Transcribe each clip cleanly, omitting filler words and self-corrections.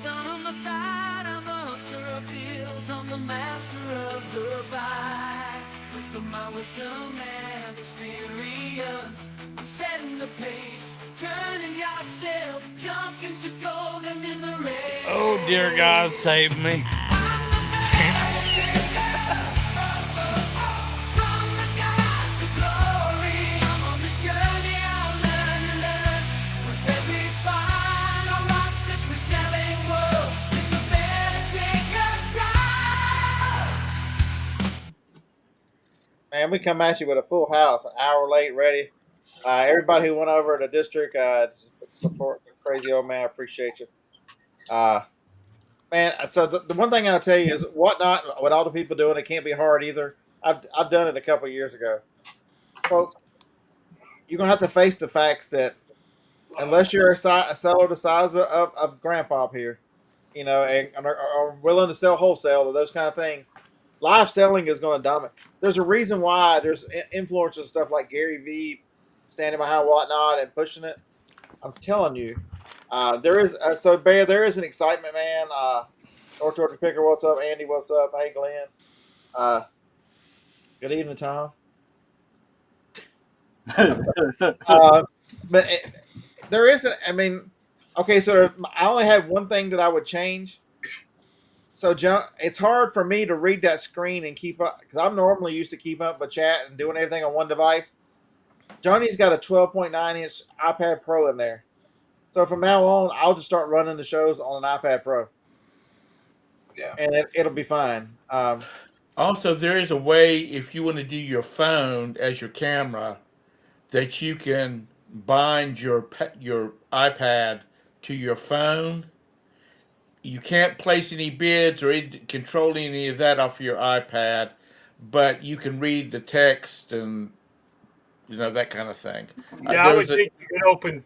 sun on the side, I'm the hunter of deals, I'm the master of the buy. With my wisdom and experience, I'm setting the pace, turning yard sale, junk into gold and in the race. Oh, dear God, save me. Man, we come at you with a full house, an hour late, ready. Everybody who went over to the district to support the crazy old man, I appreciate you. Uh, Man, so the one thing I'll tell you is whatnot with all the people doing it can't be hard either. I've done it a couple of years ago, folks. You're gonna have to face the facts that unless you're a seller the size of Grandpa up here, and are willing to sell wholesale or those kind of things, live selling is going to dominate. There's a reason why there's influencers and stuff like Gary Vee standing behind whatnot and pushing it. I'm telling you, there is so Bear. There is an excitement, man. North Georgia Picker, what's up? Andy, what's up? Hey, Glenn. Good evening, Tom. But there isn't. I mean, okay. So I only have one thing that I would change. So, John, it's hard for me to read that screen and keep up because I'm normally used to keep up with chat and doing everything on one device. Johnny's got a 12.9-inch iPad Pro in there. So from now on, I'll just start running the shows on an iPad Pro. Yeah. And it'll be fine. Also, there is a way if you want to do your phone as your camera that you can bind your iPad to your phone. You can't place any bids or control any of that off your iPad, but you can read the text and that kind of thing. Yeah, I would think you could open.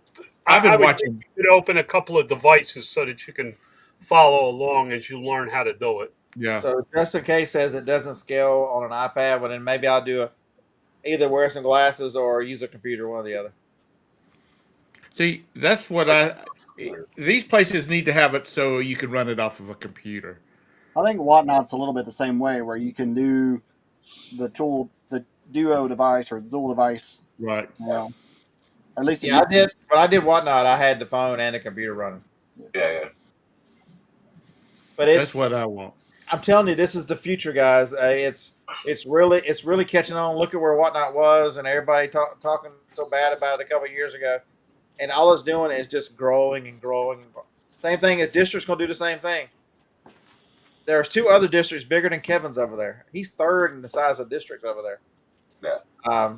I've been watching. You could open a couple of devices so that you can follow along as you learn how to do it. Yeah. So just in case says it doesn't scale on an iPad, well then maybe I'll do either wear some glasses or use a computer, one or the other. See, that's what these places need to have it so you can run it off of a computer. I think Whatnot's a little bit the same way, where you can do the duo device or the dual device. Right. At least I did. When I did Whatnot, I had the phone and the computer running. Yeah. But that's what I want. I'm telling you, this is the future, guys. It's really catching on. Look at where Whatnot was, and everybody talking so bad about it a couple of years ago, and all it's doing is just growing and growing. Same thing. A district's going to do the same thing. There's 2 other districts bigger than Kevin's over there. He's 3rd in the size of districts over there. Yeah.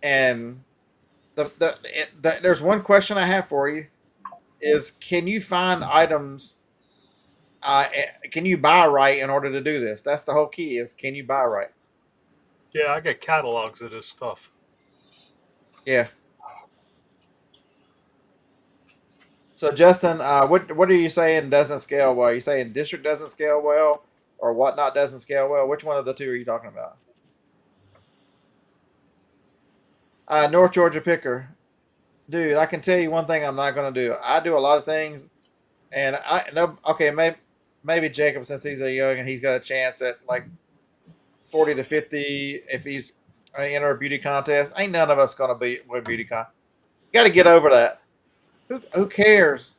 And there's one question I have for you: is can you find items? Can you buy right in order to do this? That's the whole key. Is can you buy right? Yeah, I get catalogs of this stuff. Yeah. So Justin, what are you saying doesn't scale well? Are you saying district doesn't scale well, or Whatnot doesn't scale well? Which one of the 2 are you talking about? North Georgia Picker, dude. I can tell you one thing I'm not going to do. I do a lot of things, and maybe Jacob, since he's a young and he's got a chance at like 40 to 50 if he's enter a beauty contest. Ain't none of us going to win beauty contest. You got to get over that. Who cares?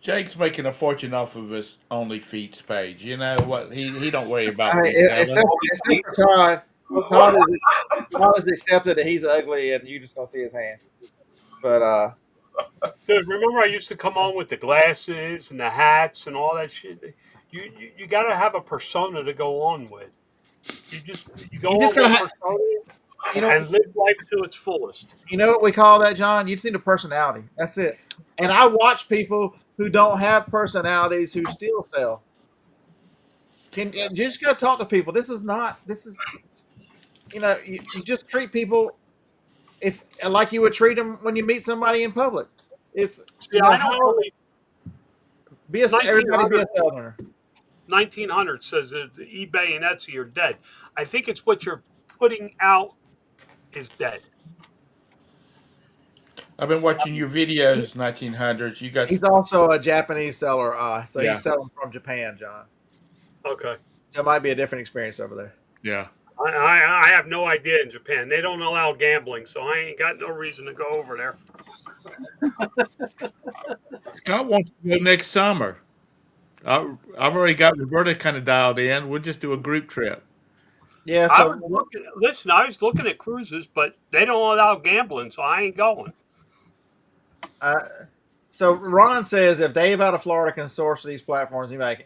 Jake's making a fortune off of his OnlyFeets page. You know what? He don't worry about except for Todd. Todd has accepted that he's ugly and you're just going to see his hand. But dude, remember I used to come on with the glasses and the hats and all that shit? You got to have a persona to go on with. You just gotta have persona and live life to its fullest. You know what we call that, John? You just need a personality. That's it. And I watch people who don't have personalities who still sell. You just got to talk to people. This is you just treat people like you would treat them when you meet somebody in public. It's everybody be a seller. 1900 says that the eBay and Etsy are dead. I think it's what you're putting out is dead. I've been watching your videos, 1900s. You got, He's also a Japanese seller, so Yeah. he's selling from Japan, John. Okay. So it might be a different experience over there. yeah. I have no idea in Japan. They don't allow gambling, so I ain't got no reason to go over there. Scott wants to go next summer. I've already got Roberta kind of dialed in. We'll just do a group trip. Yeah. I So was listen, I was looking at cruises, but they don't allow gambling, so I ain't going. uh, so Ron says if Dave out of Florida can source these platforms, he make it.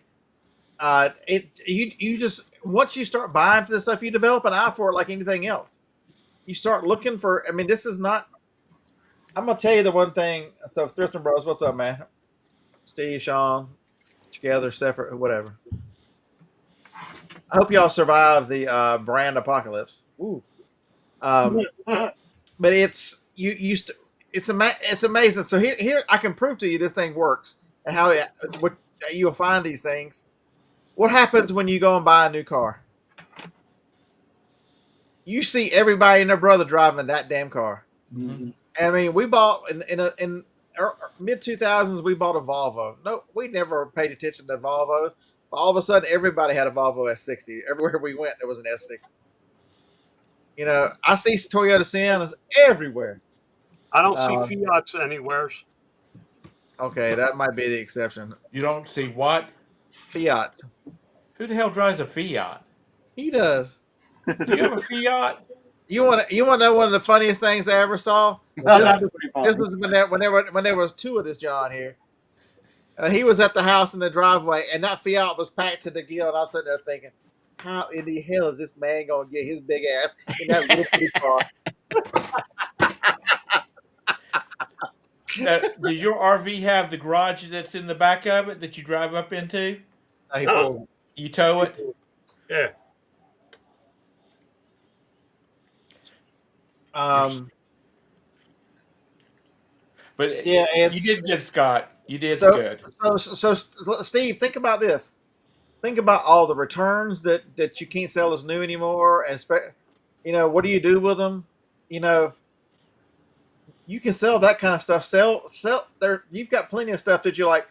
You just once you start buying for this stuff, you develop an eye for it like anything else. You start looking for. I mean, this is not. I'm gonna tell you the one thing. So Thrifting Bros, what's up, man? Steve, Sean, together, separate, whatever. I hope y'all survive the brand apocalypse. Ooh. But it's it's amazing. So here I can prove to you this thing works and how what you'll find these things. What happens when you go and buy a new car? You see everybody and their brother driving that damn car. Mm-hmm. I mean, we bought in mid 2000s. We bought a Volvo. No, we never paid attention to Volvo. All of a sudden, everybody had a Volvo S60. Everywhere we went, there was an S60. You know, I see Toyota Siennas everywhere. I don't see Fiats anywhere. Okay, that might be the exception. You don't see what? Fiat. Who the hell drives a Fiat? He does. Do you have a Fiat? You want to know one of the funniest things I ever saw? This was when there was two of this John here. He was at the house in the driveway, and that Fiat was packed to the gill. And I'm sitting there thinking, how in the hell is this man gonna get his big ass in that little bitty car? Does your RV have the garage that's in the back of it that you drive up into? You tow it? Yeah. But yeah, you did good, Scott. You did so, good. So, Steve, think about this. Think about all the returns that you can't sell as new anymore, and what do you do with them? You know, you can sell that kind of stuff. Sell there. You've got plenty of stuff that you're like.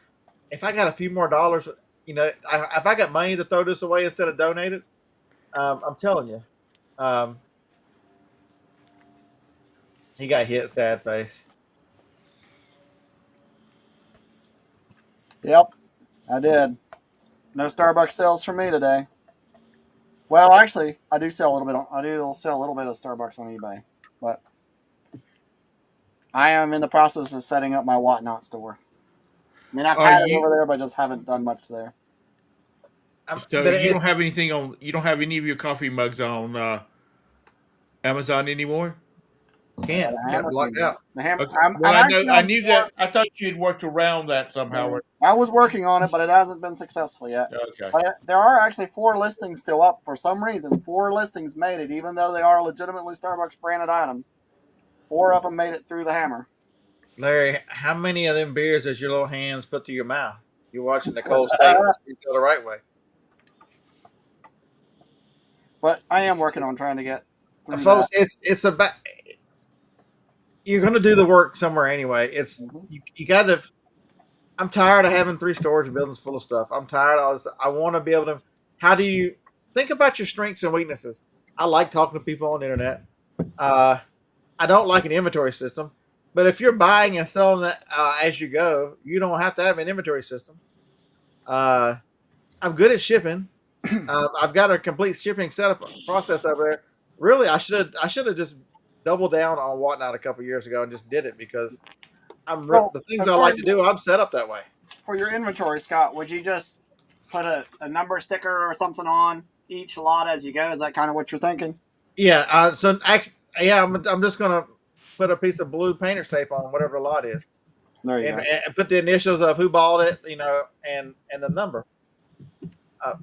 If I got a few more dollars, if I got money to throw this away instead of donate it, I'm telling you. He got hit, sad face. Yep, I did. No Starbucks sales for me today. Well, actually, I do sell a little bit. I do sell a little bit of Starbucks on eBay, but I am in the process of setting up my Whatnot store. I mean, I've had it over there, but just haven't done much there. So you don't have anything on. You don't have any of your coffee mugs on Amazon anymore. Can't get blocked out. I knew that. I thought you had worked around that somehow. I was working on it, but it hasn't been successful yet. Okay. But there are actually 4 listings still up for some reason. 4 listings made it, even though they are legitimately Starbucks branded items. 4 of them made it through the hammer. Larry, how many of them beers does your little hands put to your mouth? You're watching Nicole State the right way. But I am working on trying to get through folks. that. It's about. You're going to do the work somewhere anyway. It's you got to. I'm tired of having 3 storage buildings full of stuff. I'm tired of all this. I want to be able to. How do you think about your strengths and weaknesses? I like talking to people on the internet. I don't like an inventory system, but if you're buying and selling it as you go, you don't have to have an inventory system. I'm good at shipping. I've got a complete shipping setup process over there. Really, I should have just doubled down on Whatnot a couple years ago and just did it because the things I like to do. I'm set up that way. For your inventory, Scott, would you just put a number sticker or something on each lot as you go? Is that kind of what you're thinking? Yeah. I'm just gonna put a piece of blue painter's tape on whatever the lot is. There you go. And put the initials of who bought it, and the number. I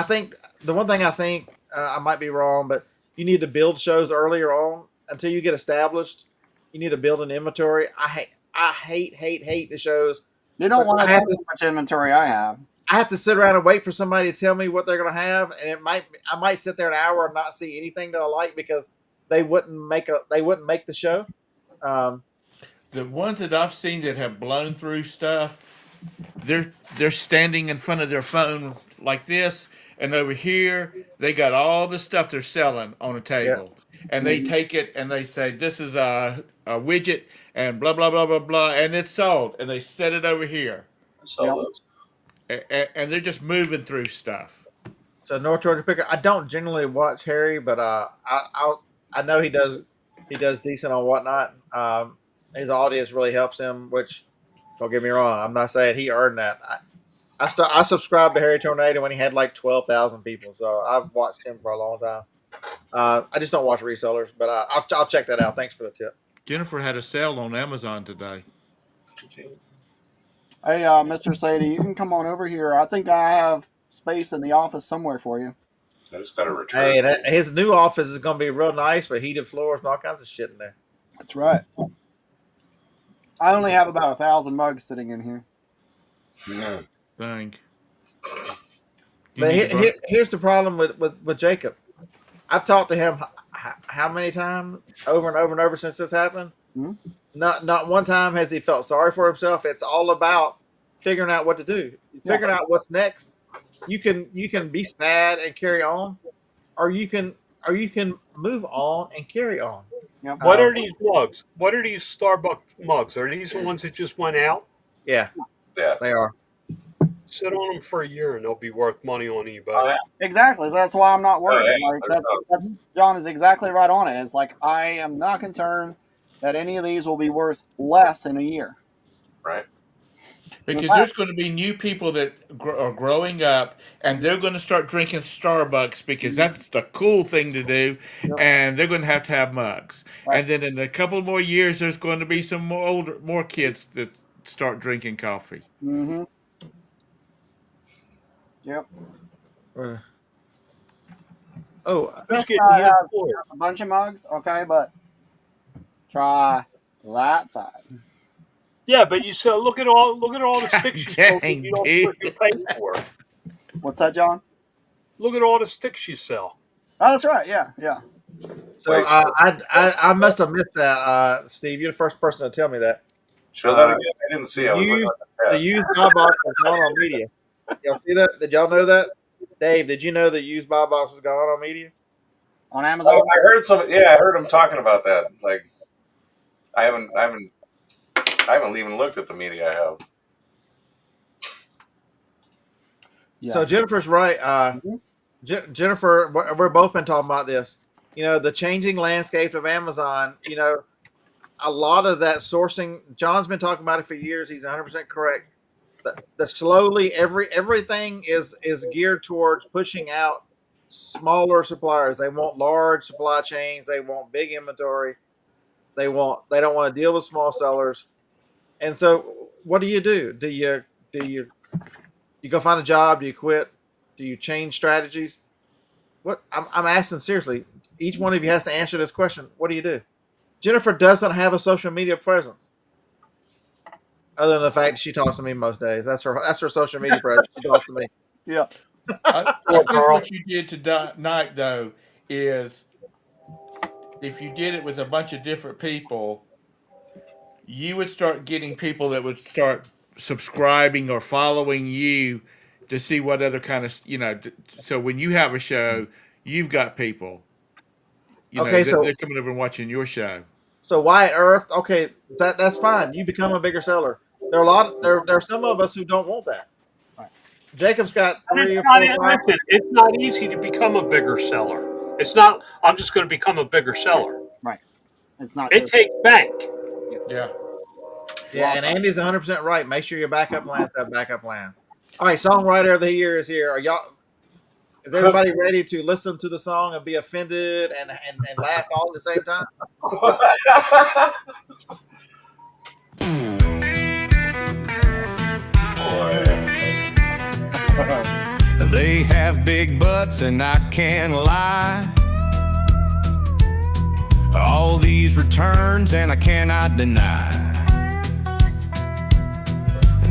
think the one thing I might be wrong, but you need to build shows earlier on until you get established. You need to build an inventory. I hate the shows. You don't want to have as much inventory I have. I have to sit around and wait for somebody to tell me what they're going to have, and I might sit there an hour and not see anything that I like because they wouldn't make the show. The ones that I've seen that have blown through stuff, they're standing in front of their phone like this, and over here they got all the stuff they're selling on a table, and they take it and they say this is a widget and blah blah blah blah blah, and it's sold, and they set it over here, I saw those. and they're just moving through stuff. So North Georgia Picker. I don't generally watch Harry, but I know he does decent on Whatnot. His audience really helps him, which don't get me wrong, I'm not saying he earned that. I subscribed to Harry Tornado when he had like 12,000 people, so I've watched him for a long time. I just don't watch resellers, but I'll check that out. Thanks for the tip. Jennifer had a sale on Amazon today. Hey, Mr. Sadie, you can come on over here. I think I have space in the office somewhere for you. I just got to return. Hey, his new office is going to be real nice with heated floors and all kinds of shit in there. That's right. I only have about 1,000 mugs sitting in here. Yeah. Dang. But here's the problem with Jacob. I've talked to him how many times over and over and over since this happened. Mm-hmm. Not one time has he felt sorry for himself. It's all about figuring out what to do, figuring out what's next. You can be sad and carry on, or you can move on and carry on. Yep. What are these mugs? What are these Starbucks mugs? Are these the ones that just went out? Yeah, Yeah. they are. Sit on them for a year and they'll be worth money on eBay. Oh, yeah. Exactly. That's why I'm not worried. Oh, yeah. Like, that's John is exactly right on it. It's like I am not concerned that any of these will be worth less in a year. Right. Because there's going to be new people that are growing up, and they're going to start drinking Starbucks because that's the cool thing to do, and they're going to have mugs. Right. And then in a couple more years, there's going to be some more kids that start drinking coffee. Mm-hmm. Yep. Who's getting I the have employer? a bunch of mugs, okay, but try that side. Yeah, but you said look at all the sticks you sell that you don't Dang, freaking pay for. What's that, John? Look at all the sticks you sell. Oh, that's right. Yeah, yeah. So I must have missed that, Steve. You're the first person to tell me that. Show that again. I didn't see. I was looking at The used buy box was gone on media. Y'all see that? Did y'all know that? Dave, did you know the used buy box was gone on media? On Amazon. Oh, I heard some. Yeah, I heard him talking about that. Like, I haven't even looked at the media I have. Yeah. So Jennifer's right. Jennifer, we're both been talking about this. You know, the changing landscape of Amazon. You know, a lot of that sourcing. John's been talking about it for years. He's 100% correct. The slowly everything is geared towards pushing out smaller suppliers. They want large supply chains. They want big inventory. They don't want to deal with small sellers. And so, what do? Do you go find a job? Do you quit? Do you change strategies? What I'm asking seriously. Each one of you has to answer this question. What do you do? Jennifer doesn't have a social media presence, other than the fact that she talks to me most days. That's her social media presence. She talks to me. Yeah. I think what you did tonight, though, is if you did it with a bunch of different people, you would start getting people that would start subscribing or following you to see what other kind of, so when you have a show, you've got people, Okay, so they're coming over and watching your show. So Wyatt Earth, okay, that's fine. You become a bigger seller. There are some of us who don't want that. Right. Jacob's got three or It's four. not, listen, it's not easy to become a bigger seller. It's not. I'm just going to become a bigger seller. Right. It's not. It takes bank. Yeah. Yeah, and Andy's 100% right. Make sure your backup plans have backup plans. All right, songwriter of the year is here. Is everybody ready to listen to the song and be offended and laugh all at the same time? They have big butts and I can't lie. All these returns and I cannot deny.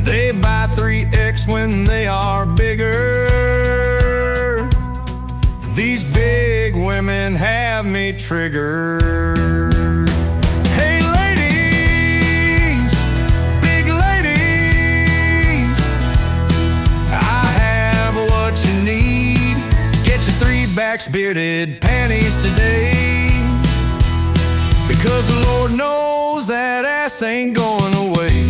They buy 3X when they are bigger. These big women have me triggered. Hey lady, backs, bearded panties today. Because the Lord knows that ass ain't going away.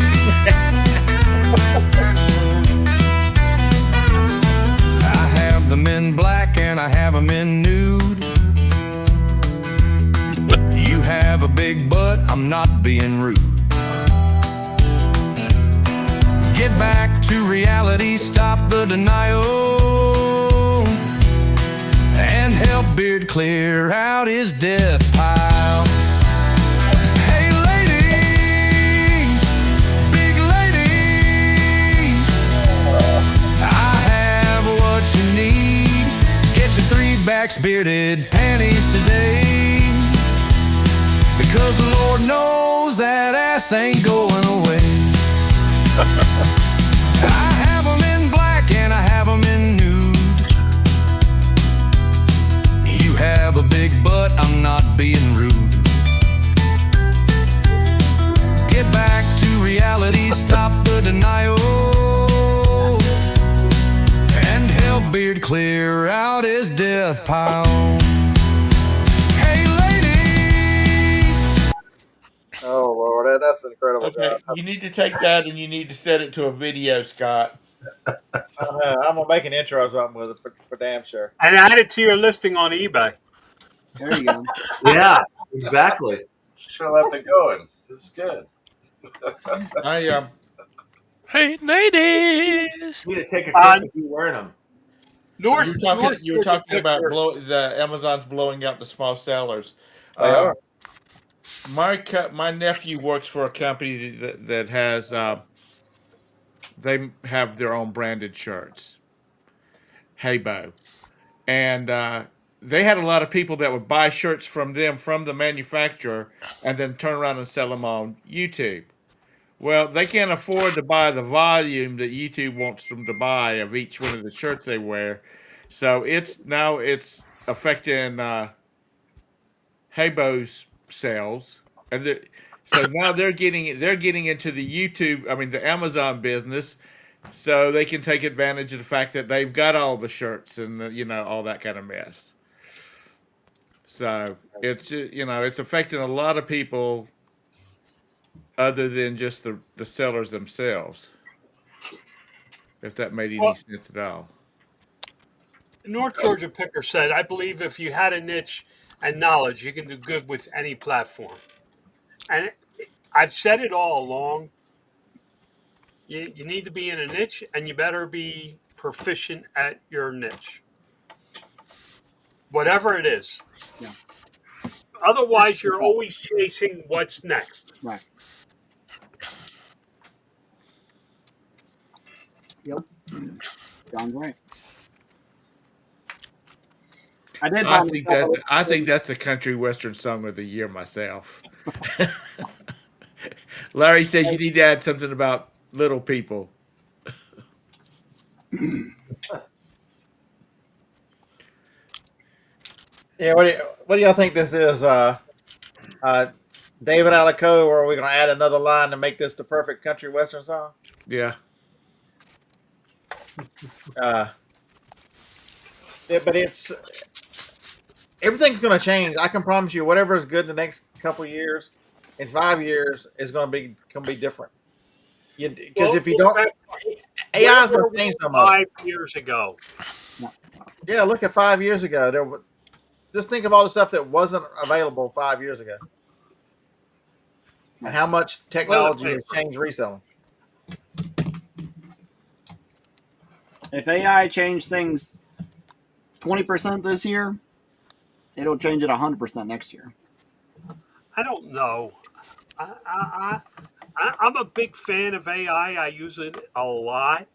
I have them in black and I have them in nude. You have a big butt, I'm not being rude. Get back to reality, stop the denial, and help Beard clear out his death pile. Hey ladies, big ladies, I have what you need. Get your 3 backs, bearded panties today. Because the Lord knows that ass ain't going away. I have them in black and I have them in nude. You have a big butt, I'm not being rude. Get back to reality, stop the denial, and help Beard clear out his death pile. Oh Lord, that's an incredible Okay, job. you need to take that and you need to set it to a video, Scott. I'm gonna make an intro or something with it for damn sure. And add it to your listing on eBay. There you go. Yeah, exactly. Should have left it going. This is good. I Hey, ladies. You need to take a clip Uh, of you wearing them. you were talking Georgia about Picker. the Amazon's blowing out the small sellers. They are. My nephew works for a company that has they have their own branded shirts, Heybo, and they had a lot of people that would buy shirts from them from the manufacturer and then turn around and sell them on YouTube. Well, they can't afford to buy the volume that YouTube wants them to buy of each one of the shirts they wear, so it's affecting Heybo's sales, and so now they're getting into the YouTube, I mean the Amazon business, so they can take advantage of the fact that they've got all the shirts and all that kind of mess. So it's it's affecting a lot of people other than just the sellers themselves. If that made any Well, sense at all. North Georgia Picker said, I believe if you had a niche and knowledge, you can do good with any platform. And I've said it all along. You need to be in a niche and you better be proficient at your niche. Whatever it is. Yeah. Otherwise, you're always chasing what's next. Right. Yep. John's right. I think that's the country western song of the year myself. Larry says you need to add something about little people. Yeah, what do y'all think this is? David Alico, or are we going to add another line to make this the perfect country western song? Yeah. Yeah, but everything's going to change. I can promise you, whatever is good the next couple of years, in 5 years, is going to be different. Because if you don't, AI is going to change so much. 5 years ago. Yeah, look at 5 years ago. Just think of all the stuff that wasn't available 5 years ago, and how much technology has changed reselling. If AI changed things 20% this year, it'll change it 100% next year. I don't know. I'm a big fan of AI. I use it a lot.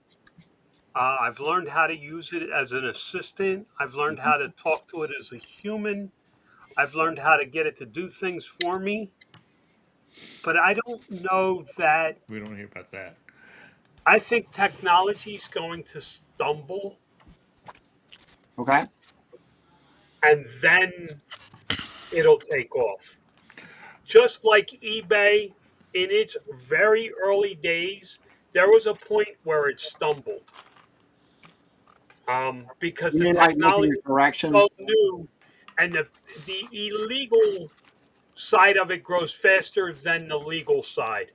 I've learned how to use it as an assistant. I've learned how to talk to it as a human. I've learned how to get it to do things for me. But I don't know that. We don't hear about that. I think technology is going to stumble. Okay. And then it'll take off. Just like eBay, in its very early days, there was a point where it stumbled. because You the mean like making technology a correction? is so new, and the illegal side of it grows faster than the legal side,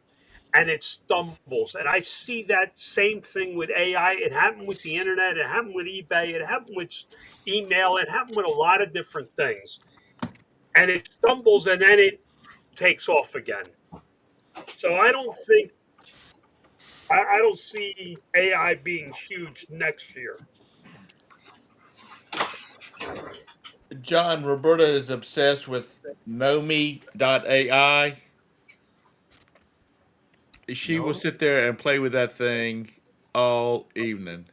and it stumbles. And I see that same thing with AI. It happened with the internet. It happened with eBay. It happened with email. It happened with a lot of different things, and it stumbles, and then it takes off again. So I don't see AI being huge next year. John, Roberta is obsessed with Nomi.ai. She will No. sit there and play with that thing all evening.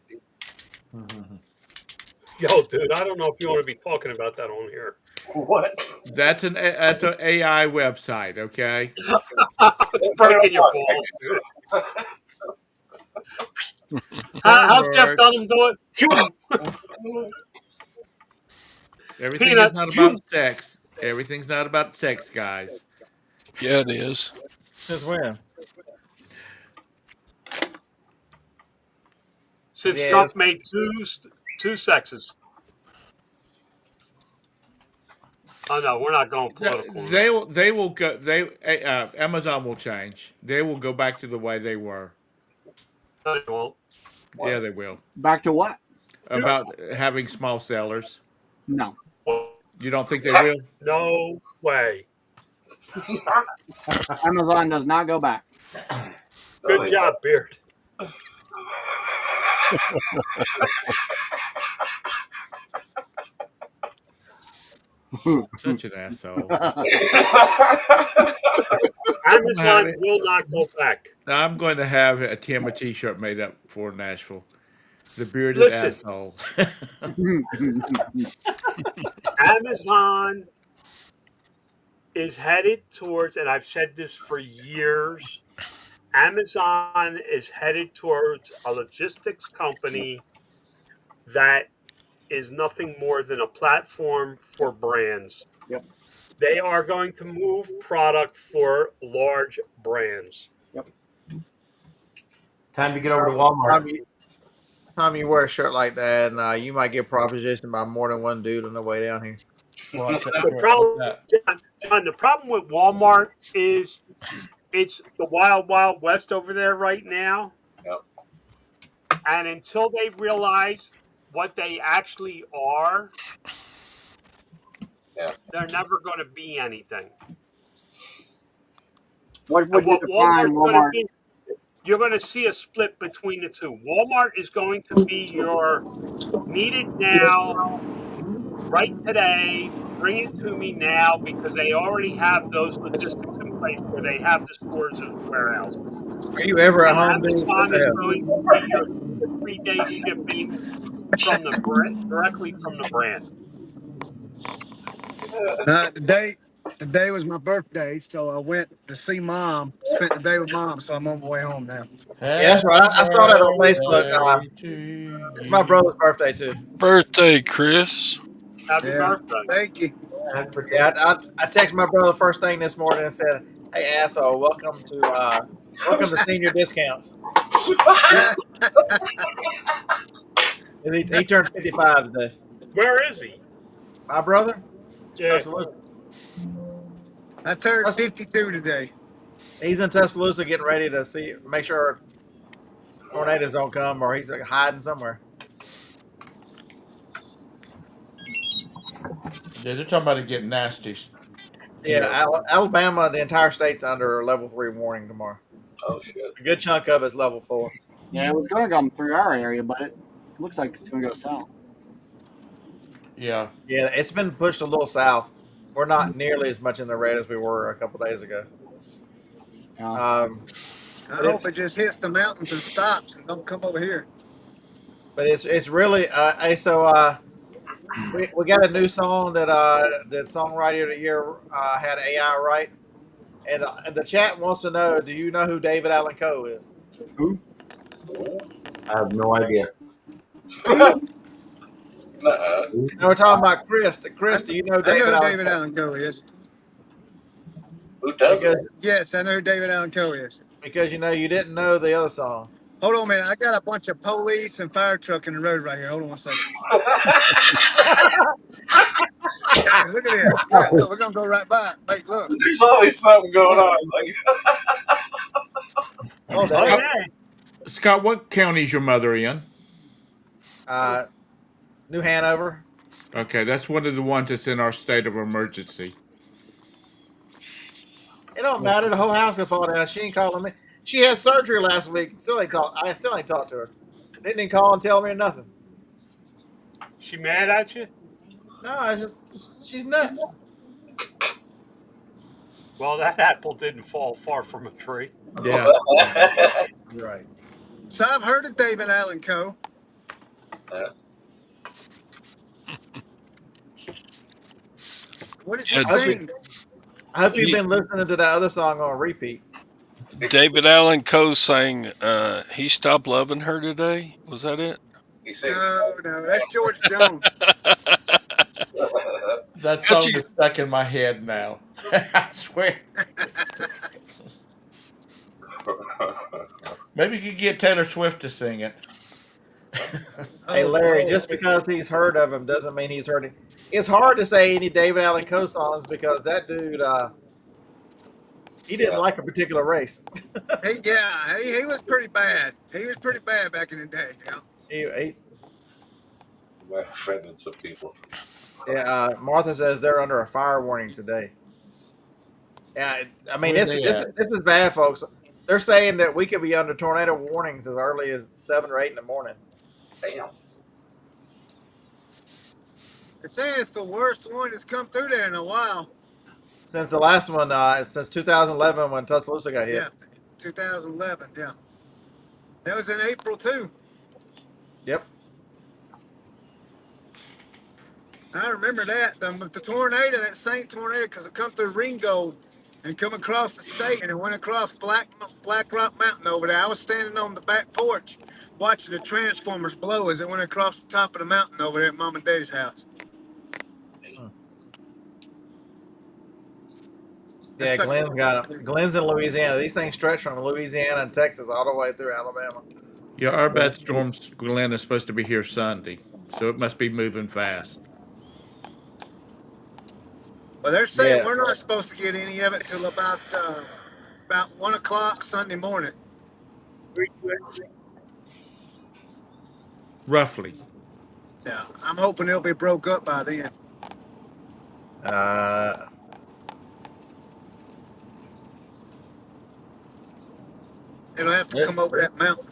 Yo, dude, I don't know if you want to be talking about that on here. What? That's an AI website, okay? It's Put it breaking your on. balls, dude. Don't How's Jeff worry. Dunham doing? Phew! Everything is Peanut. not Phew! about sex. Everything's not about sex, guys. Yeah, it is. Since when? Since Yes. Trump made two sexes. Oh no, we're not going political on this. They will go. Amazon will change. They will go back to the way they were. No, they won't. Yeah, they will. Back to what? About having small sellers. No. You don't think they will? No way. Amazon does not go back. Good job, Beard. Such an asshole. Amazon will not go back. I'm going to have a Tim a T-shirt made up for Nashville. The bearded Listen, asshole. Amazon is headed towards, and I've said this for years, Amazon is headed towards a logistics company that is nothing more than a platform for brands. Yep. They are going to move product for large brands. Yep. Time to get over to Walmart. Time you wear a shirt like that, and you might get propositioned by more than one dude on the way down here. The problem, John, the problem with Walmart is it's the wild, wild west over there right now. Yep. And until they realize what they actually are, they're never going to be anything. What would And you what define Walmart's going to Walmart? be, you're going to see a split between the two. Walmart is going to be your need it now, right today, bring it to me now, because they already have those logistics in place where they have the stores and warehouses. Are you ever at And home, dude? What Amazon the is hell? going to be your 2 to 3 day shipping from the directly from the brand. Today was my birthday, so I went to see mom. Spent the day with mom, so I'm on my way home now. Yeah, that's right. I saw that on Facebook. It's my brother's birthday too. Birthday, Chris. Happy Yeah, birthday. thank you. Yeah, I texted my brother first thing this morning and said, "Hey, asshole, welcome to senior discounts." He turned 55 today. Where is he? My brother, Yeah. Tuscaloosa. I turned 52 today. He's in Tuscaloosa getting ready to make sure tornadoes don't come, or he's hiding somewhere. Yeah, they're talking about it getting nasty. Yeah, Alabama, the entire state's under level 3 warning tomorrow. Oh shit! A good chunk of it's level 4. Yeah, it was going to come through our area, but it looks like it's going to go south. Yeah. Yeah, it's been pushed a little south. We're not nearly as much in the red as we were a couple days ago. Yeah. I hope it just hits the mountains and stops and don't come over here. But it's really we got a new song that Songwriter of the Year had AI write, and the chat wants to know: do you know who David Allen Coe is? Who? I have no idea. No, we're talking about Chris. Chris, do you know I David know who Allen? David Allen Coe is. Who does Because, it? Yes, I know who David Allen Coe is. because you didn't know the other song. Hold on a minute. I got a bunch of police and fire truck in the road right here. Hold on one second. Hey, look at this. Look, we're gonna go right by it. Hey, look. There's always something going Look. on. Like, Oh, Oh dang. yeah. Scott, what county is your mother in? Uh, New Hanover. Okay, that's one of the ones that's in our state of emergency. It don't matter. The whole house will fall down. She ain't calling me. She had surgery last week. Still ain't talk. I still ain't talked to her. Didn't even call and tell me nothing. She mad at you? No, I just she's nuts. Well, that apple didn't fall far from a tree. Yeah. You're right. So I've heard of David Allen Co. What does he Yeah, I hope, you, sing? I hope you've he, been listening to that other song on repeat. David Allen Coe sang He Stopped Loving Her Today. Was that it? he sings. No, that's George Jones. That How'd song you is stuck in my head now. I swear. Maybe you could get Taylor Swift to sing it. Hey Larry, Oh, just because he's heard of him doesn't mean he's heard it. It's hard to say any David Allen Coe songs because that dude he didn't Yeah. like a particular race. he was pretty bad. He was pretty bad back in the day. Yeah. He, I offended some people. yeah, Martha says they're under a fire warning today. Yeah, I mean Where's this they this at? this is bad, folks. They're saying that we could be under tornado warnings as early as 7 or 8 in the morning. Damn. They're saying it's the worst one that's come through there in a while. Since the last one, since 2011 when Tuscaloosa got hit. Yeah, 2011. Yeah, that was in April too. Yep. I remember that the tornado, that same tornado, because it come through Ringgold and come across the state, and it went across Black Rock Mountain over there. I was standing on the back porch watching the transformers blow as it went across the top of the mountain over there at Mom and Daddy's house. Yeah, Glenn's in Louisiana. These things stretch from Louisiana and Texas all the way through Alabama. Yeah, our bad storms, Glenn, is supposed to be here Sunday, so it must be moving fast. Well, they're saying Yeah. we're not supposed to get any of it till about 1 o'clock Sunday morning. Roughly. Yeah, I'm hoping it'll be broke up by then. Uh, It'll have to come over that mountain.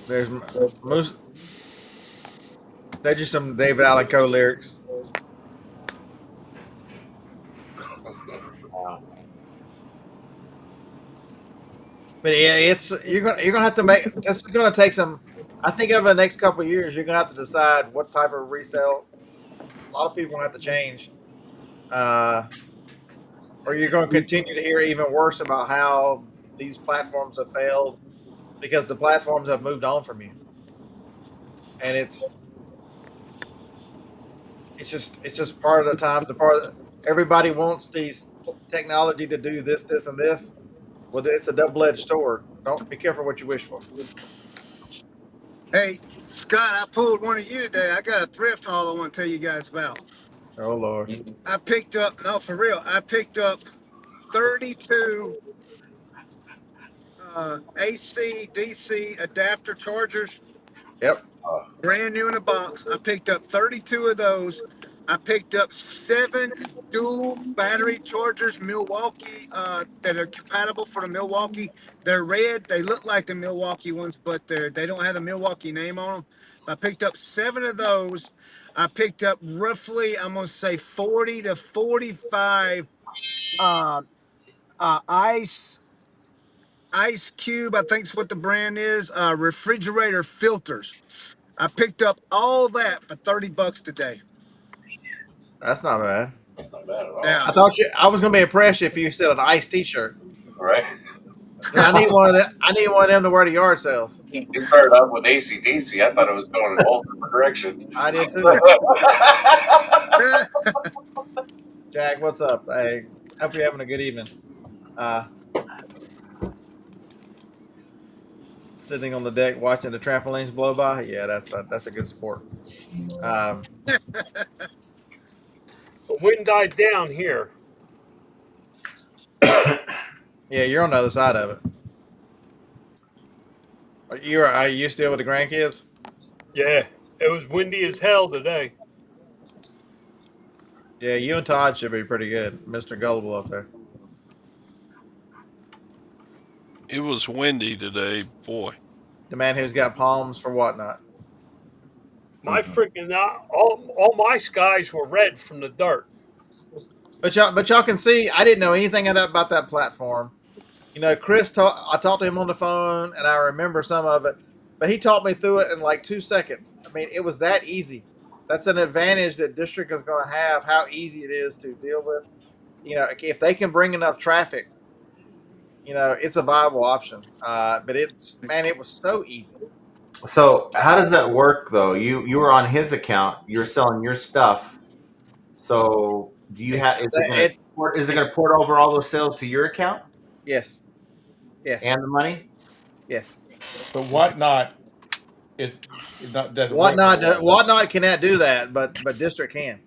there's most. They're just some David Allen Coe lyrics. But yeah, it's you're gonna have to make. This is gonna take some. I think over the next couple of years, you're gonna have to decide what type of resale. A lot of people are gonna have to change, or you're going to continue to hear even worse about how these platforms have failed because the platforms have moved on from you, and it's just part of the times. Everybody wants these technology to do this, this, and this. Well, it's a double-edged sword. Don't be careful what you wish for. Hey, Scott, I pulled one of you today. I got a thrift haul I want to tell you guys about. Oh Lord. I picked up, no, for real, I picked up 32 AC, DC adapter chargers, Yep. brand new in a box. I picked up 32 of those. I picked up 7 dual battery chargers, Milwaukee, that are compatible for the Milwaukee. They're red. They look like the Milwaukee ones, but they don't have the Milwaukee name on them. I picked up 7 of those. I picked up roughly, I'm gonna say 40 to 45 uh, ice cube, I think's what the brand is, refrigerator filters. I picked up all that for $30 today. That's not bad. Not bad at all. Yeah. I was going to be impressed if you said an ICE T-shirt. Right? I need one of them. I need one of them to wear to yard sales. You started off with ACDC. I thought it was going in a whole different direction. I did too. Jack, what's up? Hey, Hope you're having a good evening. Sitting on the deck watching the trampolines blow by. Yeah, that's a good sport. Um, The wind died down here. yeah, you're on the other side of it. Are you still with the grandkids? Yeah, it was windy as hell today. Yeah, you and Todd should be pretty good, Mister Gullible up there. It was windy today, boy. The man who's got palms for whatnot. My freaking all my skies were red from the dirt. But y'all can see, I didn't know anything about that platform. You know, I talked to him on the phone, and I remember some of it, but he taught me through it in like 2 seconds. I mean, it was that easy. That's an advantage that district is going to have. How easy it is to deal with. You know, if they can bring enough traffic, you know, it's a viable option. But it was so easy. So how does that work though? You were on his account. You're selling your stuff. So do you have? It, Is it it going to port over all those sales to your account yes, yes, and the money? yes. But whatnot is not doesn't work that way. Whatnot cannot do that, but district can.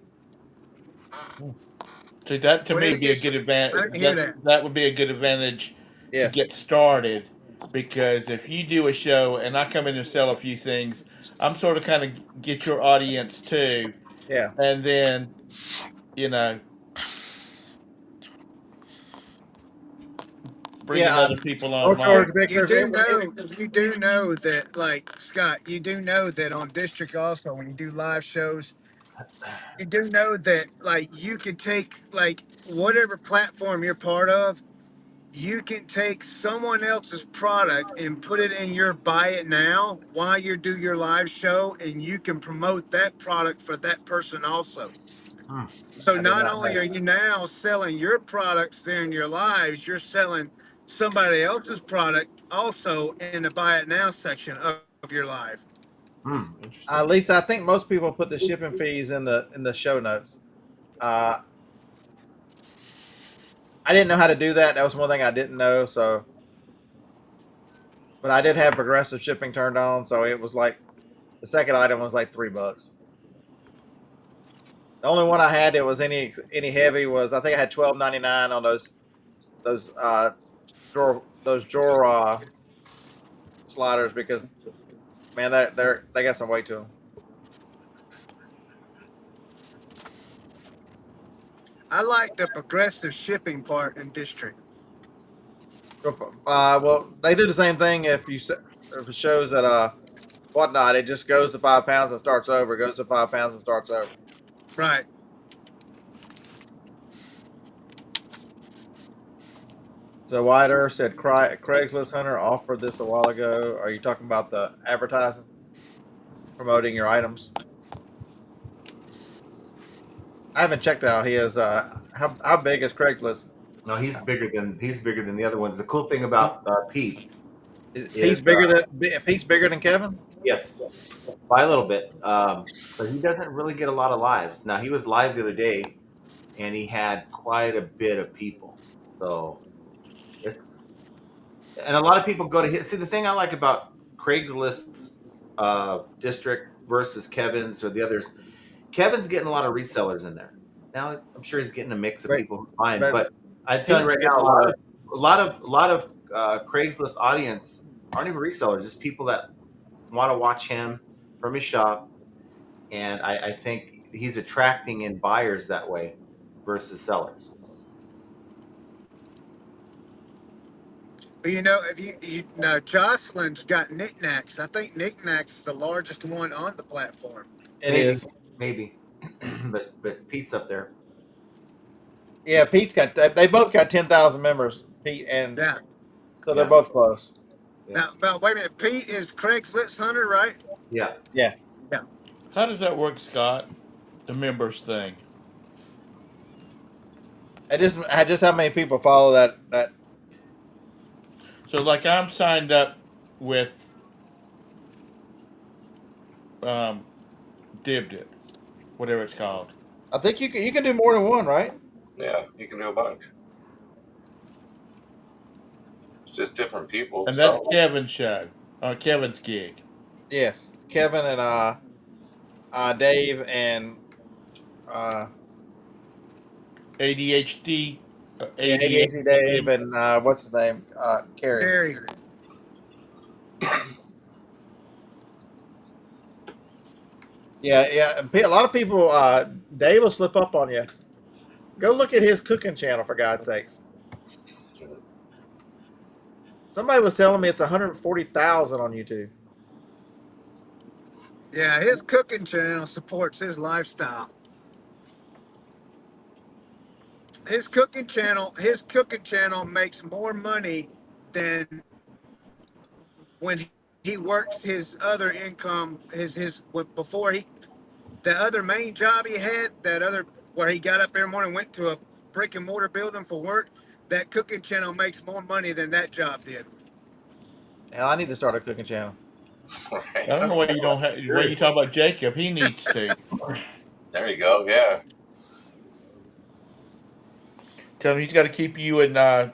See, that to Where me did would be a you good get? I advantage. didn't hear that. That would be a good advantage to Yes, get started, because if you do a show and I come in and sell a few things, I'm sort of kind of get your audience too, yeah. and then you know Yeah, bringing other people no charge online. You Victor's. do know, you do know that, like Scott, you do know that on District also when you do live shows, you do know that like you can take like whatever platform you're part of, you can take someone else's product and put it in your buy it now while you do your live show, and you can promote that product for that person also. Hmm. So I did not not only know. are you now selling your products during your lives, you're selling somebody else's product also in the buy it now section of your live. Interesting. Lisa, I think most people put the shipping fees in the show notes. Uh, I didn't know how to do that. That was one thing I didn't know. So, but I did have progressive shipping turned on, so it was like the second item was like $3. The only one I had that was any heavy was I think I had $12.99 on those drawer sliders because man they got some weight to them. I like the progressive shipping part in District. Well, they do the same thing if it shows that whatnot, it just goes to 5 pounds and starts over. Goes to 5 pounds and starts over. Right. So White Earth said Craigslist Hunter offered this a while ago. Are you talking about the advertising, promoting your items? I haven't checked out. He is how big is Craigslist? No, he's bigger than the other ones. The cool thing about Pete Pete's is bigger than Kevin. yes, by a little bit, but he doesn't really get a lot of lives. Now he was live the other day, and he had quite a bit of people. So it's and a lot of people go to his. See, the thing I like about Craigslist's district versus Kevin's or the others, Kevin's getting a lot of resellers in there. Now I'm sure he's getting a mix of But people who find, but but I'm telling you Pete's right now, getting a lot of a lot of Craigslist audience aren't even resellers, just people that want to watch him from his shop, and I think he's attracting in buyers that way versus sellers. But you know, if you know, Jocelyn's got knickknacks. I think knickknacks is the largest one on the platform. it Maybe, is. maybe, but Pete's up there. Yeah, Pete's got they both got 10,000 members. Pete and Yeah. so they're Yeah, both close. yeah, Now, wait a minute. Pete is Craigslist Hunter, right? yeah. Yeah, Yeah. How does that work, Scott? The members thing. I just how many people follow that. So, like, I'm signed up with um, Divd whatever it's called. I think you can do more than one, right? Yeah, you can do a bunch. just different people. And that's So Kevin's show, Kevin's gig. Yes, Kevin and Dave and uh, ADHD, yeah, ADHD Dave ADHD. and what's his name? Carrie. Gary. Yeah, yeah. A lot of people. Dave will slip up on you. Go look at his cooking channel for God's sakes. Somebody was telling me it's 140,000 on YouTube. Yeah, his cooking channel supports his lifestyle. His cooking channel makes more money than when he works his other income, before he the other main job he had, that other where he got up every morning and went to a brick and mortar building for work. That cooking channel makes more money than that job did. Hell, I need to start a cooking channel. I right. don't know why you don't have. Why you talk about Jacob? He needs to. There you go. Yeah. Tell him he's got to keep you in. I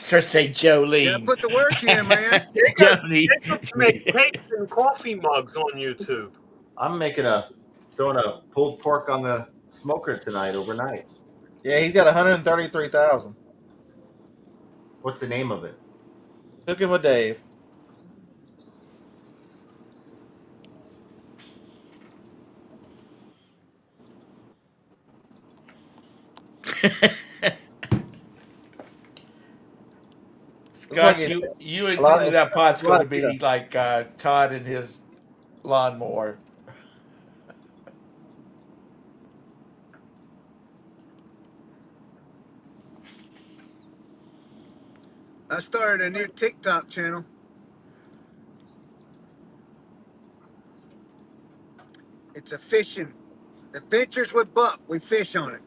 started saying You gotta Jolene. put the work in, man. Joni. Jacob can make cakes and coffee mugs on YouTube. I'm throwing a pulled pork on the smoker tonight overnight. Yeah, he's got 133,000. What's the name of it? Cooking with Dave. Scott, like you a lot and of- that pot's a lot going to of be keto. like Todd and his lawnmower. I started a new TikTok channel. It's a fishing adventures with Buck. We fish on it.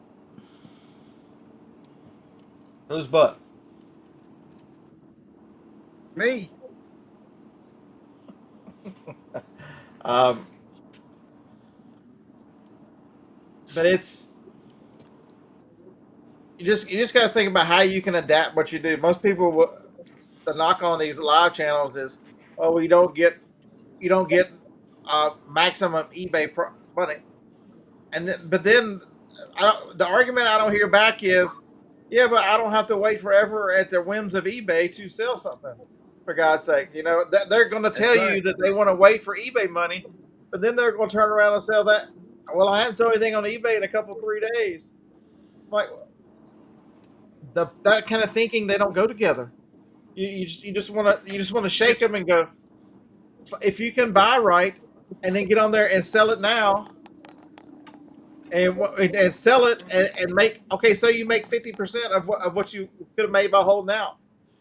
Who's Buck? Me. Um, but it's you just got to think about how you can adapt what you do. Most people, the knock on these live channels is, oh, you don't get maximum eBay money, but then the argument I don't hear back is, yeah, but I don't have to wait forever at the whims of eBay to sell something. For God's sake, they're going to tell right. you that they want to wait for eBay money, but then they're going to turn around and sell that. Well, I hadn't sold anything on eBay in a couple 3 days. Like that kind of thinking, they don't go together. You just want to shake them and go. If you can buy right, and then get on there and sell it now, and sell it and make okay. So you make 50% of what you could have made by holding out.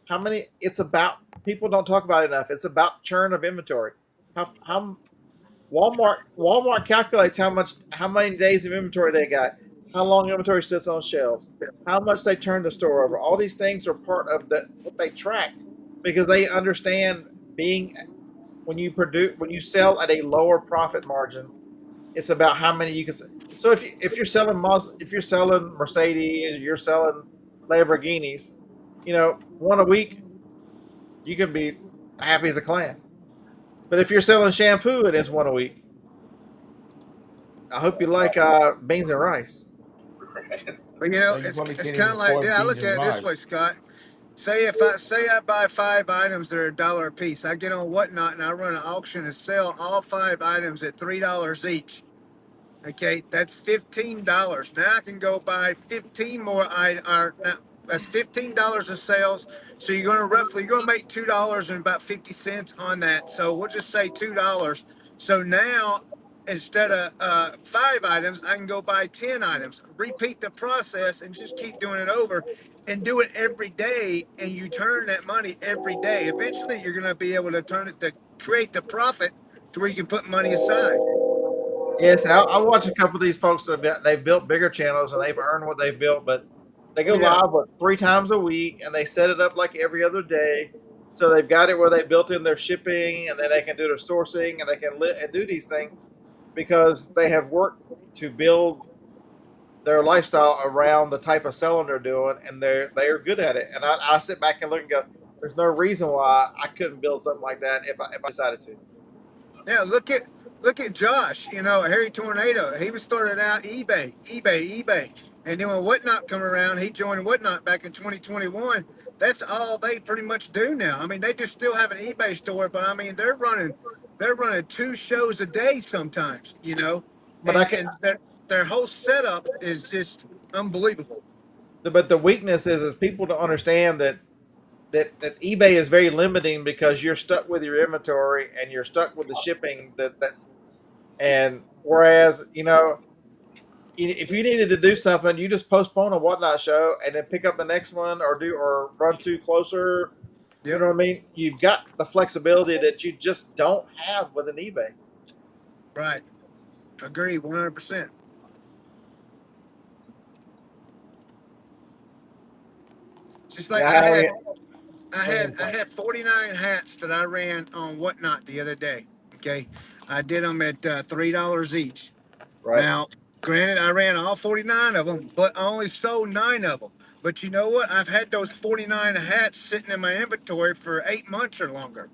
How many? It's about people don't talk about it enough. It's about churn of inventory. How Walmart calculates how many days of inventory they got, how long inventory sits on shelves, how much they turn the store over. All these things are part of what they track because they understand when you sell at a lower profit margin, it's about how many you can. So if you're selling Mercedes, you're selling Lamborghinis, one a week, you can be happy as a clam. But if you're selling shampoo, it is one a week. I hope you like beans and rice. But You it's probably it's can't kind even of like, afford I beans look and at it this way, rice. Scott. Say I buy 5 items that are $1 a piece. I get on Whatnot and I run an auction and sell all 5 items at $3 each. Okay, that's $15. Now I can go buy 15 more that's $15 of sales. So you're gonna make $2.50 on that. So we'll just say $2. So now instead of 5 items, I can go buy 10 items. Repeat the process and just keep doing it over, and do it every day. And you turn that money every day. Eventually, you're gonna be able to turn it to create the profit to where you can put money aside. Yes, I watch a couple of these folks they've built bigger channels and they've earned what they've built, but they go Yeah. live 3 times a week and they set it up like every other day. So they've got it where they built in their shipping and then they can do their sourcing and they can and do these things because they have worked to build their lifestyle around the type of selling they're doing and they are good at it. And I sit back and look and go, there's no reason why I couldn't build something like that if I decided to. Yeah, look at Josh. Harry Tornado. He was started out eBay, and then when Whatnot come around, he joined Whatnot back in 2021. That's all they pretty much do now. I mean, they just still have an eBay store, but I mean, they're running 2 shows a day sometimes. But I and can. and their whole setup is just unbelievable. But the weakness is people don't understand that eBay is very limiting because you're stuck with your inventory and you're stuck with the shipping that and whereas if you needed to do something, you just postpone a Whatnot show and then pick up the next one or run two closer. You Yep, know what I mean? You've got the flexibility that you just don't have with an eBay. right. Agree, 100%. Just like Yeah, I how had you, I go ahead. had I had 49 hats that I ran on Whatnot the other day. Okay, I did them at $3 each. Right. Now, granted, I ran all 49 of them, but I only sold 9 of them. But you know what? I've had those 49 hats sitting in my inventory for 8 months or longer.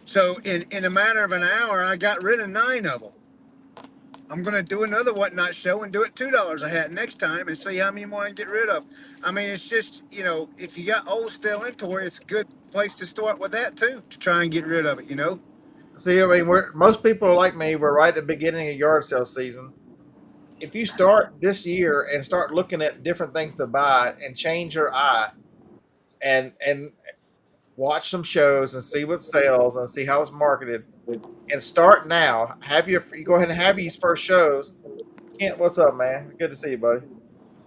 So in a matter of an hour, I got rid of 9 of them. I'm gonna do another Whatnot show and do it $2 a hat next time and see how many more I can get rid of. I mean, it's just if you got old stale inventory, it's a good place to start with that too to try and get rid of it. See, I mean, most people are like me. We're right at the beginning of yard sale season. If you start this year and start looking at different things to buy and change your eye and watch some shows and see what sells and see how it's marketed and start now. You go ahead and have these first shows. Kent, what's up, man? Good to see you, buddy.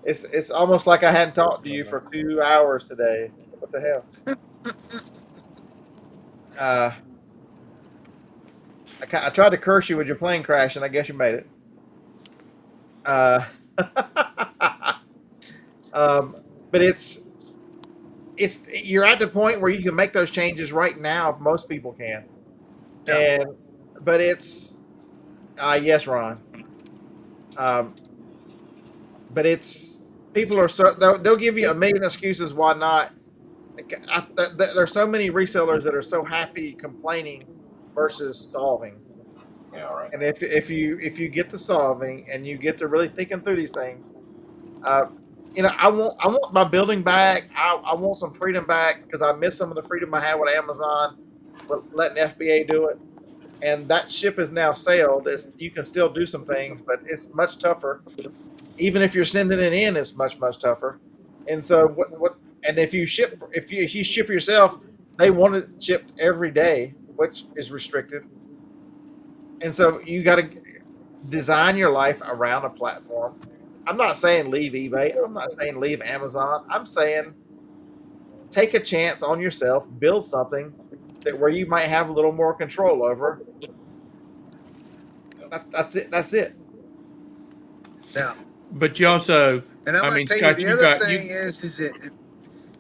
It's almost like I hadn't talked to you for 2 hours today. What the hell? Uh, I tried to curse you with your plane crash, and I guess you made it. Uh, but it's you're at the point where you can make those changes right now if most people can. Yeah. And but it's yes, Ron. Um, but it's people are so they'll give you a million excuses why not. There's so many resellers that are so happy complaining versus solving. Yeah, right. And if you get to solving and you get to really thinking through these things, I want my building back. I want some freedom back because I miss some of the freedom I had with Amazon, with letting FBA do it. And that ship is now sailed. You can still do some things, but it's much tougher. Even if you're sending it in, it's much tougher. And so what? And if you ship yourself, they want it shipped every day, which is restrictive. And so you got to design your life around a platform. I'm not saying leave eBay. I'm not saying leave Amazon. I'm saying take a chance on yourself, build something that where you might have a little more control over. That's it. That's it. Yeah. But you also, And I'm I gonna mean, tell you Scott, the you other got thing you. is that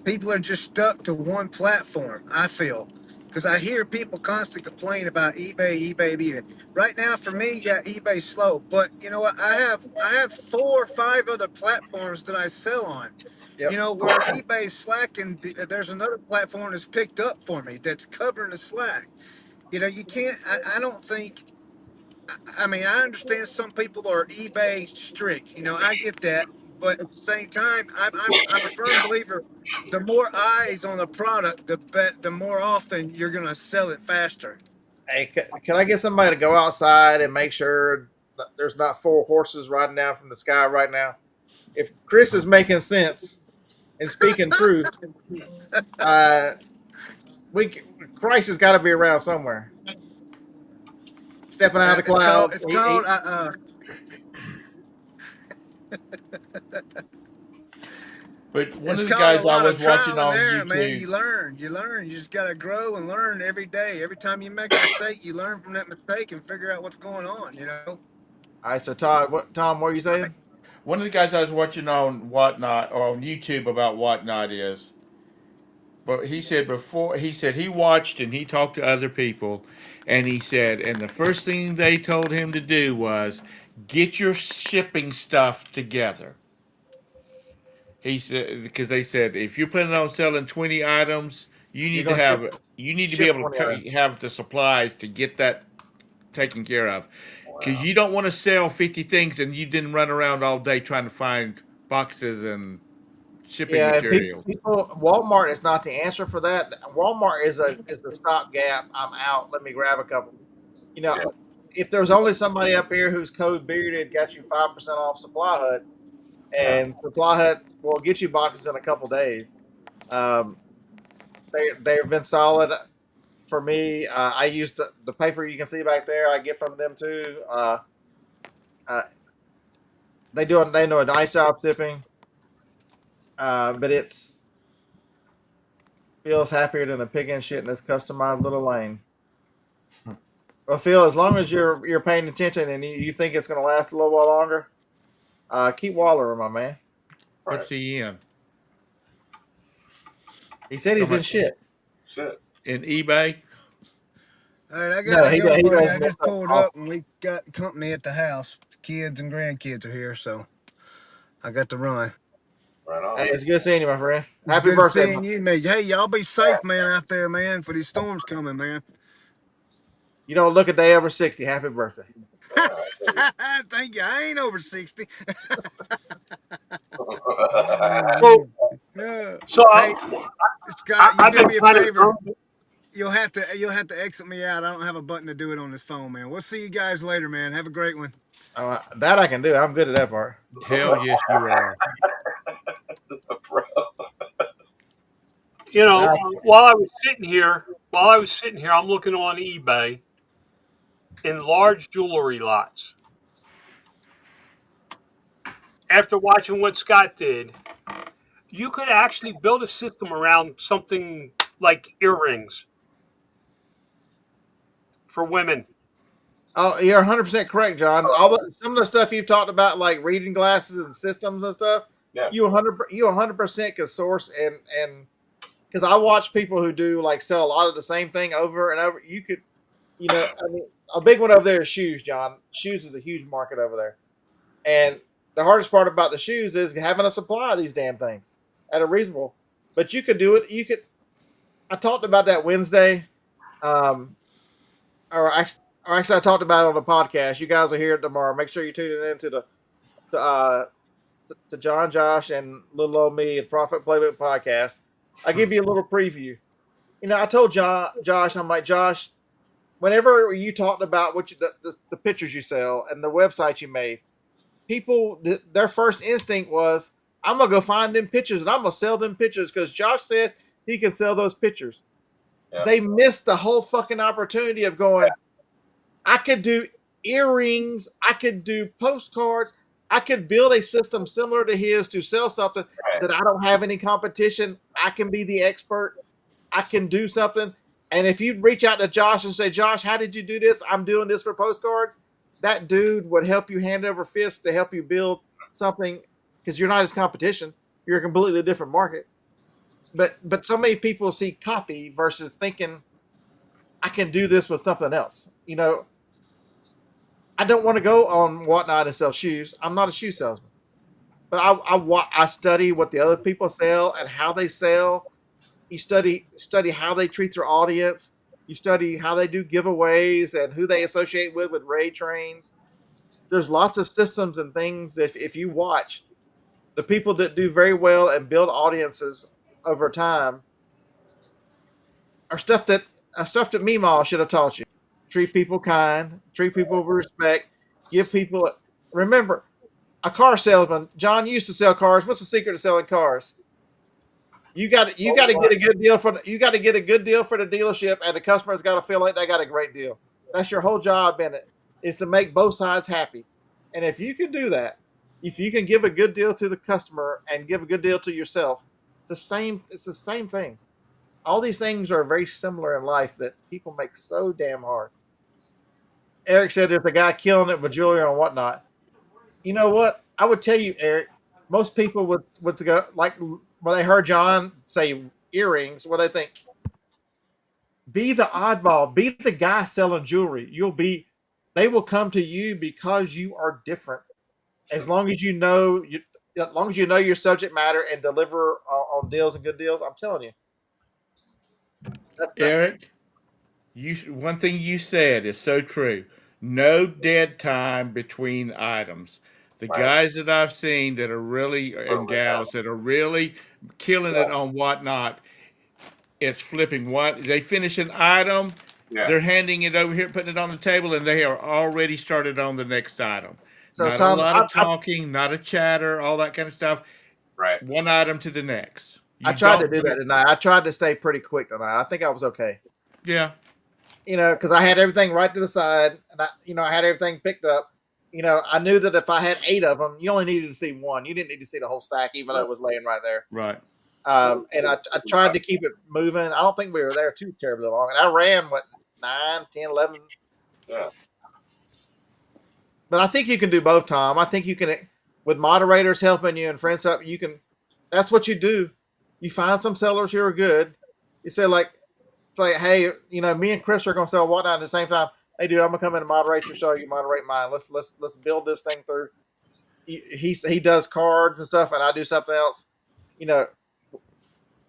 people are just stuck to one platform. I feel because I hear people constantly complain about eBay. Right now, for me, yeah, eBay's slow. But you know what? I have 4 or 5 other platforms that I sell on. Yep. Where eBay's slacking, there's another platform that's picked up for me that's covering the slack. You can't. I don't think. I mean, I understand some people are eBay strict. I get that, but at the same time, I'm a firm believer. The more eyes on the product, the more often you're gonna sell it faster. Hey, can I get somebody to go outside and make sure that there's not 4 horses riding down from the sky right now? If Chris is making sense and speaking truth, uh, we Christ has got to be around somewhere, stepping out of the It's called. clouds. It's called. But one It's of the called a guys I lot of was watching trial and on error, man. YouTube. You learn. You learn. You just gotta grow and learn every day. Every time you make a mistake, you learn from that mistake and figure out what's going on. All right, so Tom, what are you saying? One of the guys I was watching on Whatnot or on YouTube about Whatnot is, but he said he watched and he talked to other people, and he said, and the first thing they told him to do was get your shipping stuff together. He said because they said if you're planning on selling 20 items, You You're need to gonna have you need to be ship able 20 of them. to have the supplies to get that taken care of, because Wow. you don't want to sell 50 things and you didn't run around all day trying to find boxes and shipping Yeah, and materials. Walmart is not the answer for that. Walmart is the stopgap. I'm out. Let me grab a couple. You know, Yeah. if there's only somebody up here who's code bearded, got you 5% off Supply Hut, Yeah. and Supply Hut will get you boxes in a couple days. Um, they've been solid for me. I use the paper you can see back there. I get from them too. Uh, they know a nice job shipping, but it's feels happier than a pig in shit in this customized little lane. Well, Phil, as long as you're paying attention and you think it's going to last a little while longer, keep wallering, my man. Right. What's he in? He said he's in shit. Shit. In eBay? All right, I got No, a young he buddy. does I more just stuff pulled off. up and we got company at the house. Kids and grandkids are here, so I got to run. Right on. Hey, it's good seeing you, my friend. It's Happy good birthday. seeing you, man. Hey, y'all be safe, man, out there, man, for these storms coming, man. You don't look a day over 60. Happy birthday. Thank you. I ain't over 60. So, Yeah. so Hey, Scott, you I've do been me a kind of favor. You'll have to exit me out. I don't have a button to do it on this phone, man. We'll see you guys later, man. Have a great one. That I can do. I'm good at that part. Hell yes, you are. you know, That while I was sitting here, I'm looking on eBay in large jewelry lots. After watching what Scott did, you could actually build a system around something like earrings for women. Oh, you're 100% correct, John. Some of the stuff you've talked about, like reading glasses and systems and stuff, Yeah. you 100% can source and because I watch people who do like sell a lot of the same thing over and over. You could, I mean, a big one over there is shoes, John. Shoes is a huge market over there, and the hardest part about the shoes is having a supply of these damn things at a reasonable. But you could do it. You could. I talked about that Wednesday, um, or actually, I talked about it on the podcast. You guys will hear it tomorrow. Make sure you tune it into to, uh, to John, Josh, and little old me, the Profit Playbook podcast. I give you a little preview. I told Josh, I'm like, Josh, whenever you talked about the pictures you sell and the website you made, people, their first instinct was, I'm going to go find them pictures and I'm going to sell them pictures because Josh said he can sell those pictures. Yeah. They missed the whole fucking opportunity of going, I could do earrings, I could do postcards, I could build a system similar to his to sell something that I don't have any competition. I can be the expert. I can do something. And if you reach out to Josh and say, Josh, how did you do this? I'm doing this for postcards. That dude would help you hand over fist to help you build something because you're not his competition. You're a completely different market. But so many people see copy versus thinking I can do this with something else. I don't want to go on Whatnot and sell shoes. I'm not a shoe salesman, but I study what the other people sell and how they sell. You study how they treat their audience. You study how they do giveaways and who they associate with raid trains. There's lots of systems and things. If you watch the people that do very well and build audiences over time, are stuff that Meemaw should have taught you. Treat people kind, treat people with respect, give people. Remember, a car salesman. John used to sell cars. What's the secret to selling cars? You got to get a good deal you got to get a good deal for the dealership, and the customer's got to feel like they got a great deal. That's your whole job in it, is to make both sides happy. And if you can do that, if you can give a good deal to the customer and give a good deal to yourself, it's the same. It's the same thing. All these things are very similar in life that people make so damn hard. Eric said there's a guy killing it with jewelry and whatnot. You know what? I would tell you, Eric, most people would go like when they heard John say earrings, what they think? Be the oddball, be the guy selling jewelry. They will come to you because you are different. As long as as long as you know your subject matter and deliver on deals and good deals, I'm telling you. Eric, one thing you said is so true. No dead time between items. The Right. guys that I've seen that are really Oh and my God. gals that are really killing it on whatnot, it's flipping what they finish an item, Yeah. they're handing it over here, putting it on the table, and they are already started on the next item. So Not a Tom, lot of talking, not a chatter, all that kind of stuff. Right. One item to the next. I You tried to don't do that get, tonight. I tried to stay pretty quick tonight. I think I was okay. yeah, Because I had everything right to the side, and I had everything picked up. I knew that if I had 8 of them, you only needed to see one. You didn't need to see the whole stack, even though it was laying right there. right. And I tried to keep it moving. I don't think we were there too terribly long, and I ran 9, 10, 11. Yeah. But I think you can do both, Tom. I think you can, with moderators helping you and friends up. You can. That's what you do. You find some sellers who are good. You say it's like, hey, me and Chris are going to sell whatnot at the same time. Hey, dude, I'm gonna come in and moderate your show. You moderate mine. Let's build this thing through. He does cards and stuff, and I do something else.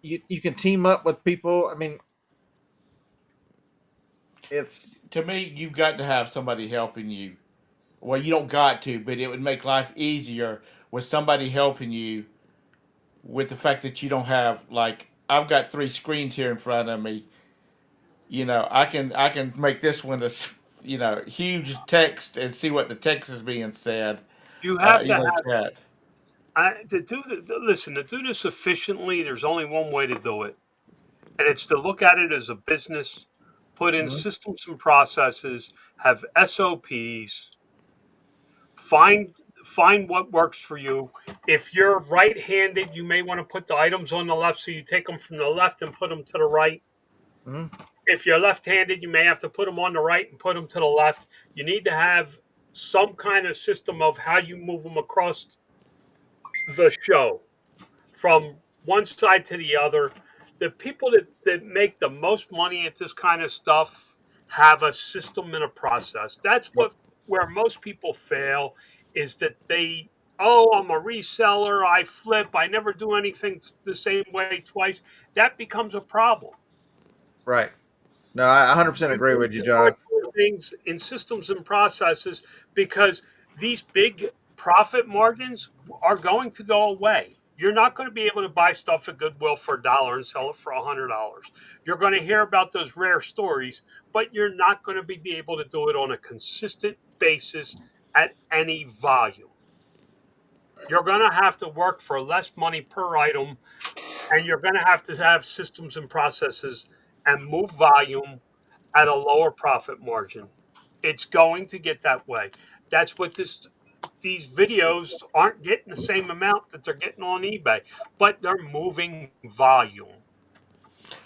You can team up with people. I mean, it's To me, you've got to have somebody helping you. Well, you don't got to, but it would make life easier with somebody helping you with the fact that you don't have like I've got 3 screens here in front of me. I can make this one this huge text and see what the text is being said. You have to Chat. listen, to do this efficiently, there's only one way to do it. And it's to look at it as a business, put in Mhm. systems and processes, have SOPs, find what works for you. If you're right-handed, you may want to put the items on the left, so you take them from the left and put them to the right. Mhm. If you're left-handed, you may have to put them on the right and put them to the left. You need to have some kind of system of how you move them across the show from one side to the other. The people that make the most money at this kind of stuff have a system and a process. That's where most people fail, is that I'm a reseller, I flip, I never do anything the same way twice. That becomes a problem. Right. No, I 100% You agree need with you, to start John. doing things in systems and processes, because these big profit margins are going to go away. You're not going to be able to buy stuff at Goodwill for $1 and sell it for $100. You're going to hear about those rare stories, but you're not going to be able to do it on a consistent basis at any volume. You're going to have to work for less money per item, and you're going to have systems and processes and move volume at a lower profit margin. It's going to get that way. That's what these videos aren't getting the same amount that they're getting on eBay, but they're moving volume.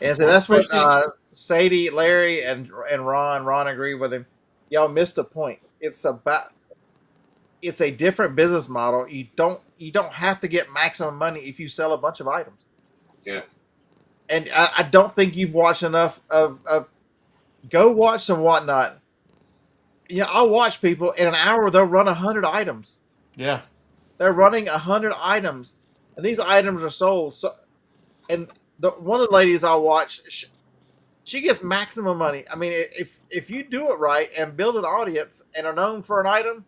And so Well, that's what especially Sadie, Larry, and Ron agree with him. Y'all missed the point. It's a different business model. You don't have to get maximum money if you sell a bunch of items. Yeah. And I don't think you've watched enough of go watch some whatnot. I'll watch people in an hour. They'll run 100 items. yeah. They're running 100 items, and these items are sold. So, and one of the ladies I watch, she gets maximum money. I mean, if you do it right and build an audience and are known for an item,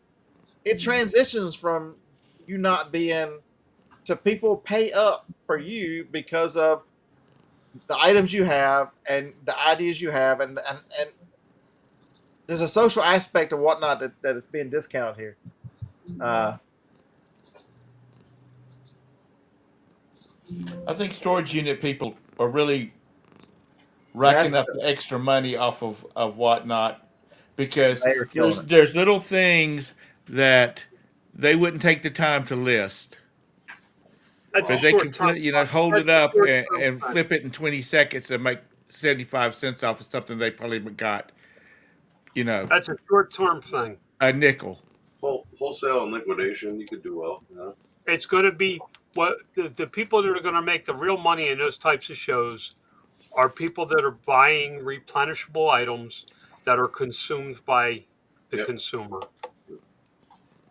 it transitions from you not being to people pay up for you because of the items you have and the ideas you have, and there's a social aspect of whatnot that is being discounted here. I think storage unit people are really That's racking up the extra money off of whatnot because they are killing there's it. there's little things that they wouldn't take the time to list. That's a But they short can term. hold That's it a up short and term. flip it in 20 seconds and make 75 cents off of something they probably got, That's a short term thing. a nickel. Wholesale and liquidation, you could do well. Yeah. It's going to be what the people that are going to make the real money in those types of shows are people that are buying replenishable items that are consumed by the Yep. consumer. Yeah.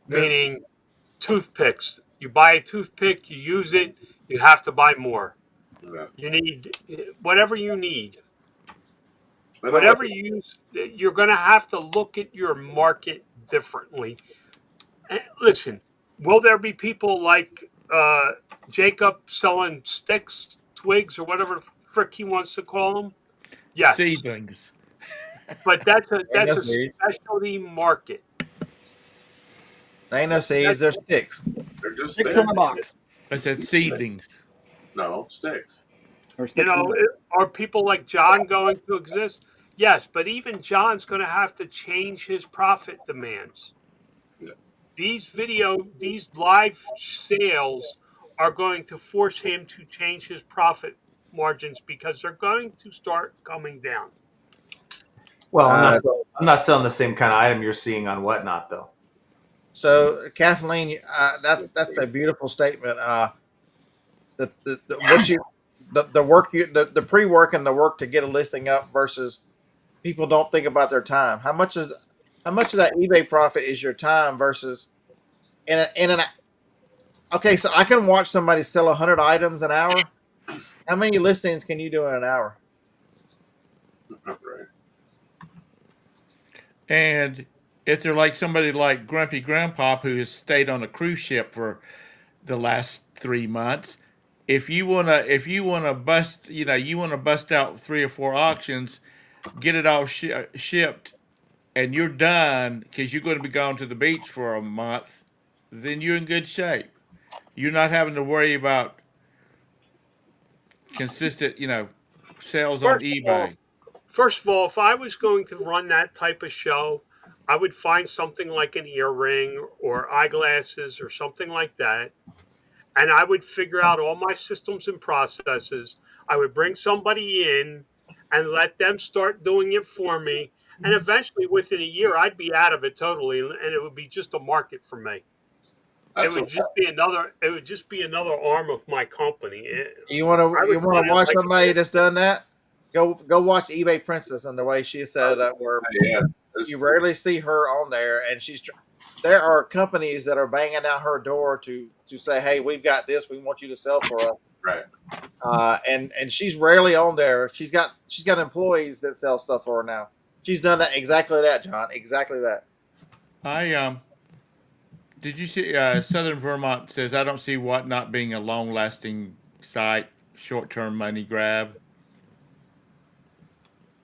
Meaning toothpicks. You buy a toothpick, you use it, you have to buy more. Yeah. You need whatever you need. But no, Whatever you use, you're going to have to look at your market differently. And listen, will there be people like Jacob selling sticks, twigs, or whatever the frick he wants to call them? Yes, Seedlings. but Ain't no that's a seeds. specialty market. Ain't no seeds. They're sticks. they're just Sticks in sticks. a box. I said seedlings. No, sticks. Or You sticks in a know, box. are people like John going to exist? Yes, but even John's going to have to change his profit demands. Yeah. These live sales are going to force him to change his profit margins because they're going to start coming down. Well, Uh, I'm not selling the same kind of item you're seeing on Whatnot, though. so Kathleen, that's a beautiful statement. What you the work you the pre work and the work to get a listing up versus people don't think about their time. How much of that eBay profit is your time versus in an okay, so I can watch somebody sell 100 items an hour. How many listings can you do in an hour? Right. And if they're like somebody like Grumpy Grandpa who has stayed on a cruise ship for the last 3 months, if you wanna bust, you wanna bust out 3 or 4 auctions, get it all shipped, and you're done because you're going to be gone to the beach for a month, then you're in good shape. You're not having to worry about consistent, sales on First of all, eBay. if I was going to run that type of show, I would find something like an earring or eyeglasses or something like that, and I would figure out all my systems and processes. I would bring somebody in and let them start doing it for me. And eventually, within a year, I'd be out of it totally, and it would be just a market for me. It That's would what. just be another. It would just be another arm of my company. You I would want run to it watch like somebody that's done that? Go watch eBay Princess and the way she set it up, where Yeah. you rarely see her on there, and there are companies that are banging down her door to say, hey, we've got this, we want you to sell for us. Right. And she's rarely on there. She's got employees that sell stuff for her now. She's done that exactly that, John. Exactly that. I did you see Southern Vermont says I don't see what not being a long-lasting site, short-term money grab.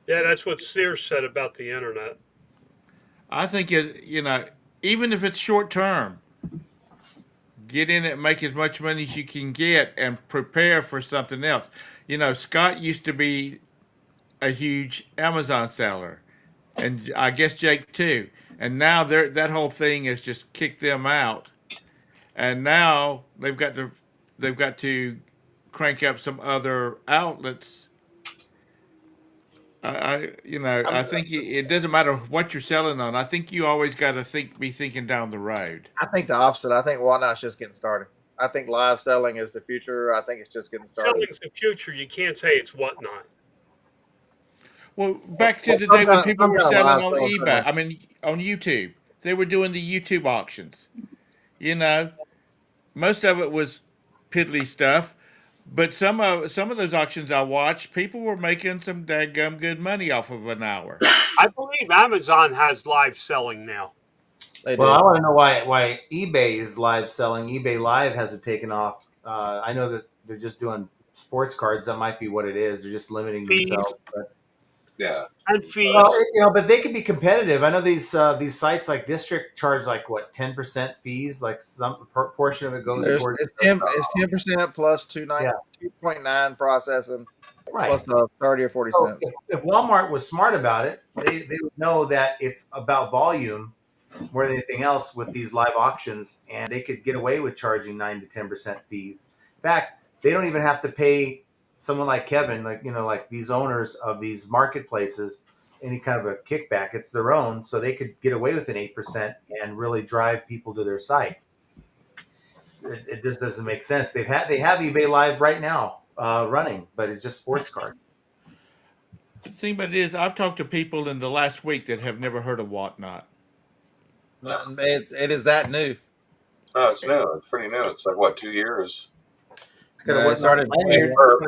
Yeah, that's what Sears said about the internet. I think even if it's short term, get in it, make as much money as you can get, and prepare for something else. Scott used to be a huge Amazon seller, and I guess Jake too. And now that whole thing has just kicked them out, and now they've got to crank up some other outlets. I think it doesn't matter what you're selling on. I think you always got to be thinking down the road. I think the opposite. I think Whatnot's just getting started. I think live selling is the future. I think it's just getting started. Selling's the future. You can't say it's whatnot. Well, back to the day when people Some were kind of selling live on selling eBay. certainly. I mean, on YouTube, they were doing the YouTube auctions. You know, most of it was piddly stuff, but some of those auctions I watched, people were making some dadgum good money off of an hour. I believe Amazon has live selling now. They Well, do. I want to know why eBay is live selling. eBay Live hasn't taken off. I know that they're just doing sports cards. That might be what it is. They're just limiting Fees themselves. But, Yeah. and well, fees. but they could be competitive. I know these sites like District charge like what 10% fees. Like some portion of it goes towards. It's 10% plus Yeah, 2.9 processing right. plus 30 or 40 So cents. if Walmart was smart about it, they would know that it's about volume more than anything else with these live auctions, and they could get away with charging 9 to 10% fees. In fact, they don't even have to pay someone like Kevin, like these owners of these marketplaces, any kind of a kickback. It's their own, so they could get away with an 8% and really drive people to their site. It just doesn't make sense. They have eBay Live right now running, but it's just sports cards. The thing about it is, I've talked to people in the last week that have never heard of Whatnot. It is that new. No, it's new. It's pretty new. It's like what, 2 years? Could have It started. here. For-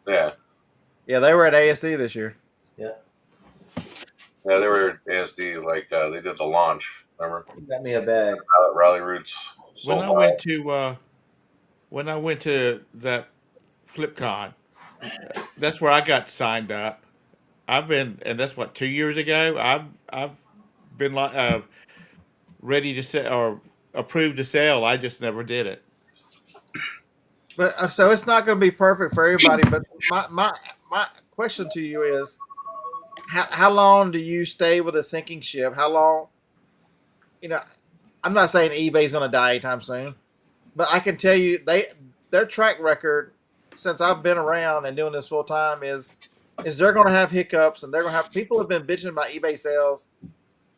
yeah. Yeah, they were at ASD this year. Yeah, Yeah, they were at ASD. Like they did the launch. Remember? you got me a bag. Rally Roots When sold I by. went to that FlipCon, that's where I got signed up. I've been, and that's what 2 years ago. I've been like ready to sell or approved to sell. I just never did it. But so it's not going to be perfect for everybody. But my question to you is, how long do you stay with a sinking ship? How long? You know, I'm not saying eBay's going to die anytime soon, but I can tell you their track record since I've been around and doing this full time is they're going to have hiccups and they're going to have people have been bitching about eBay sales,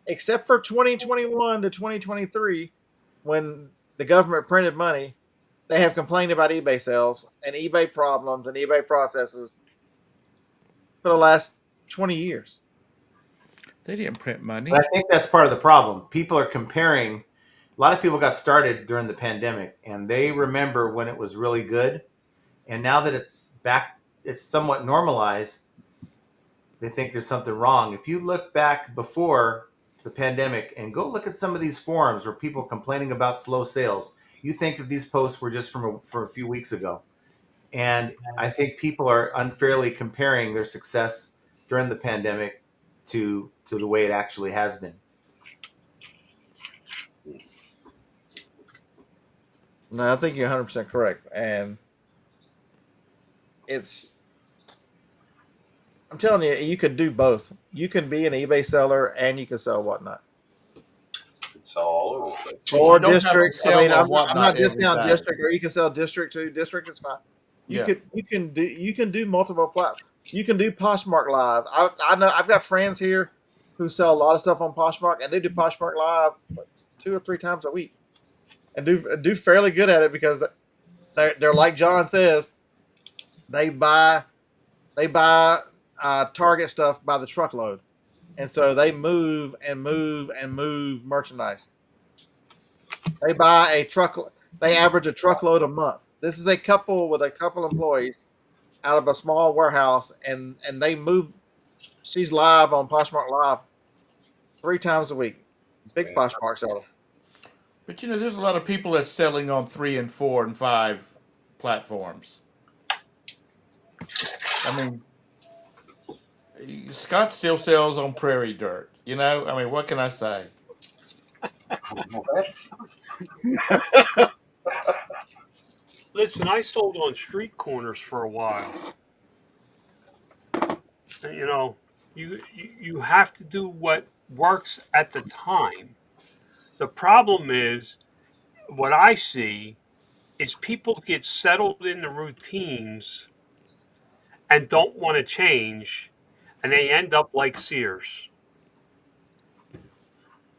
except for 2021 to 2023 when the government printed money. They have complained about eBay sales and eBay problems and eBay processes for the last 20 years. They didn't print money. But I think that's part of the problem. People are comparing. A lot of people got started during the pandemic, and they remember when it was really good. And now that it's back, it's somewhat normalized. They think there's something wrong. If you look back before the pandemic and go look at some of these forums where people complaining about slow sales, you think that these posts were just from a few weeks ago. And I think people are unfairly comparing their success during the pandemic to the way it actually has been. No, I think you're 100% correct. And I'm telling you, you could do both. You can be an eBay seller and you can sell whatnot. It's all over the place. But Or you don't have to district. I sell mean, on I'm whatnot not every discounting day. district, or you can sell district too. District is fine. Yeah. You can do multiple plat. You can do Poshmark Live. I know I've got friends here who sell a lot of stuff on Poshmark, and they do Poshmark Live 2 or 3 times a week, and do fairly good at it because they're like John says, they buy Target stuff by the truckload, and so they move and move and move merchandise. They buy a truck. They average a truckload a month. This is a couple with a couple employees out of a small warehouse, and they move. She's live on Poshmark Live 3 times a week. Big Poshmark seller. But there's a lot of people that's selling on 3 and 4 and 5 platforms. I mean, Scott still sells on Prairie Dirt. I mean, what can I say? Listen, I sold on street corners for a while. And, you have to do what works at the time. The problem is what I see is people get settled in the routines and don't want to change, and they end up like Sears.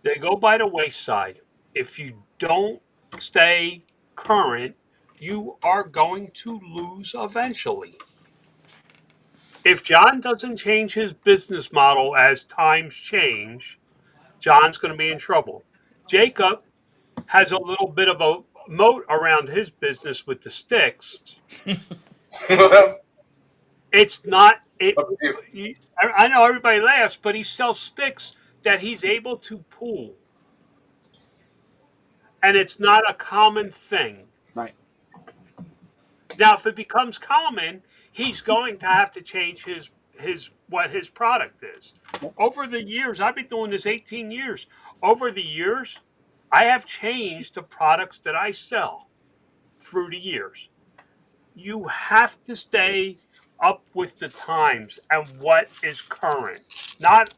They go by the wayside. If you don't stay current, you are going to lose eventually. If John doesn't change his business model as times change, John's going to be in trouble. Jacob has a little bit of a moat around his business with the sticks. It's not it. I know everybody laughs, but he sells sticks that he's able to pull, and it's not a common thing. Right. Now, if it becomes common, he's going to have to change his what his product is. Over the years, I've been doing this 18 years. Over the years, I have changed the products that I sell through the years. You have to stay up with the times and what is current. Not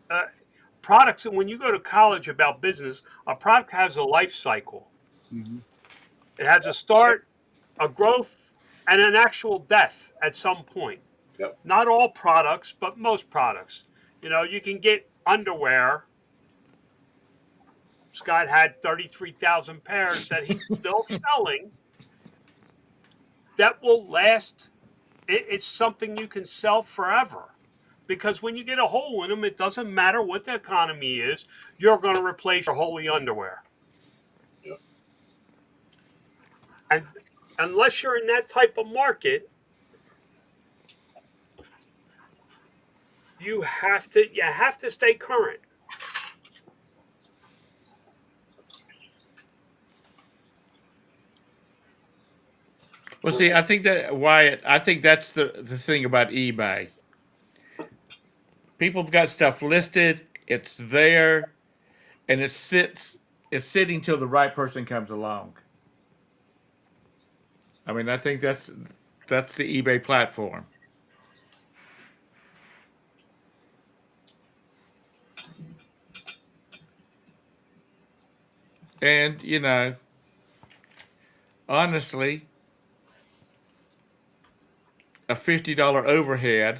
uh, products. When you go to college about business, a product has a life cycle. Mm-hmm. It has a start, a growth, and an actual death at some point. Yep. Not all products, but most products. You can get underwear. Scott had 33,000 pairs that he's still selling that will last. It's something you can sell forever. Because when you get a hole in them, it doesn't matter what the economy is, you're going to replace your holey underwear. Yep. And unless you're in that type of market, you have to stay current. Well, see, I think that Wyatt, I think that's the thing about eBay. People have got stuff listed, it's there, and it's sitting till the right person comes along. I mean, I think that's the eBay platform. And, honestly, a $50 overhead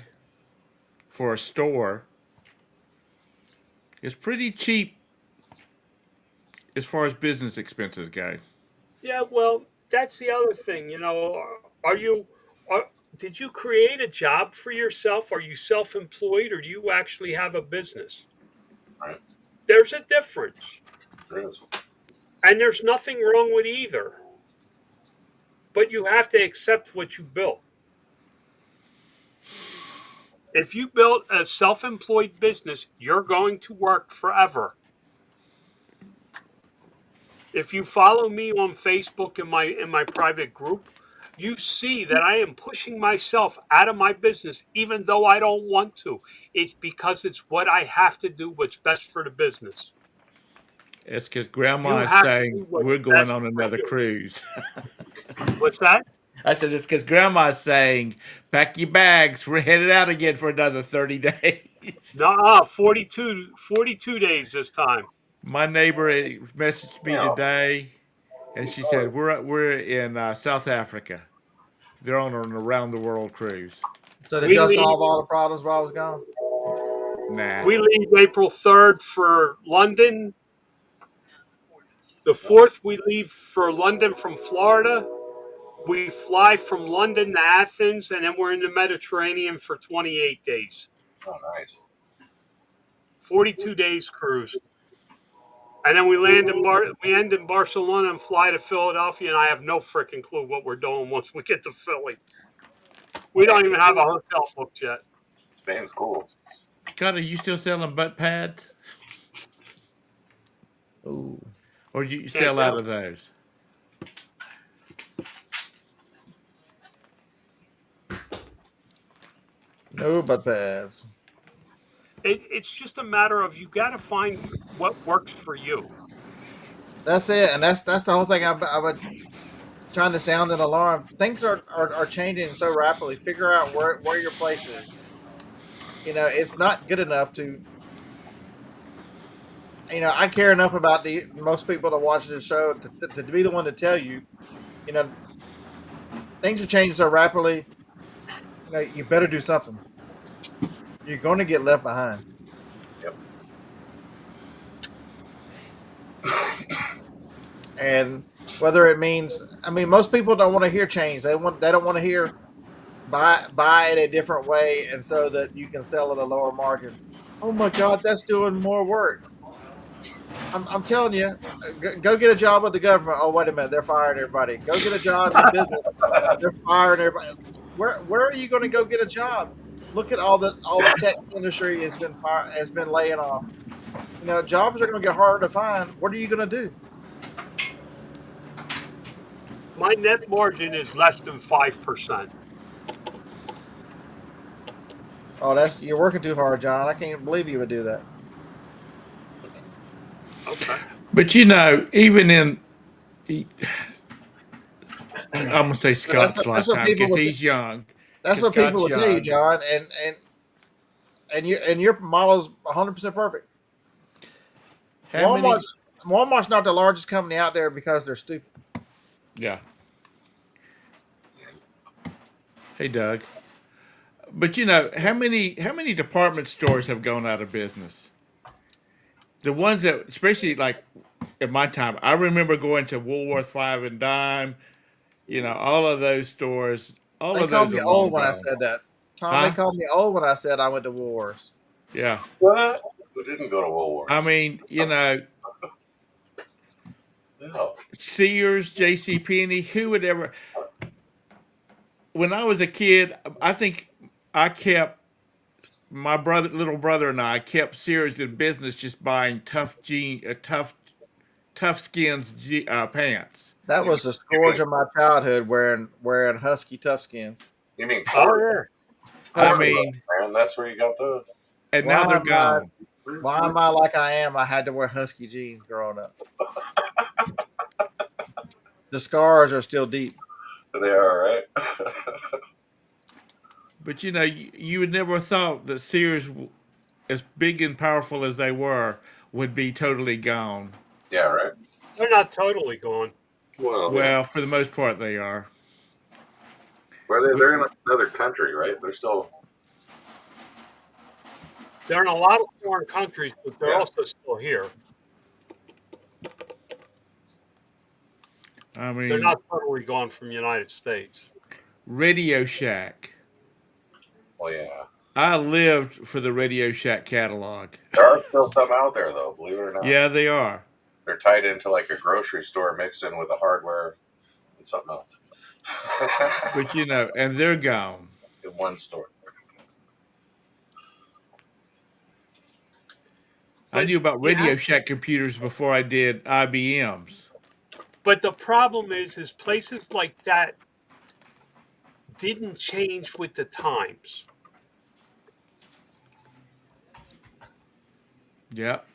for a store is pretty cheap as far as business expenses go. Yeah, well, that's the other thing. Are you are did you create a job for yourself? Are you self-employed, or do you actually have a business? Right. There's a difference, There is. and there's nothing wrong with either. But you have to accept what you built. If you built a self-employed business, you're going to work forever. If you follow me on Facebook in my private group, you see that I am pushing myself out of my business even though I don't want to. It's because it's what I have to do, what's best for the business. It's because Grandma You is have to saying do what's we're going best on for another you. cruise. What's that? I said it's because Grandma's saying, pack your bags, we're headed out again for another 30 days. No, 42 days this time. My neighbor messaged me Yeah. today, and she said we're in South Africa. They're on an around the world cruise. So did We y'all leave solve all the problems while I was gone? Nah, we leave April 3rd for London. The Oh, 4th we leave for London from Florida. We fly from London to Athens, and then we're in the Mediterranean for 28 days. oh, nice. 42 days cruise. And then we end in Barcelona and fly to Philadelphia, and I have no freaking clue what we're doing once we get to Philly. We don't Spain's even have a cool. hotel booked yet. Spain's cool. Scott, are you still selling butt pads, Ooh, or do you Can't sell do out it. of those? no butt pads. It's just a matter of you got to find what works for you. That's it, and that's the whole thing. I've been trying to sound an alarm. Things are changing so rapidly. Figure out where your place is. It's not good enough to. I care enough about the most people that watch this show to be the one to tell you. You know, things are changing so rapidly. You better do something. You're going to get left behind. Yep. And whether it means, most people don't want to hear change. They don't want to hear buy it a different way, and so that you can sell at a lower margin. Oh my God, that's doing more work. I'm telling you, go get a job with the government. Oh wait a minute, they're firing everybody. Go get a job in business. They're firing everybody. Where are you going to go get a job? Look at all the tech industry has been laying off. Jobs are going to get harder to find. What are you going to do? My net margin is less than 5%. Oh, you're working too hard, John. I can't believe you would do that. Okay. But even in, I'm gonna say But Scott's that's what lifetime people because would. he's young. That's Because what people Scott's will tell you, young. John. And your model is 100% perfect. How many? Walmart's not the largest company out there because they're stupid. Yeah. Hey, Doug. But how many department stores have gone out of business? The ones that, especially like at my time, I remember going to Woolworth Five and Dime. All of those stores. All They of called those me are old long when I gone. said that. Tom, they Huh? called me old when I said I went to Woolworths. Yeah. What? Who didn't go to I Woolworths? mean, No. Sears, J.C. Penney, who would ever? When I was a kid, I think I kept my little brother, and I kept Sears in business just buying tough skins pants. That You mean was the you scourge mean of my childhood, wearing husky tough skins. you mean Oh Corey? yeah. I Husky. Corey, mean, man, that's where you got those. and now Why they're am I? gone. Why am I like I am? I had to wear husky jeans growing up. The scars are still deep. They are right. But you would never have thought that Sears, as big and powerful as they were, would be totally gone. Yeah, right. They're not totally gone. Well, yeah. Well, for the most part, they are. Where We, they're in another country, right? They're still They're in a lot of foreign countries, but they're yeah. also still here. I They're mean, not totally gone from the United States. Radio Shack. Well, yeah. I lived for the Radio Shack catalog. There are still some out there, though. Believe it or not, Yeah, they are. they're tied into like a grocery store mixed in with the hardware and something else. But and they're gone. In one store. I But knew about you Radio have, Shack computers before I did IBM's. but the problem is places like that didn't change with the times. Yep.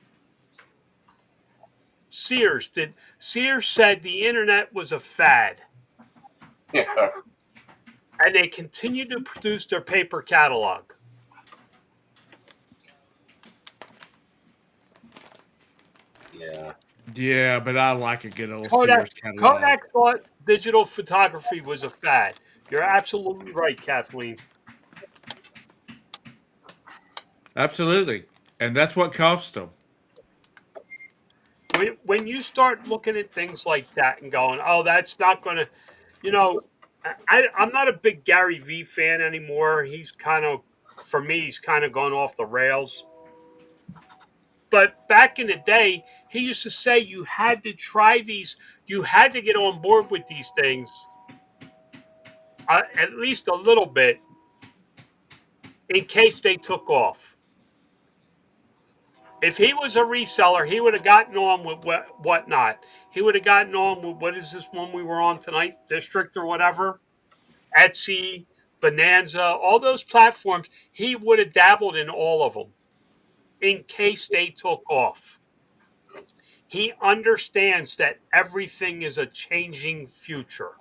Sears did. Sears said the internet was a fad, Yeah. and they continued to produce their paper catalog. Yeah. Yeah, but I like a good old Kodak Sears catalog. Kodak thought digital photography was a fad. You're absolutely right, Kathleen. Absolutely. And that's what cost them. When you start looking at things like that and going, oh, that's not going to, you know, I'm not a big Gary Vee fan anymore. He's kind of, for me, he's kind of gone off the rails. But back in the day, he used to say you had to try these, you had to get on board with these things, at least a little bit, in case they took off. If he was a reseller, he would have gotten on with whatnot. He would have gotten on with, what is this one we were on tonight, District or whatever, Etsy, Bonanza, all those platforms. He would have dabbled in all of them in case they took off. He understands that everything is a changing future.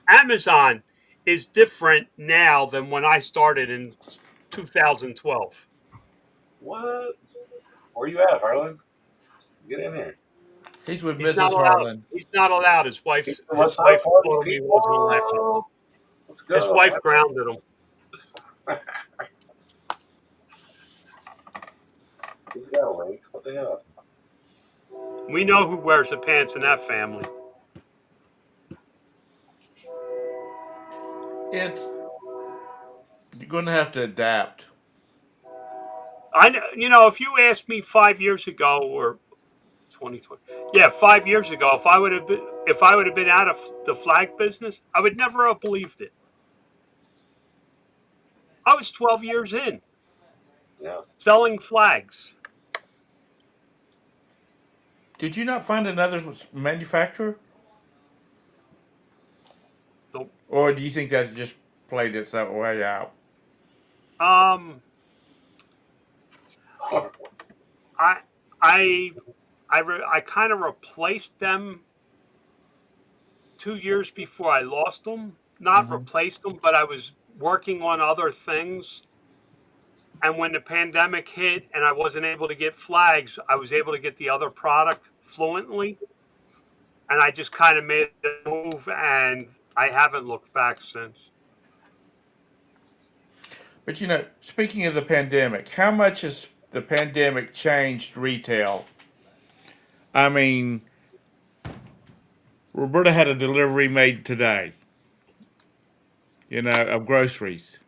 Amazon is different now than when I started in 2012. What? Where you at, Harlan? Get in here. He's with He's not Mrs. allowed. Harlan. He's not allowed. What's His up, wife party told him he wasn't allowed. people? Let's His go. wife grounded him. He's got a link. What the hell? We know who wears the pants in that family. It's you're going to have to adapt. I know. You know, if you asked me 5 years ago or 2020, yeah, 5 years ago, if I would have been out of the flag business, I would never have believed it. I was 12 years in Yeah. selling flags. Did you not find another manufacturer? Nope. Or do you think that just played itself way out? Um, I I I kind of replaced them 2 years before I lost them. Not Mm-hmm. replaced them, but I was working on other things. And when the pandemic hit and I wasn't able to get flags, I was able to get the other product fluently. And I just kind of made a move, and I haven't looked back since. But speaking of the pandemic, how much has the pandemic changed retail? I mean, Roberta had a delivery made today, of groceries.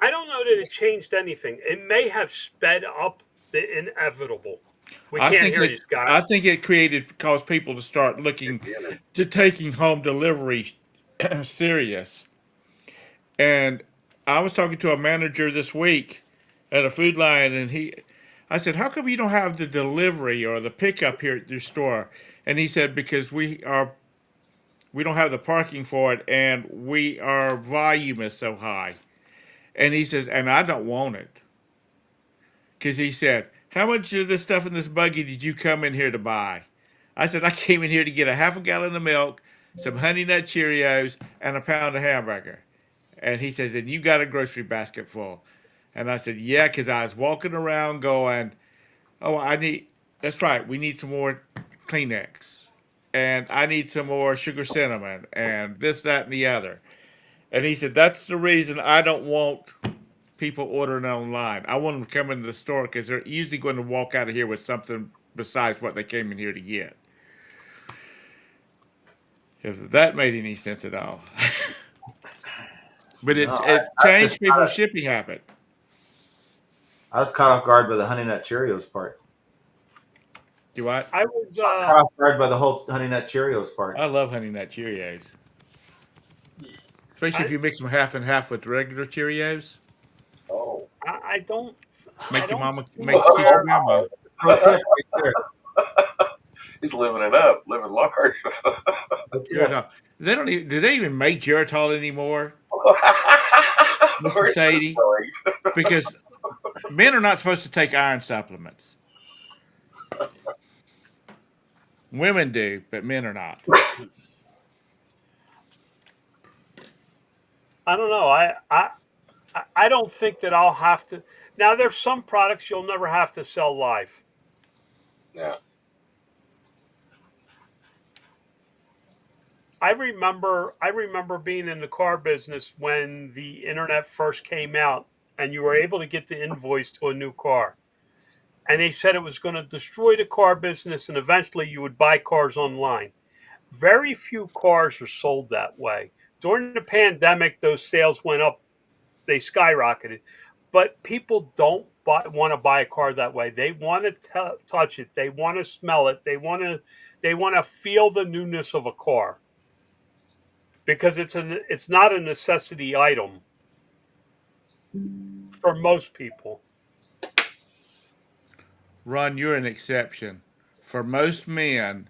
I don't know that it changed anything. It may have sped up the inevitable. We I can't think hear you, Scott. I think it caused people to start looking to taking home delivery serious. And I was talking to a manager this week, at a Food Lion, and I said, "How come you don't have the delivery or the pickup here at your store?" And he said, "Because we don't have the parking for it, and our volume is so high." And he says, "And I don't want it," because he said, "How much of this stuff in this buggy did you come in here to buy?" I said, "I came in here to get a half a gallon of milk, some Honey Nut Cheerios, and a pound of hamburger." And he says, "And you got a grocery basket full?" And I said, "Yeah," because I was walking around going, "Oh, that's right, we need some more Kleenex. And I need some more sugar cinnamon, and this, that, and the other." And he said, "That's the reason I don't want people ordering online. I want them to come into the store because they're usually going to walk out of here with something besides what they came in here to get." If that made any sense at all. But No, it I just changed people's shipping habit. I was caught off guard by the Honey Nut Cheerios part. Do what? I was I was caught off guard by the whole Honey Nut Cheerios part. I love Honey Nut Cheerios. Especially if I, you mix them half and half with regular Cheerios. Oh. I don't I Make your don't mama, see make kiss where your grandma. Pro tip right there. He's living it up, living large. Pro tip. Geritol. They don't even, do they even make Geritol anymore, Mr. Where's this Sadie? going? Because men are not supposed to take iron supplements. Women do, but men are not. I don't know. I don't think that I'll have to. Now, there's some products you'll never have to sell live. Yeah. I remember being in the car business when the internet first came out, and you were able to get the invoice to a new car. And they said it was going to destroy the car business, and eventually you would buy cars online. Very few cars are sold that way. During the pandemic, those sales went up, they skyrocketed. But people don't want to buy a car that way. They want to touch it. They want to smell it. They want to feel the newness of a car because it's not a necessity item for most people. Ron, you're an exception. For most men,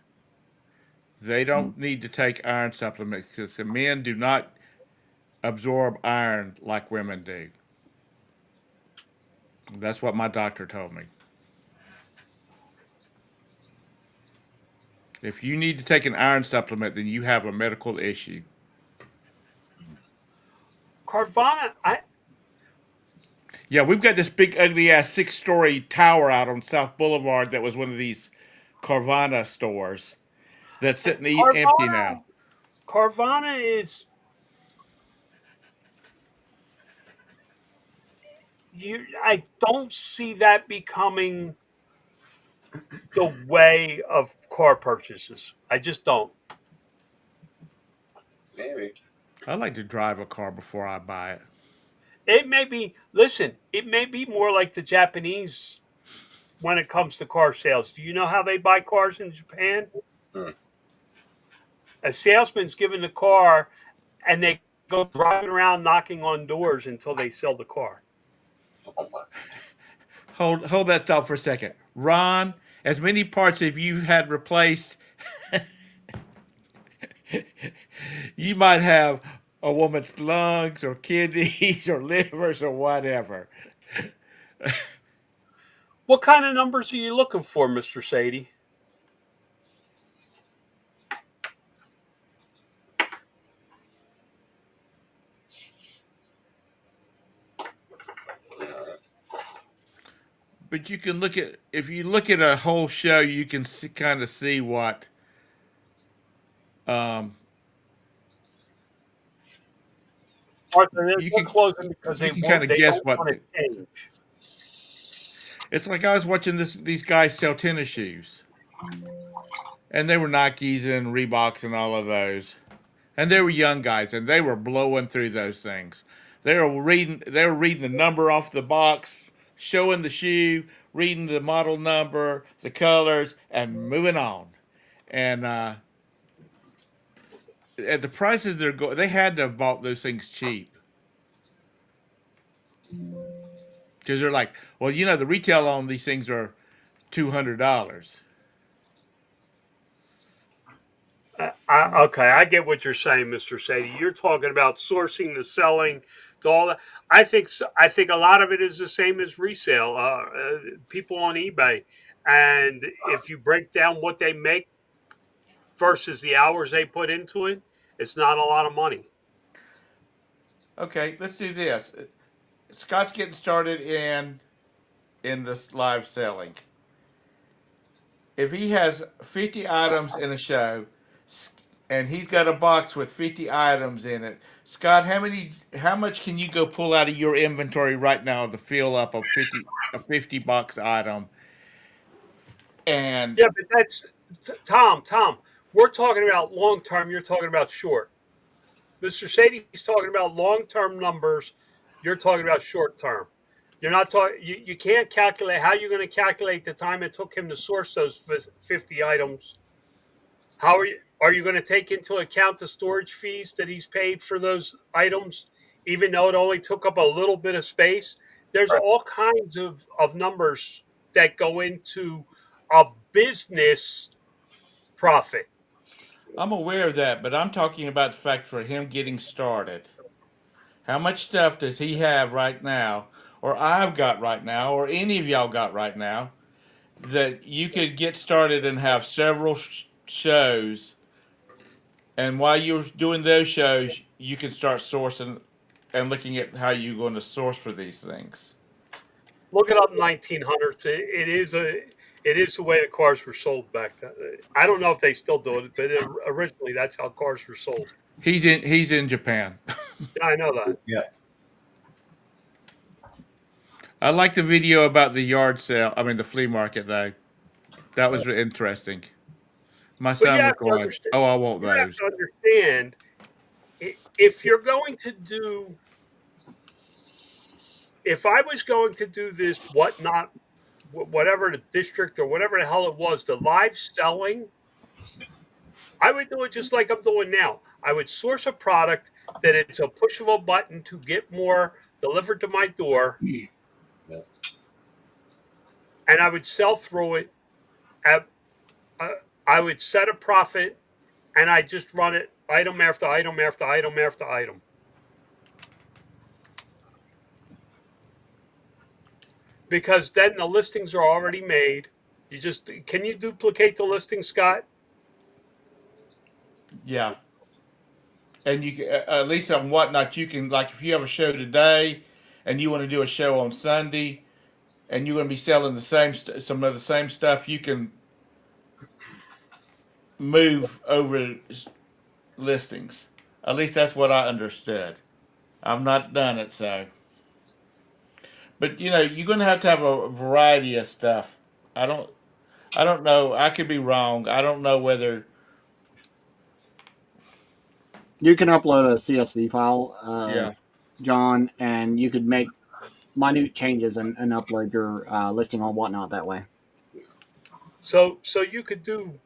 they don't need to take iron supplements because the men do not absorb iron like women do. That's what my doctor told me. If you need to take an iron supplement, then you have a medical issue. Carvana, Yeah, we've got this big ugly ass 6-story tower out on South Boulevard that was one of these Carvana stores that's sitting empty Carvana, now. Carvana is you. I don't see that becoming the way of car purchases. I just don't. Maybe. I like to drive a car before I buy it. It may be. Listen, it may be more like the Japanese when it comes to car sales. Do you know how they buy cars in Japan? Hmm. A salesman's given the car, and they go driving around knocking on doors until they sell the car. Oh my. Hold that thought for a second. Ron, as many parts as you've had replaced, you might have a woman's lungs or kidneys or livers or whatever. What kind of numbers are you looking for, Mr. Sadie? But you can if you look at a whole show, you can kind of see what um, Arthur, you they're can closing because you can kind of they guess don't what. want to change. It's like I was watching these guys sell tennis shoes, and they were Nikes and Reeboks and all of those, and they were young guys, and they were blowing through those things. They were reading the number off the box, showing the shoe, reading the model number, the colors, and moving on. And at the prices they're they had to have bought those things cheap because they're like, well, the retail on these things are $200. Okay, I get what you're saying, Mister Sadie. You're talking about sourcing, the selling, to all that. I think a lot of it is the same as resale. People on eBay, and if you break down what they make versus the hours they put into it, it's not a lot of money. Okay, let's do this. Scott's getting started in this live selling. If he has 50 items in a show, and he's got a box with 50 items in it, Scott, how much can you go pull out of your inventory right now to fill up a 50 box item? And Yeah, but that's Tom. Tom, we're talking about long term. You're talking about short. Mr. Sadie's talking about long term numbers. You're talking about short term. You're not talking. You can't calculate how you're going to calculate the time it took him to source those 50 items. How are you going to take into account the storage fees that he's paid for those items, even though it only took up a little bit of space? There's Right. all kinds of numbers that go into a business profit. I'm aware of that, but I'm talking about the fact for him getting started. How much stuff does he have right now, or I've got right now, or any of y'all got right now, that you could get started and have several shows, and while you're doing those shows, you can start sourcing and looking at how you're going to source for these things. Look it up, 1900s. It is the way the cars were sold back then. I don't know if they still do it, but originally that's how cars were sold. He's in Japan. Yeah, I know that. Yeah. I like the video about the yard sale. I mean, the flea market though. That was interesting. My But son was going, "Oh, I want you have those." to understand if you're going to do. If I was going to do this, whatever the district or whatever the hell it was, the live selling, I would do it just like I'm doing now. I would source a product that it's a push of a button to get more delivered to my door, Yeah. and I would sell through it. At, I would set a profit, and I just run it item after item after item after item. Because then the listings are already made. Can you duplicate the listing, Scott? Yeah, and you can, at least on Whatnot, you can, like, if you have a show today, and you want to do a show on Sunday, and you're going to be selling some of the same stuff, you can move over listings. At least that's what I understood. I've not done it, so. But you're going to have a variety of stuff. I don't. I don't know. I could be wrong. I don't know whether. You can upload a CSV file, Yeah. John, and you could make minute changes and upload your listing on Whatnot that way. So you could do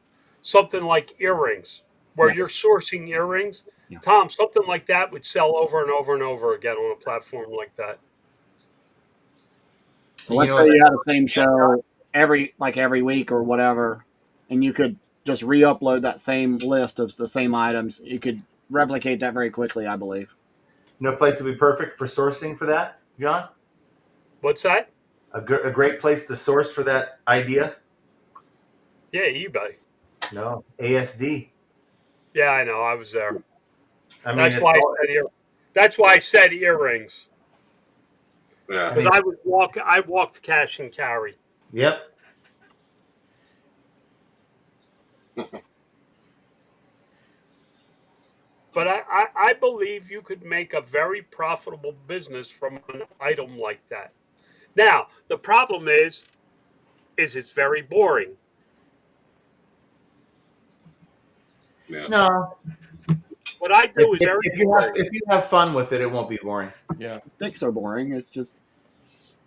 something like earrings, where Yeah. you're sourcing earrings. Yeah. Tom, something like that would sell over and over and over again on a platform like that. So let's say you had the same show every week or whatever, and you could just re-upload that same list of the same items. You could replicate that very quickly, I believe. No place would be perfect for sourcing for that, John? What's that? A great place to source for that idea? Yeah, eBay. No, ASD. Yeah, I know. I was there. I mean, that's why I said earrings. Yeah. Because I walked cash and carry. Yep. But I believe you could make a very profitable business from an item like that. Now, the problem is it's very boring. Yeah. No. What I do is if you have fun with it, it won't be boring. Yeah. Sticks are boring. It's just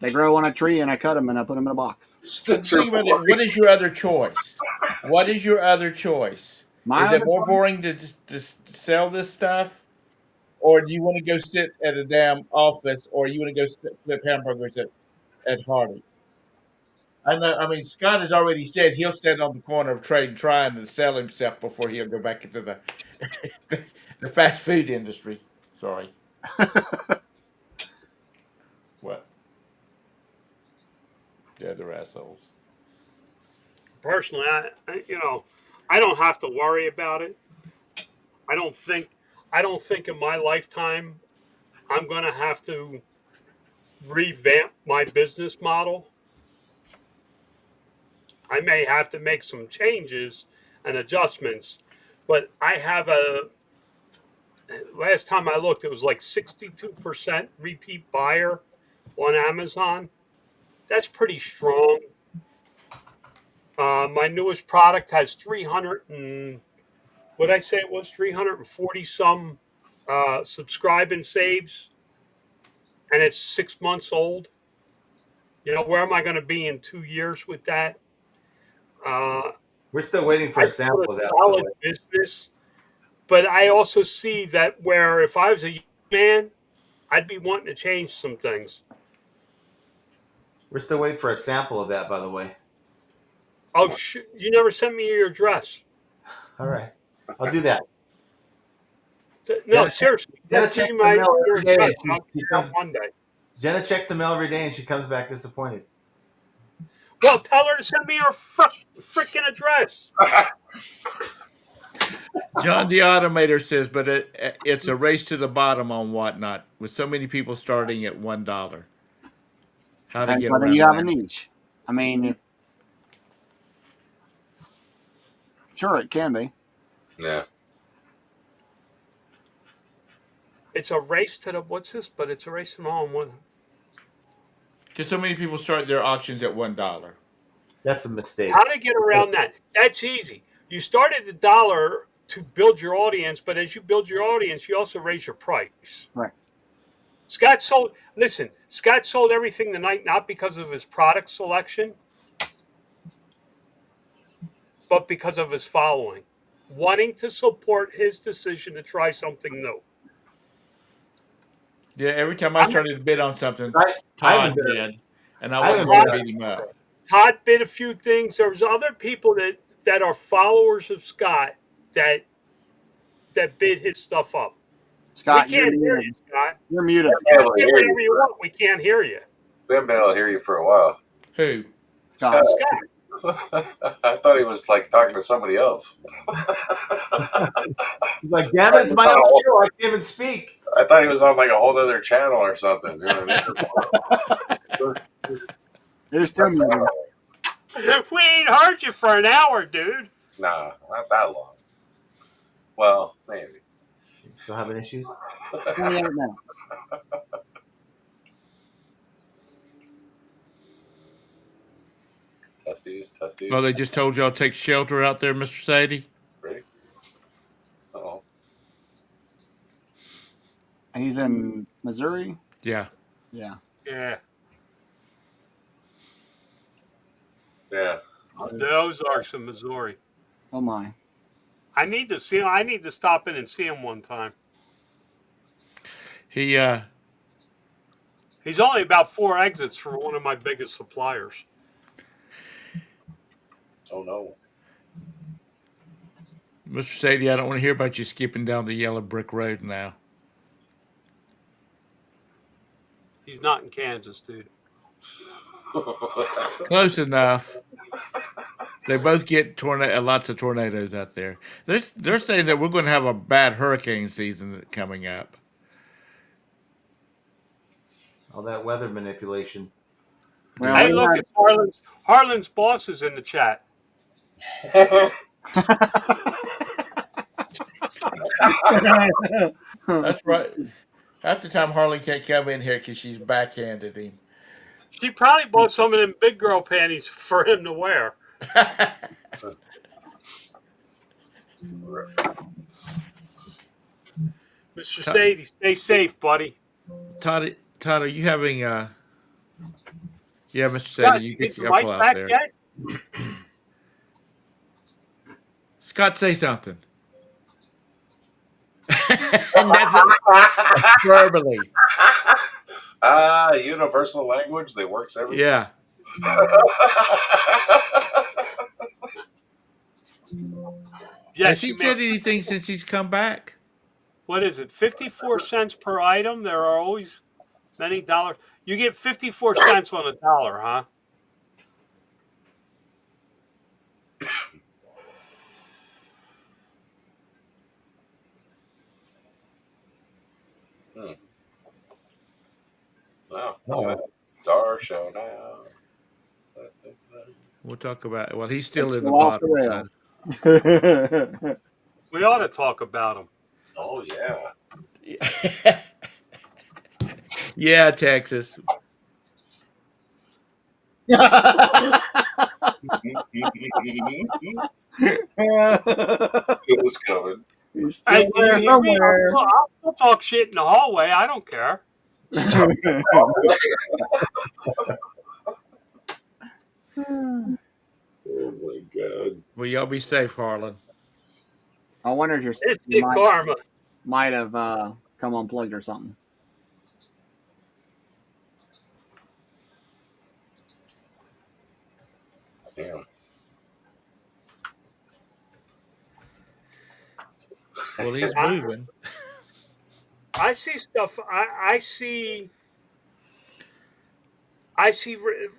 they grow on a tree, and I cut them and I put them in a box. Think about it. What is your other choice? What is your other choice? Is it more boring to just sell this stuff, or do you want to go sit at a damn office, or you want to go flip hamburgers at Hardy. I know. I mean, Scott has already said he'll stand on the corner of Trade and trying to sell himself before he'll go back into the the fast food industry. Sorry. What? Yeah, they're assholes. Personally, I don't have to worry about it. I don't think in my lifetime I'm going to have to revamp my business model. I may have to make some changes and adjustments, but I have a last time I looked, it was like 62% repeat buyer on Amazon. That's pretty strong. My newest product has 300 and what I say it was 340 some subscribe and saves, and it's 6 months old. Where am I going to be in 2 years with that? We're still waiting for I a sample built of a that, by the solid way. business, but I also see that where if I was a young man, I'd be wanting to change some things. We're still waiting for a sample of that, by the way. Oh, you never sent me your address. All right, I'll do that. No, seriously, Jenna give checks me the mail your every day, address, and and I'll get she it comes. out Monday. Jenna checks the mail every day, and she comes back disappointed. Well, tell her to send me her freaking address. John the Automator says, but it's a race to the bottom on Whatnot, with so many people starting at $1. How to Depends get whether you around have a that? niche. I mean, sure, it can be. Yeah. It's a race to the what's this? But it's a race to the bottom. One. Because so many people start their auctions at $1. That's a mistake. How to get around that? That's easy. You start at $1 to build your audience, but as you build your audience, you also raise your price. Right. Scott sold. Listen, Scott sold everything tonight not because of his product selection, but because of his following, wanting to support his decision to try something new. Yeah, every time I started to bid on something, I haven't Todd been. did, and I I wasn't haven't going to been. beat him up. Todd bid a few things. There's other people that are followers of Scott that bid his stuff up. Scott, We can't hear you, Scott. You're muted. We haven't been able to Say hear you. whatever you want. We can't hear you. We haven't been able to hear you for a while. Who? Scott. Scott. I thought he was like talking to somebody else. He's like, damn it, it's my own show. I can't even speak. I thought he was on like a whole other channel or something. You're still muted. We ain't heard you for an hour, dude. Nah, not that long. Well, maybe. Still having issues? 28 minutes. Testes. Well, they just told y'all to take shelter out there, Mr. Sadie. Ready? Uh-oh. He's in Missouri? Yeah. Yeah. Yeah. Yeah. The Ozarks in Missouri. Oh, my. I need to see him. I need to stop in and see him one time. He's only about 4 exits for one of my biggest suppliers. Oh no. Mr. Sadie, I don't want to hear about you skipping down the yellow brick road now. He's not in Kansas, dude. Close enough. They both get lots of tornadoes out there. They're saying that we're going to have a bad hurricane season coming up. All that weather manipulation. Well, Hey, look, it's Harlan's boss is in the chat. That's right. Half the time Harlan can't come in here because she's backhanded him. She probably bought some of them big girl panties for him to wear. Mr. Sadie, stay safe, buddy. Todd, are you having yeah, Mr. Scott, Sadie, you get get your careful mic out back there. yet? Scott, say something. And that's it. Verbally. Universal language that works every Yeah. time. Has Yes, he you said make, anything since he's come back? what is it, 54 cents per item? There are always many dollars. You get 54 cents on a dollar, huh? Hmm. Wow. Oh, It's our show now. We'll talk about. Well, he's It's still in the still off the bottom. So. rails. We ought to talk about them. Oh, yeah. Yeah, Texas. It was coming. He's Hey, still do you there hear me? somewhere. I'll still talk shit in the hallway. I don't care. Oh, my God. Well, y'all be safe, Harlan. I wonder if It's you the karma. might have come unplugged or something. Damn. Well, he's moving. I see stuff. I see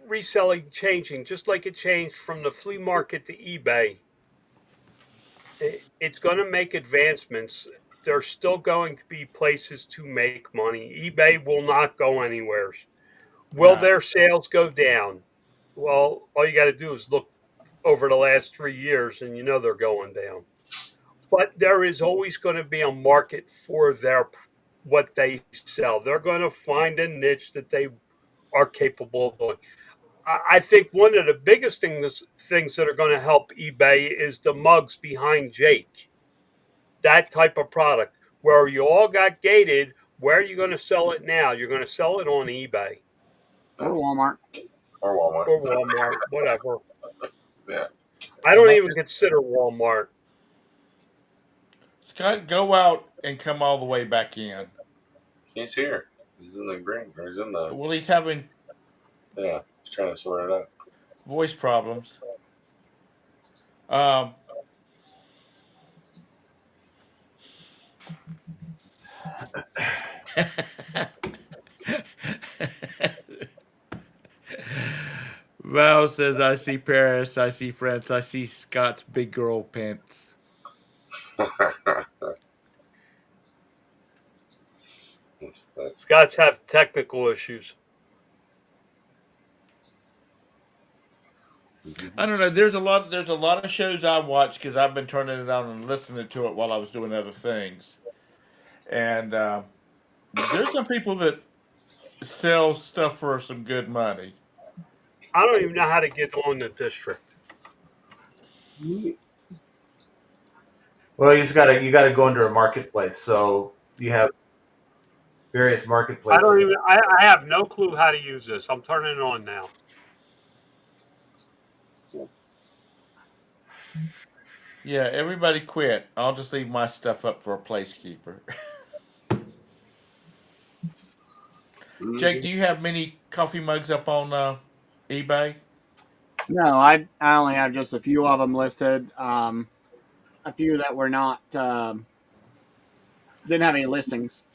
reselling changing, just like it changed from the flea market to eBay. It's going to make advancements. There's still going to be places to make money. eBay will not go anywhere. Will No. their sales go down? Well, all you got to do is look over the last 3 years, and you know they're going down. But there is always going to be a market for what they sell. They're going to find a niche that they are capable of doing. I think one of the biggest things that are going to help eBay is the mugs behind Jake. That type of product where you all got gated. Where are you going to sell it now? You're going to sell it on eBay Or Walmart. Or Walmart. or Walmart, whatever. Yeah. I don't even consider Walmart. Scott, go out and come all the way back in. He's here. He's in the green. Or he's in the. Well, he's having Yeah. He's trying to sort it out. voice problems. Um, Val says, I see Paris, I see France, I see Scott's big girl pants. Scots have technical issues. I don't know. There's a lot of shows I watch because I've been turning it on and listening to it while I was doing other things. And there's some people that sell stuff for some good money. I don't even know how to get on the district. well, you gotta go into a marketplace. So you have various I marketplaces. don't even. I have no clue how to use this. I'm turning it on now. Yeah, everybody quit. I'll just leave my stuff up for a placekeeper. Jake, do you have many coffee mugs up on eBay? No, I only have just a few of them listed. A few that were not didn't have any listings.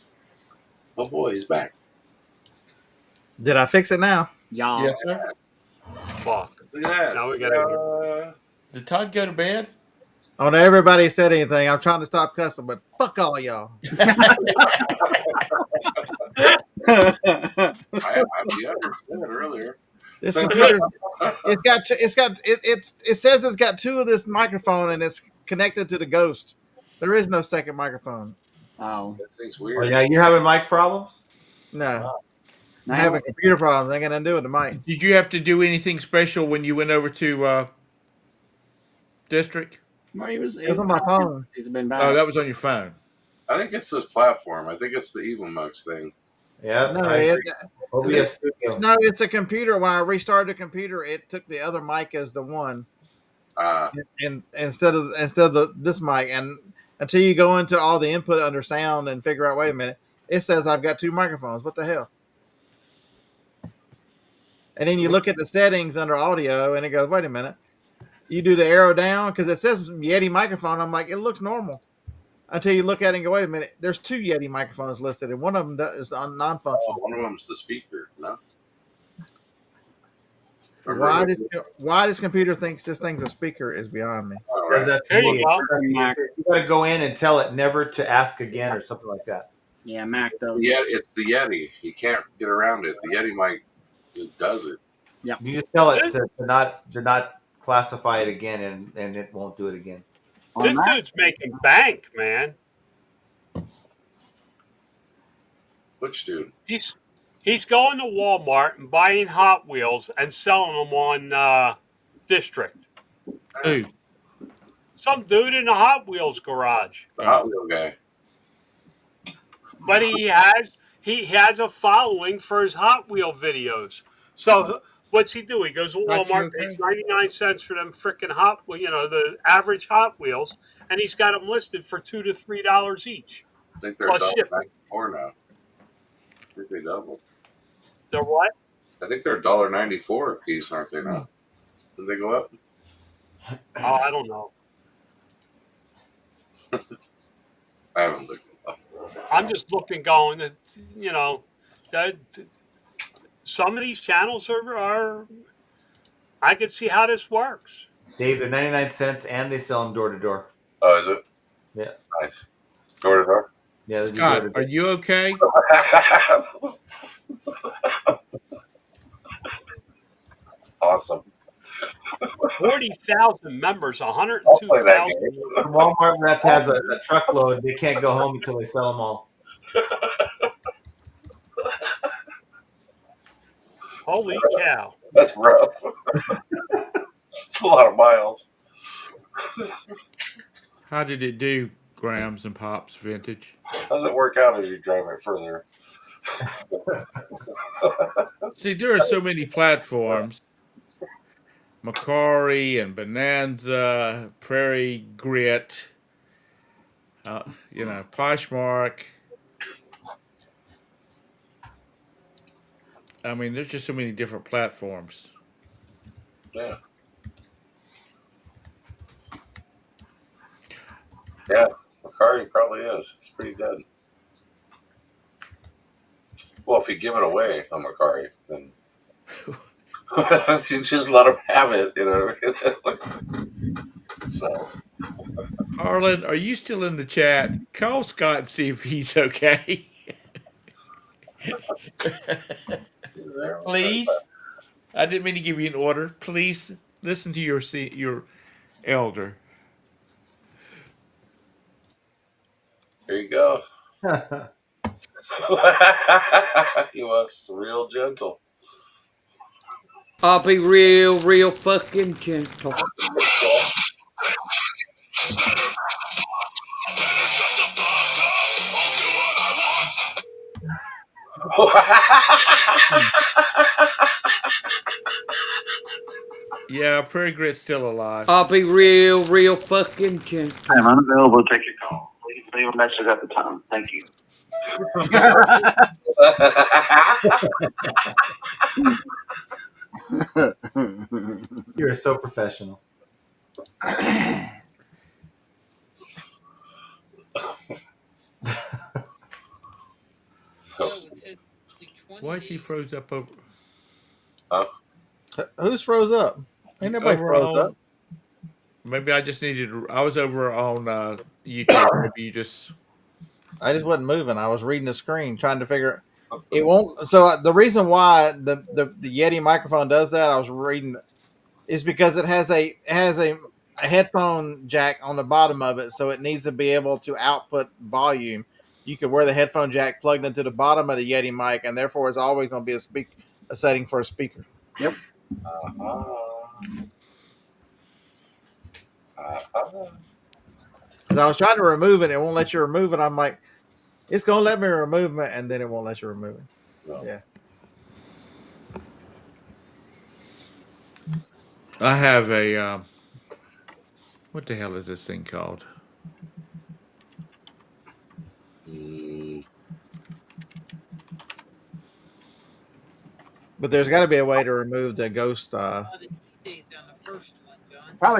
Oh boy, he's back. Did I fix it now? Yeah. Yes, sir. Fuck. Look at that. Now we gotta Did Todd go to bed? I don't know everybody said anything. I'm trying to stop cussing, but fuck all of y'all. I understood it earlier. This computer, it says it's got two of this microphone and it's connected to the Ghost. There is no second microphone. Oh, This thing's Oh, weird. yeah, you're having mic problems. No, I now, have a computer problem. Ain't got nothing to do with the mic. Did you have to do anything special when you went over to District? well, he was. It's on my phone. He's been back. Oh, that was on your phone. I think it's this platform. I think it's the Evil Mugs thing. Yeah, No, I agree. OBS Studio. no, it's a computer. When I restarted the computer, it took the other mic as the one, and instead of this mic. And until you go into all the input under sound and figure out, wait a minute, it says I've got two microphones. What the hell? And then you look at the settings under audio, and it goes, "Wait a minute." You do the arrow down because it says Yeti microphone. I'm like, it looks normal until you look at it and go, "Wait a minute." There's 2 Yeti microphones listed, and one of them is Oh, non-functional. one of them's the speaker. No. Why this computer thinks this thing's a speaker is beyond me. All Does right. that to Here me. you go. You got to go in and tell it never to ask again or something like that. Yeah, Mac does. Yeah, it's the Yeti. You can't get around it. The Yeti mic just does it. You just tell it to not classify it again, and it won't do it again. This dude's making bank, man. Which dude? He's going to Walmart and buying Hot Wheels and selling them on District. Who? Some dude in a Hot Wheels garage. The Hot Wheel guy. But he has a following for his Hot Wheel videos. So what's he do? He goes to Walmart, pays 99 cents for them freaking the average Hot Wheels, and he's got them listed for $2 to $3 each. I think they're Plus shipping. $1.94 now. I think they doubled. They're what? I think they're $1.94 a piece, aren't they now? Did they go up? Oh, I don't know. I haven't looked it up. I'm just looking, going, that some of these channels are. I could see how this works. Dave, they're 99 cents, and they sell them door to door. Oh, is it? Yeah. Nice. Door to door? Yeah. They do Scott, door to door. are you okay? That's awesome. 40,000 members, I'll play that 102,000. game. The Walmart rep has a truckload. They can't go home until they sell them all. Holy cow. That's rough. It's a lot of miles. How did it do, Grams and Pops Vintage? How's it work out as you drive it further? See, there are so many platforms. Macari and Bonanza, Prairie Grit, Poshmark. I mean, there's just so many different platforms. Yeah. Yeah, Macari probably is. It's pretty good. Well, if you give it away on Macari, then you just let them have it, you know. It sells. Harlan, are you still in the chat? Call Scott and see if he's okay. Please. I didn't mean to give you an order. Please listen to your elder. Here you go. He was real gentle. I'll be real fucking gentle. Yeah, Prairie Grit's still alive. I'll be real fucking gentle. I'm unavailable to take your call. Please leave a message at the tone. Thank you. You're so professional. Why she froze up over? Who's froze up? Ain't nobody froze up. Maybe I just needed. I was over on YouTube. Maybe you just. I just wasn't moving. I was reading the screen, trying to figure. It won't. So the reason why the Yeti microphone does that, I was reading, is because it has a headphone jack on the bottom of it, so it needs to be able to output volume. You could wear the headphone jack plugged into the bottom of the Yeti mic, and therefore it's always going to be a setting for a speaker. Yep. Because I was trying to remove it, it won't let you remove it. I'm like, it's going to let me remove it, and then it won't let you remove it. No. Yeah. I have a. What the hell is this thing called? But there's got to be a way to remove the ghost. Probably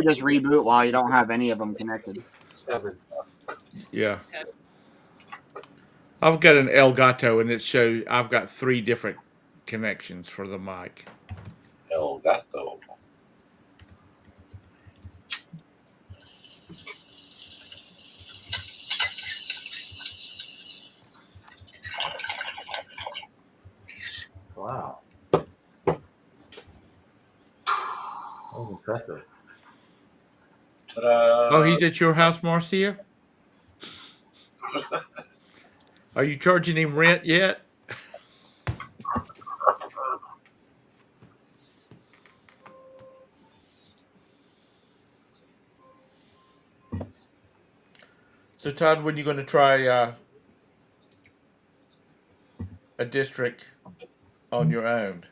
just reboot while you don't have any of them connected. 7. Yeah. I've got an Elgato, and it shows I've got 3 different connections for the mic. El Gato. Wow. That was impressive. Ta-da! Oh, he's at your house, Marcia? Are you charging him rent yet? So, Todd, when are you going to try a district on your own?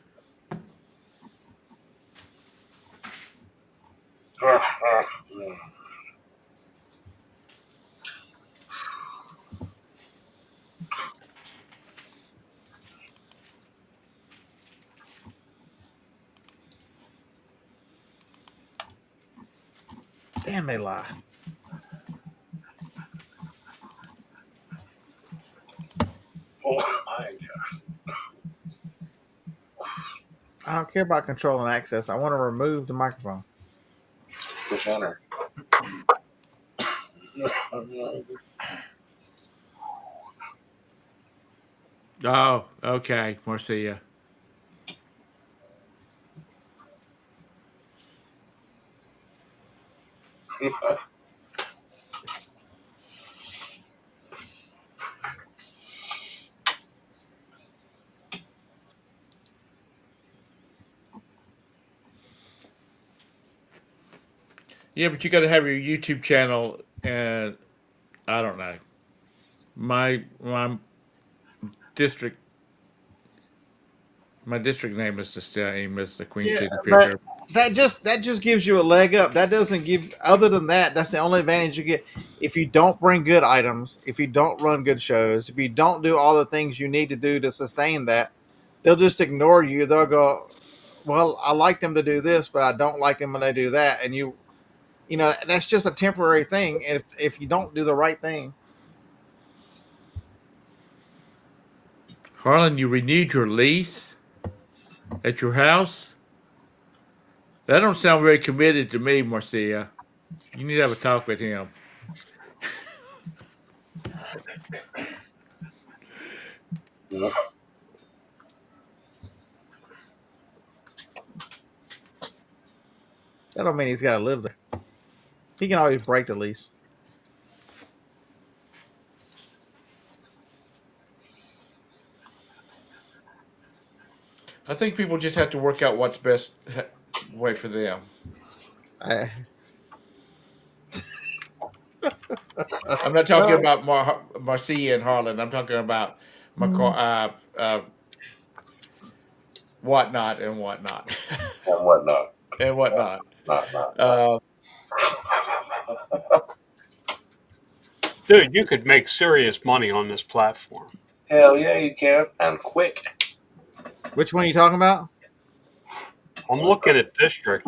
Damn, they lie. Oh my God. I don't care about controlling access. I want to remove the microphone. Push enter. Oh, okay, Marcia. Yeah, but you got to have your YouTube channel, and I don't know. My district, my district name is the same as the Queen Yeah, City but Pickup. that just gives you a leg up. That doesn't give. Other than that, that's the only advantage you get. If you don't bring good items, if you don't run good shows, if you don't do all the things you need to do to sustain that, they'll just ignore you. They'll go, "Well, I like them to do this, but I don't like them when they do that." And you know, that's just a temporary thing. If you don't do the right thing, Harlan, you renewed your lease at your house? That don't sound very committed to me, Marcia. You need to have a talk with him. that don't mean he's got to live there. He can always break the lease. I think people just have to work out what's best way for them. I, I'm not talking about Marcia and Harlan. I'm talking about whatnot and whatnot And whatnot. and whatnot. Not. Dude, you could make serious money on this platform. Hell yeah, you can. And quick. which one are you talking about? I'm looking at District.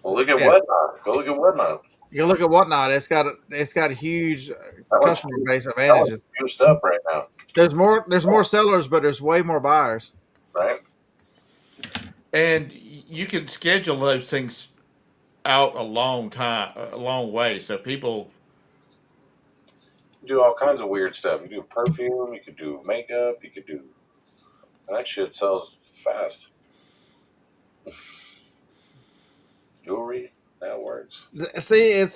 Well, look at Yeah. whatnot. Go look at whatnot. You look at whatnot; it's got a huge That one's customer base that one's advantages. juiced up right now, There's more sellers, but there's way more buyers. right? And you can schedule those things out a long way, so people. You do all kinds of weird stuff. You do perfume. You could do makeup. You could do that shit sells fast. Jewelry that works. See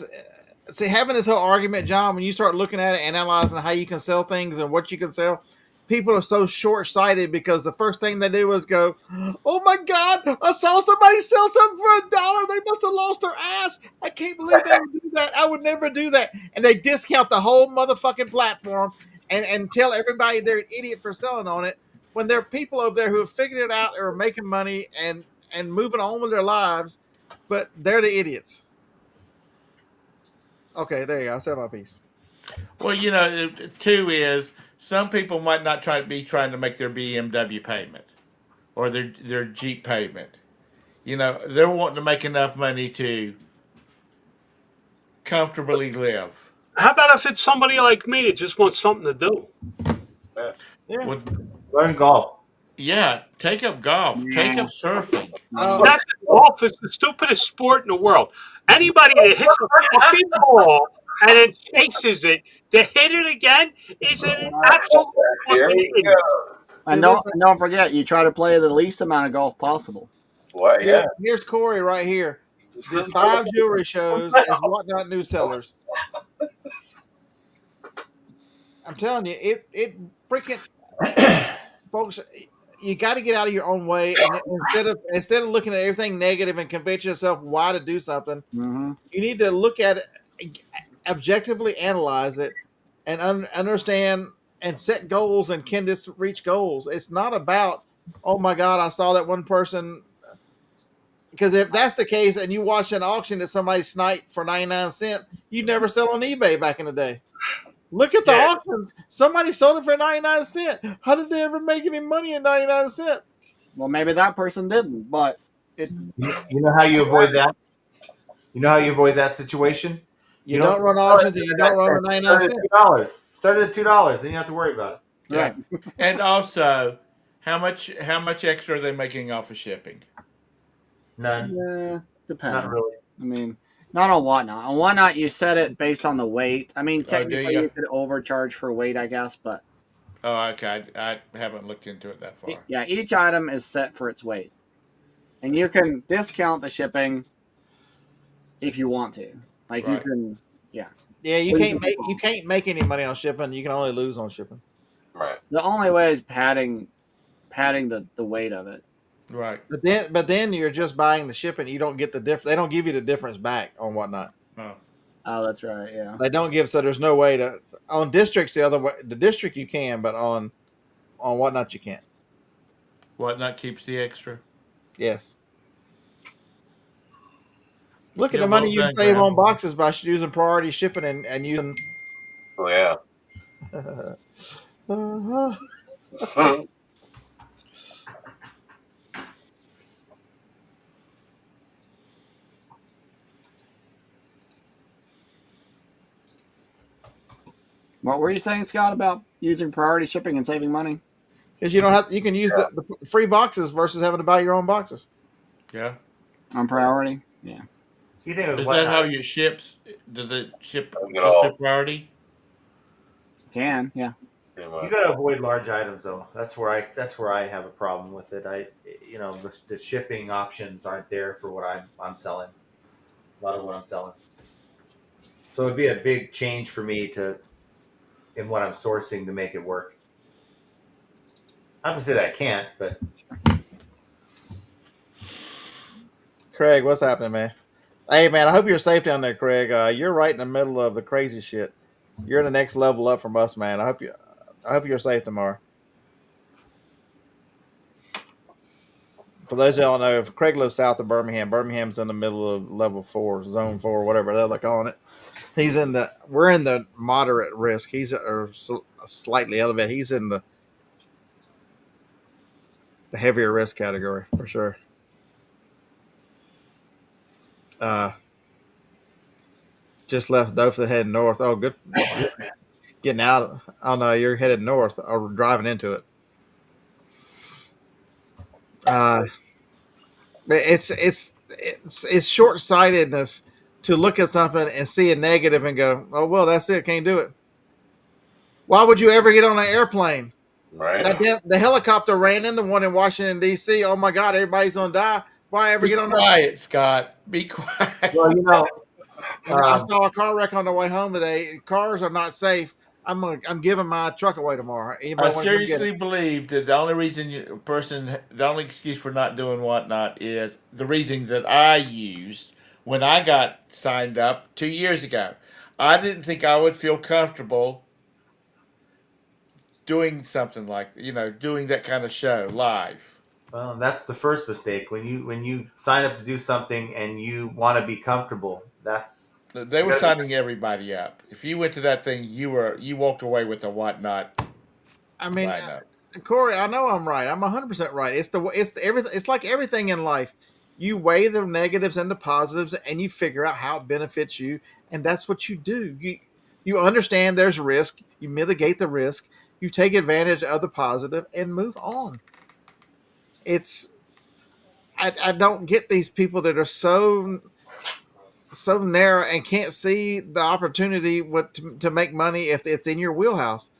having this whole argument, John. When you start looking at it, analyzing how you can sell things and what you can sell, people are so short-sighted because the first thing they do is go, "Oh my God, I saw somebody sell something for $1. They must have lost their ass. I can't believe they would do that. I would never do that." And they discount the whole motherfucking platform and tell everybody they're an idiot for selling on it. When there are people over there who have figured it out or are making money and moving on with their lives, but they're the idiots. Okay, there you go. I said my piece. Well, you know, two is some people might not be trying to make their BMW payment, or their Jeep payment. They're wanting to make enough money to comfortably live. How about if it's somebody like me that just wants something to do? Yeah. Yeah. Well, Learn golf. yeah, take up golf, take Nah. up surfing. Oh, That's golf is the stupidest sport in the world. Anybody that hits a fucking ball and then chases it to hit it again is an absolute Here fucking we idiot. go. And see, don't forget, you try to play the least amount of golf possible. What? Yeah. here's Corey right here. Did 5 jewelry shows as Whatnot News Sellers. I'm telling you, it freaking folks. You got to get out of your own way, and instead of looking at everything negative and convincing yourself why to do something, Mm-hmm. you need to look at it, objectively analyze it, and understand and set goals and can this reach goals. It's not about, oh my God, I saw that one person. Because if that's the case, and you watch an auction that somebody sniped for 99 cents, you'd never sell on eBay back in the day. Look at the auctions. Somebody sold it for 99 cents. How did they ever make any money in 99 cents? Well, maybe that person didn't, but it's You know how you avoid that? You know how you avoid that situation? You don't run auctions and you don't run with 99 Start cents. at $2. Start at $2. Then you have to worry about it. Yeah. right. And also, how much extra are they making off of shipping? None. Yeah, depends. Not really. I mean, not on Whatnot. On Whatnot, you set it based on the weight. I mean, technically, ya? you could overcharge for weight, I guess, but Oh, okay. I haven't looked into it that far. yeah, each item is set for its weight, and you can discount the shipping if you want to. Like you Right. can, Yeah, you can't make any money on shipping. You can only lose on shipping. Right. the only way is padding the weight of it. Right. But then you're just buying the shipping. You don't get the difference. They don't give you the difference back on Whatnot. Oh. Oh, that's right. Yeah. They don't give, so there's no way to on districts the other way. The district you can, but on Whatnot you can't. Whatnot keeps the extra. Yes. Look at Yeah, the money well you done, save Graham. on boxes by using priority shipping and using. Oh yeah. What were you saying, Scott, about using priority shipping and saving money? Because you don't have, you can use the free boxes versus having to buy your own boxes. Yeah. On priority? Yeah. You think of Is Whatnot? that how you ships? Does it ship Get just all- the priority? Can, yeah. Pretty You much. got to avoid large items though. That's where I have a problem with it. The shipping options aren't there for what I'm selling. A lot of what I'm selling. So it'd be a big change for me in what I'm sourcing to make it work. Not to say that I can't, but Craig, what's happening, man? Hey, man, I hope you're safe down there, Craig. You're right in the middle of the crazy shit. You're the next level up from us, man. I hope you're safe tomorrow. For those of y'all know, if Craig lives south of Birmingham, Birmingham's in the middle of level 4, zone 4, whatever the hell they're calling it. We're in the moderate risk. He's slightly elevated. He's in the heavier risk category for sure. Just left Dothan heading north. Oh, good. Getting out. Oh no, you're headed north or driving into it. It's short sightedness to look at something and see a negative and go, oh well, that's it. Can't do it. Why would you ever get on an airplane? Right. The helicopter ran into one in Washington D.C. Oh my God, everybody's gonna die. Why ever Be get on that? quiet, Scott. Be quiet. well, I saw a car wreck on the way home today. Cars are not safe. I'm giving my truck away tomorrow. Anybody I want to go get seriously it? believe that the only reason the only excuse for not doing Whatnot is the reason that I used when I got signed up 2 years ago. I didn't think I would feel comfortable doing something like, doing that kind of show live. well, that's the first mistake. When you sign up to do something and you want to be comfortable, They were signing everybody up. If you went to that thing, you walked away with a Whatnot I mean, sign up. Corey, I know I'm right. I'm 100% right. It's everything. It's like everything in life. You weigh the negatives and the positives, and you figure out how it benefits you, and that's what you do. You understand there's risk. You mitigate the risk. You take advantage of the positive and move on. It's I don't get these people that are so narrow and can't see the opportunity to make money if it's in your wheelhouse.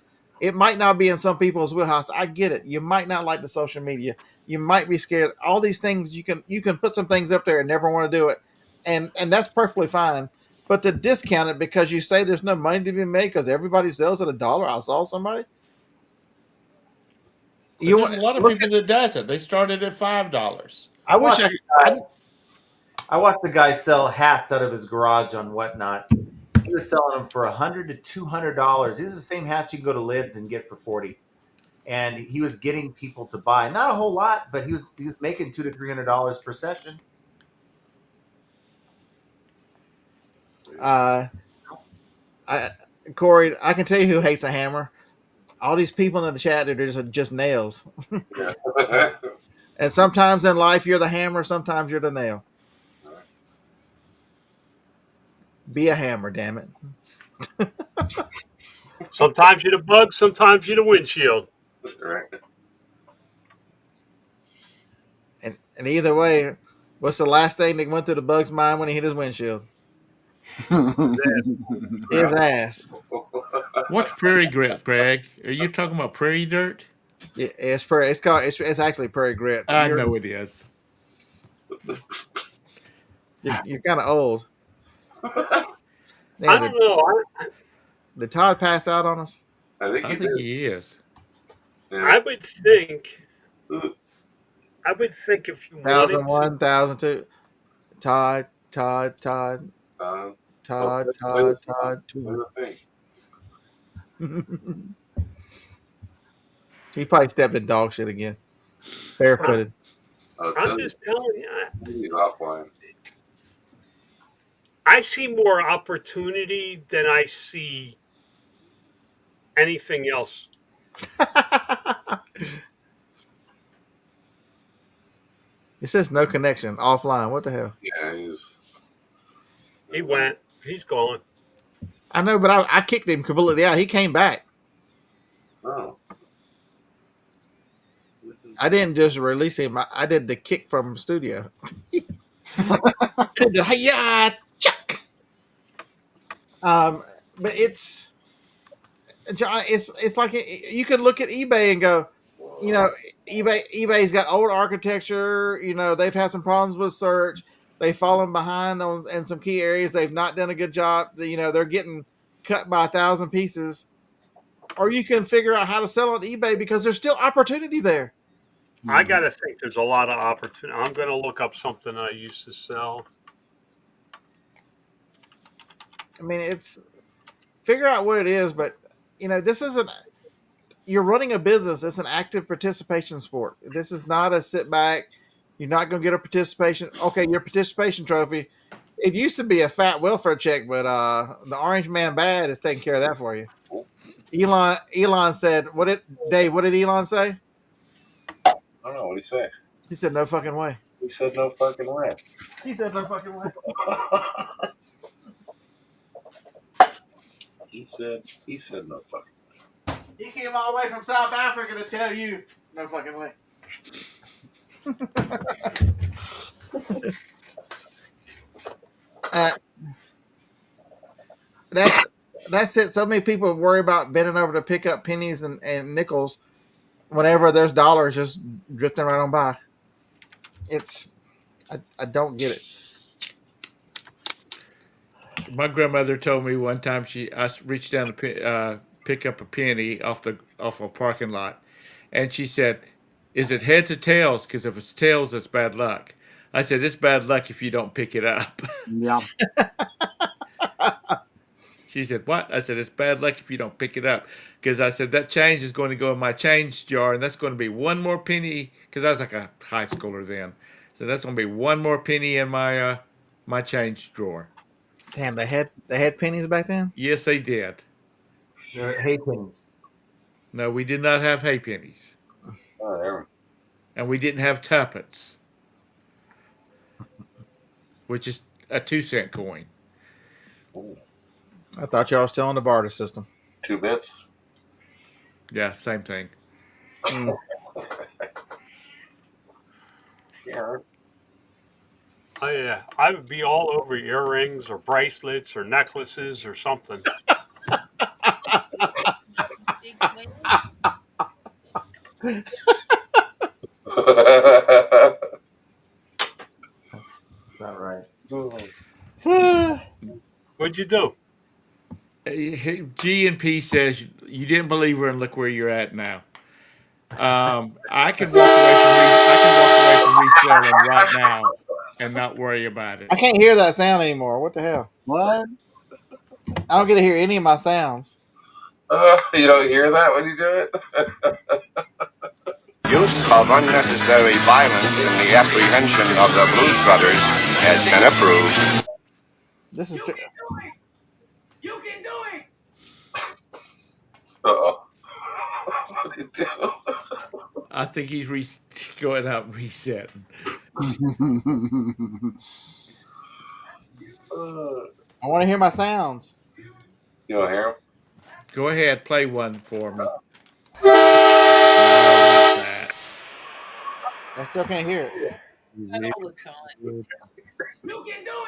It might not be in some people's wheelhouse. I get it. You might not like the social media. You might be scared. All these things you can put some things up there and never want to do it, and that's perfectly fine. But to discount it because you say there's no money to be made because everybody sells at $1. I saw somebody. But You there's a lot of look people at. that does it. They started at $5. I wish watched I. the I guy. I watched the guy sell hats out of his garage on Whatnot. He was selling them for $100 to $200. These are the same hats you can go to Lids and get for 40. And he was getting people to buy, not a whole lot, but he was making $200 to $300 per session. I Corey, I can tell you who hates a hammer. All these people in the chat, they're just nails. Yeah. And sometimes in life, you're the hammer. Sometimes you're the nail. Be a hammer, damn it. Sometimes you're the bug, sometimes you're the windshield. Right. And either way, what's the last thing that went through the bug's mind when he hit his windshield? His ass. What's prairie grit, Greg? Are you talking about prairie dirt? Yeah, it's prairie. It's called. It's actually prairie grit. I know it is. You're kind of old. I Man, don't know. did Todd pass out on us? I think I he think did. he is. Yeah. I would think. I would think if you wanted to. 1001, 1002. Todd, Todd, Todd, Uh, Todd, play Todd, the song. Todd. Play the thing. He probably stepped in dog shit again. Barefooted. Oh, I'm just telling you. he's offline. I see more opportunity than I see anything else. It says no connection, offline. What the hell? Yeah, he's. He went. He's gone. I know, but I kicked him completely out. He came back. Oh. I didn't just release him. I did the kick from studio. I did the hi-ya, chuck. But it's John. It's like you can look at eBay and go, eBay's got old architecture. They've had some problems with search. They've fallen behind in some key areas. They've not done a good job. They're getting cut by 1,000 pieces. Or you can figure out how to sell on eBay because there's still opportunity there. I got to think there's a lot of opportunity. I'm going to look up something I used to sell. I mean, it's figure out what it is, but this isn't. You're running a business. It's an active participation sport. This is not a sit back. You're not going to get a participation. Okay, your participation trophy. It used to be a fat welfare check, but the Orange Man Bad is taking care of that for you. Elon said, Dave? What did Elon say? I don't know. What did he say? He said, "No fucking way." He said, "No fucking way." He said, "No fucking way." He said, "No fucking." He came all the way from South Africa to tell you, "No fucking way." That's it. So many people worry about bending over to pick up pennies and nickels whenever there's dollars just drifting right on by. I don't get it. My grandmother told me one time I reached down to pick up a penny off a parking lot, and she said, "Is it heads or tails? Because if it's tails, it's bad luck." I said, "It's bad luck if you don't pick it up." Yeah. She said, "What?" I said, "It's bad luck if you don't pick it up." Because I said, that change is going to go in my change jar, and that's going to be one more penny. Because I was like a high schooler then. So that's going to be one more penny in my change drawer. Damn, they had pennies back then? Yes, they did. They're hay pennies. No, we did not have hay pennies. Oh, there. and we didn't have tuppence, which is a 2-cent coin. Ooh, I thought y'all was still on the barter system. 2 bits. Yeah, same thing. Mm. Yeah. I would be all over earrings or bracelets or necklaces or something. Not right. What'd you do? G and P says you didn't believe her, and look where you're at now. I can walk away from reselling right now and not worry about it. I can't hear that sound anymore. What the hell? What? I don't get to hear any of my sounds. You don't hear that when you do it? Use of unnecessary violence in the apprehension of the Blues Brothers has been approved. This is. You can do it. Uh-oh. What do you do? I think he's going out and resetting. I want to hear my sounds. You don't hear him? Go ahead, play one for me. I still can't hear it. You can do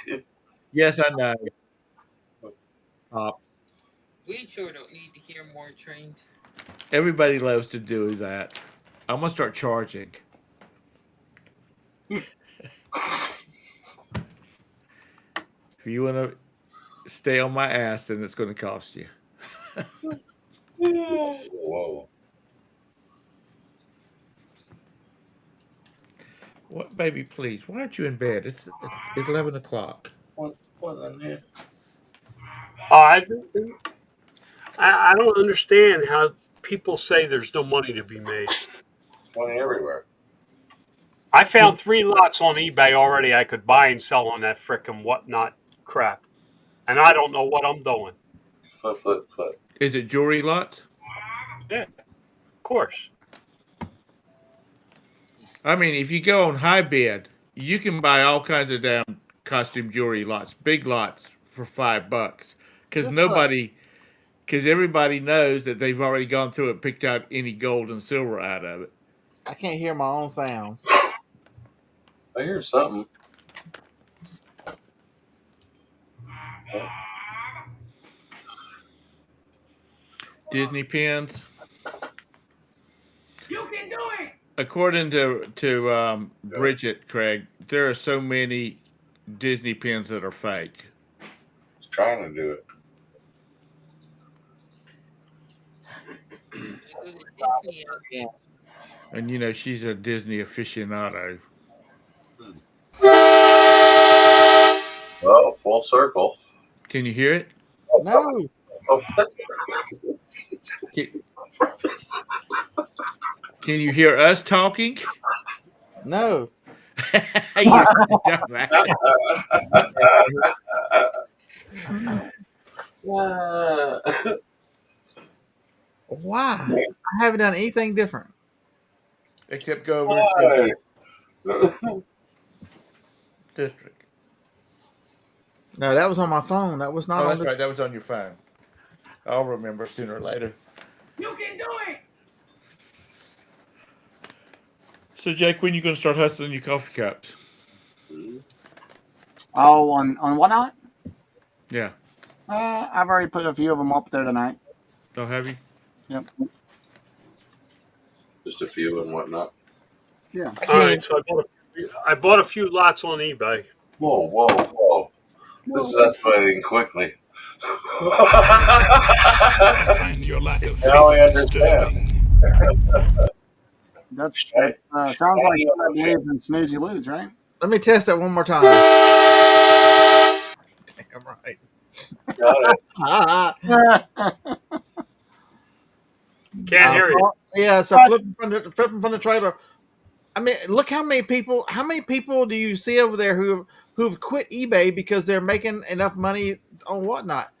it. Yes, I know. We sure don't need to hear more trains. Everybody loves to do that. I'm gonna start charging. If you want to stay on my ass, then it's going to cost you. Whoa. What, baby? Please, why aren't you in bed? It's 11 o'clock. What in here? I don't understand how people say there's no money to be made. Money everywhere. I found 3 lots on eBay already I could buy and sell on that frickin' whatnot crap. And I don't know what I'm doing. Flip. Is it jewelry lots? Yeah, of course. I mean, if you go on high bid, you can buy all kinds of damn costume jewelry lots, big lots for $5. Because everybody knows that they've already gone through it, picked out any gold and silver out of it. I can't hear my own sounds. I hear something. Disney pins. You can do it. According to Bridget, Craig, there are so many Disney pins that are fake. He's trying to do it. And you know, she's a Disney aficionado. Well, full circle. Can you hear it? No. Oh. Can you hear us talking? No. You dumbass. Why? I haven't done anything different. Except go over to district. No, that was on my phone. That was not Oh, on that's the. right. That was on your phone. I'll remember sooner or later. You can do it. So, Jake, when are you going to start hustling your coffee cups? Oh, on whatnot? Yeah. I've already put a few of them up there tonight. Oh, have you? Yep. Just a few and whatnot. Yeah. All right, so I bought a few lots on eBay. Whoa. This is escalating quickly. Your lack of Now I understand. That sounds like you believe in snoozy lose, right? Let me test that one more time. Damn right. Got it. Can't hear you. Yeah, so flipping from the trailer. I mean, look how many people do you see over there who've quit eBay because they're making enough money on whatnot?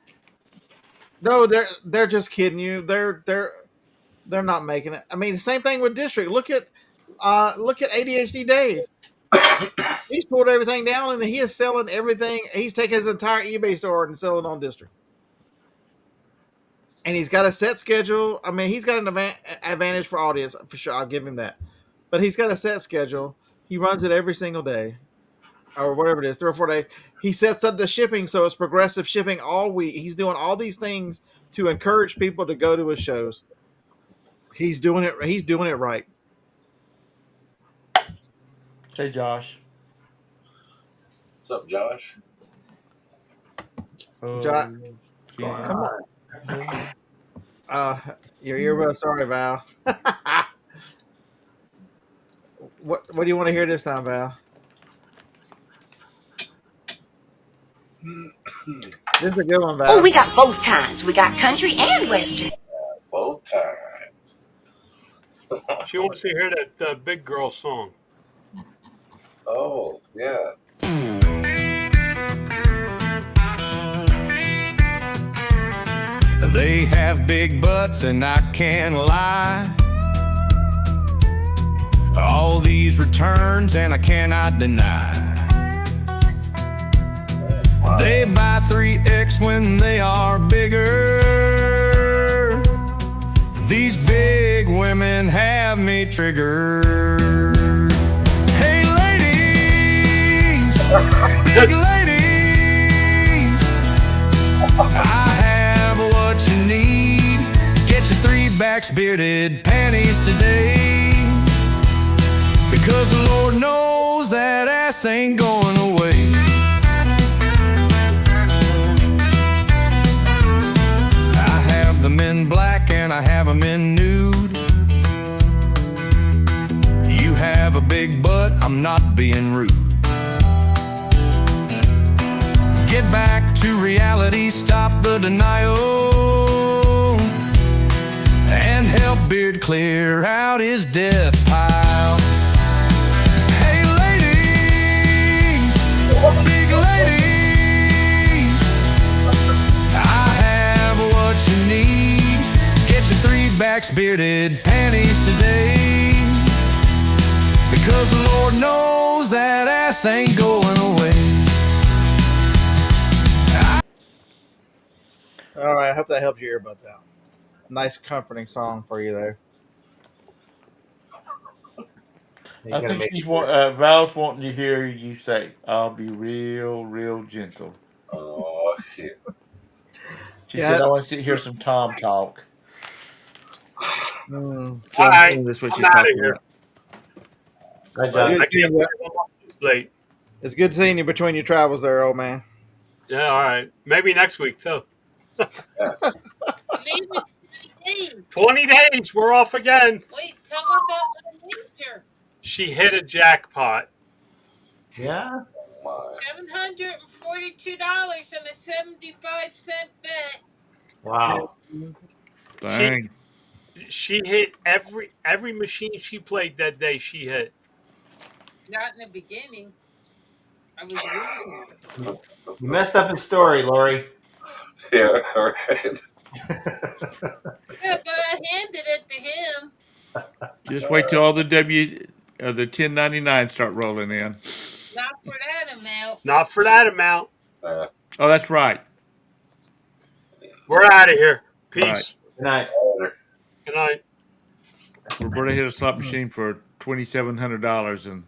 No, they're just kidding you. They're not making it. I mean, the same thing with district. Look at ADHD Dave. He's pulled everything down and he is selling everything. He's taking his entire eBay store and selling on district. And he's got a set schedule. I mean, he's got an advantage for audience for sure. I'll give him that. But he's got a set schedule. He runs it every single day, or whatever it is, 3 or 4 days. He sets up the shipping so it's progressive shipping all week. He's doing all these things to encourage people to go to his shows. He's doing it. He's doing it right. Hey, Josh. What's up, Josh? Josh, come on. You're real sorry, Val. What do you want to hear this time, Val? This is a good one, Val. Oh, we got both kinds. We got country and western. Both times. She wants to hear that big girl song. Oh, yeah. They have big butts and I can't lie. All these returns and I cannot deny. They buy 3X when they are bigger. These big women have me triggered. Hey ladies, big ladies, I have what you need. Get your 3-backs bearded panties today. Because the Lord knows that ass ain't going away. I have them in black and I have them in nude. You have a big butt, I'm not being rude. Get back to reality, stop the denial, and help Beard clear out his death pile. Hey ladies, big ladies, I have what you need. Get your 3-backs bearded panties today. Because the Lord knows that ass ain't going away. All right, I hope that helps your earbuds out. Nice, comforting song for you there. I think Val's wanting to hear you say, "I'll be real, real gentle." Oh, shit. She said, "I want to hear some Tom talk." All right, That's what I'm she's out of talking here. about. Right, John. I can't believe it's late. It's good seeing you between your travels there, old man. Yeah, all right. Maybe next week, too. 20 days. We're off again. Wait, tell me about my wager. She hit a jackpot. Yeah. $742.75 bet. Wow. Dang. She hit every machine she played that day. She hit. Not in the beginning. I was losing. You messed up his story, Lori. Yeah, all right. Yeah, but I handed it to him. Just wait till all the the 1099 start rolling in. Not for that amount. Not for that amount. Oh, that's right. We're out of here. Peace. Right. Good night. Good night. Roberta hit a slot machine for $2,700, and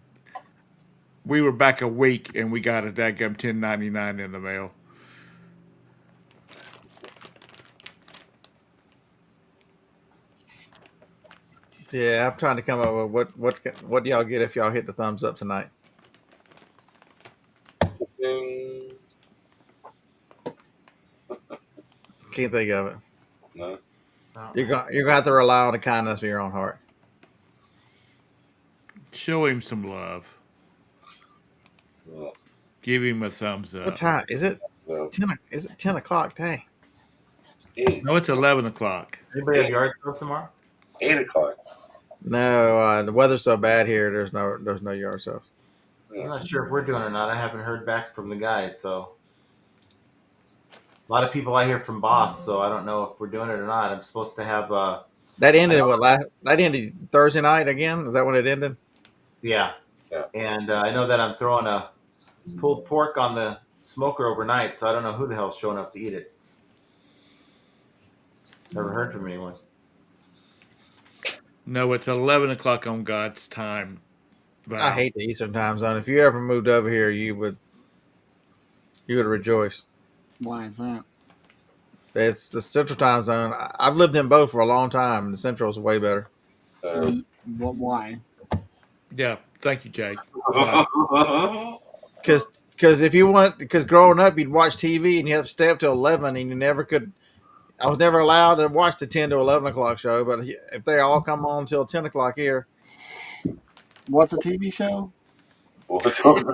we were back a week, and we got a dadgum 1099 in the mail. Yeah, I'm trying to come up with what do y'all get if y'all hit the thumbs up tonight. Ding. Can't think of it. No. You're gonna have to rely on the kindness of your own heart. Show him some love. Well, Give him a thumbs up. What time is it? no. 10. Is it 10 o'clock? Dang. 8. No, it's 11 o'clock. Anybody have yard sales tomorrow? 8 o'clock. No, the weather's so bad here. There's no yard sales. I'm not sure if we're doing it or not. I haven't heard back from the guys, so a lot of people I hear from Boss, so I don't know if we're doing it or not. I'm supposed to have That ended that ended Thursday night again. Is that when it ended? Yeah. Yeah. And I know that I'm throwing a pulled pork on the smoker overnight, so I don't know who the hell's showing up to eat it. Never heard from anyone. No, it's 11 o'clock on God's time. Val. I hate the Eastern time zone. If you ever moved over here, you would rejoice. Why is that? It's the Central time zone. I've lived in both for a long time, and the Central is way better. Why? Yeah, thank you, Jake. Because if you want, because growing up you'd watch TV and you have to stay up till 11, and you never could. I was never allowed to watch the 10 to 11 o'clock show, but if they all come on till 10 o'clock here, What's a TV show? What's Who does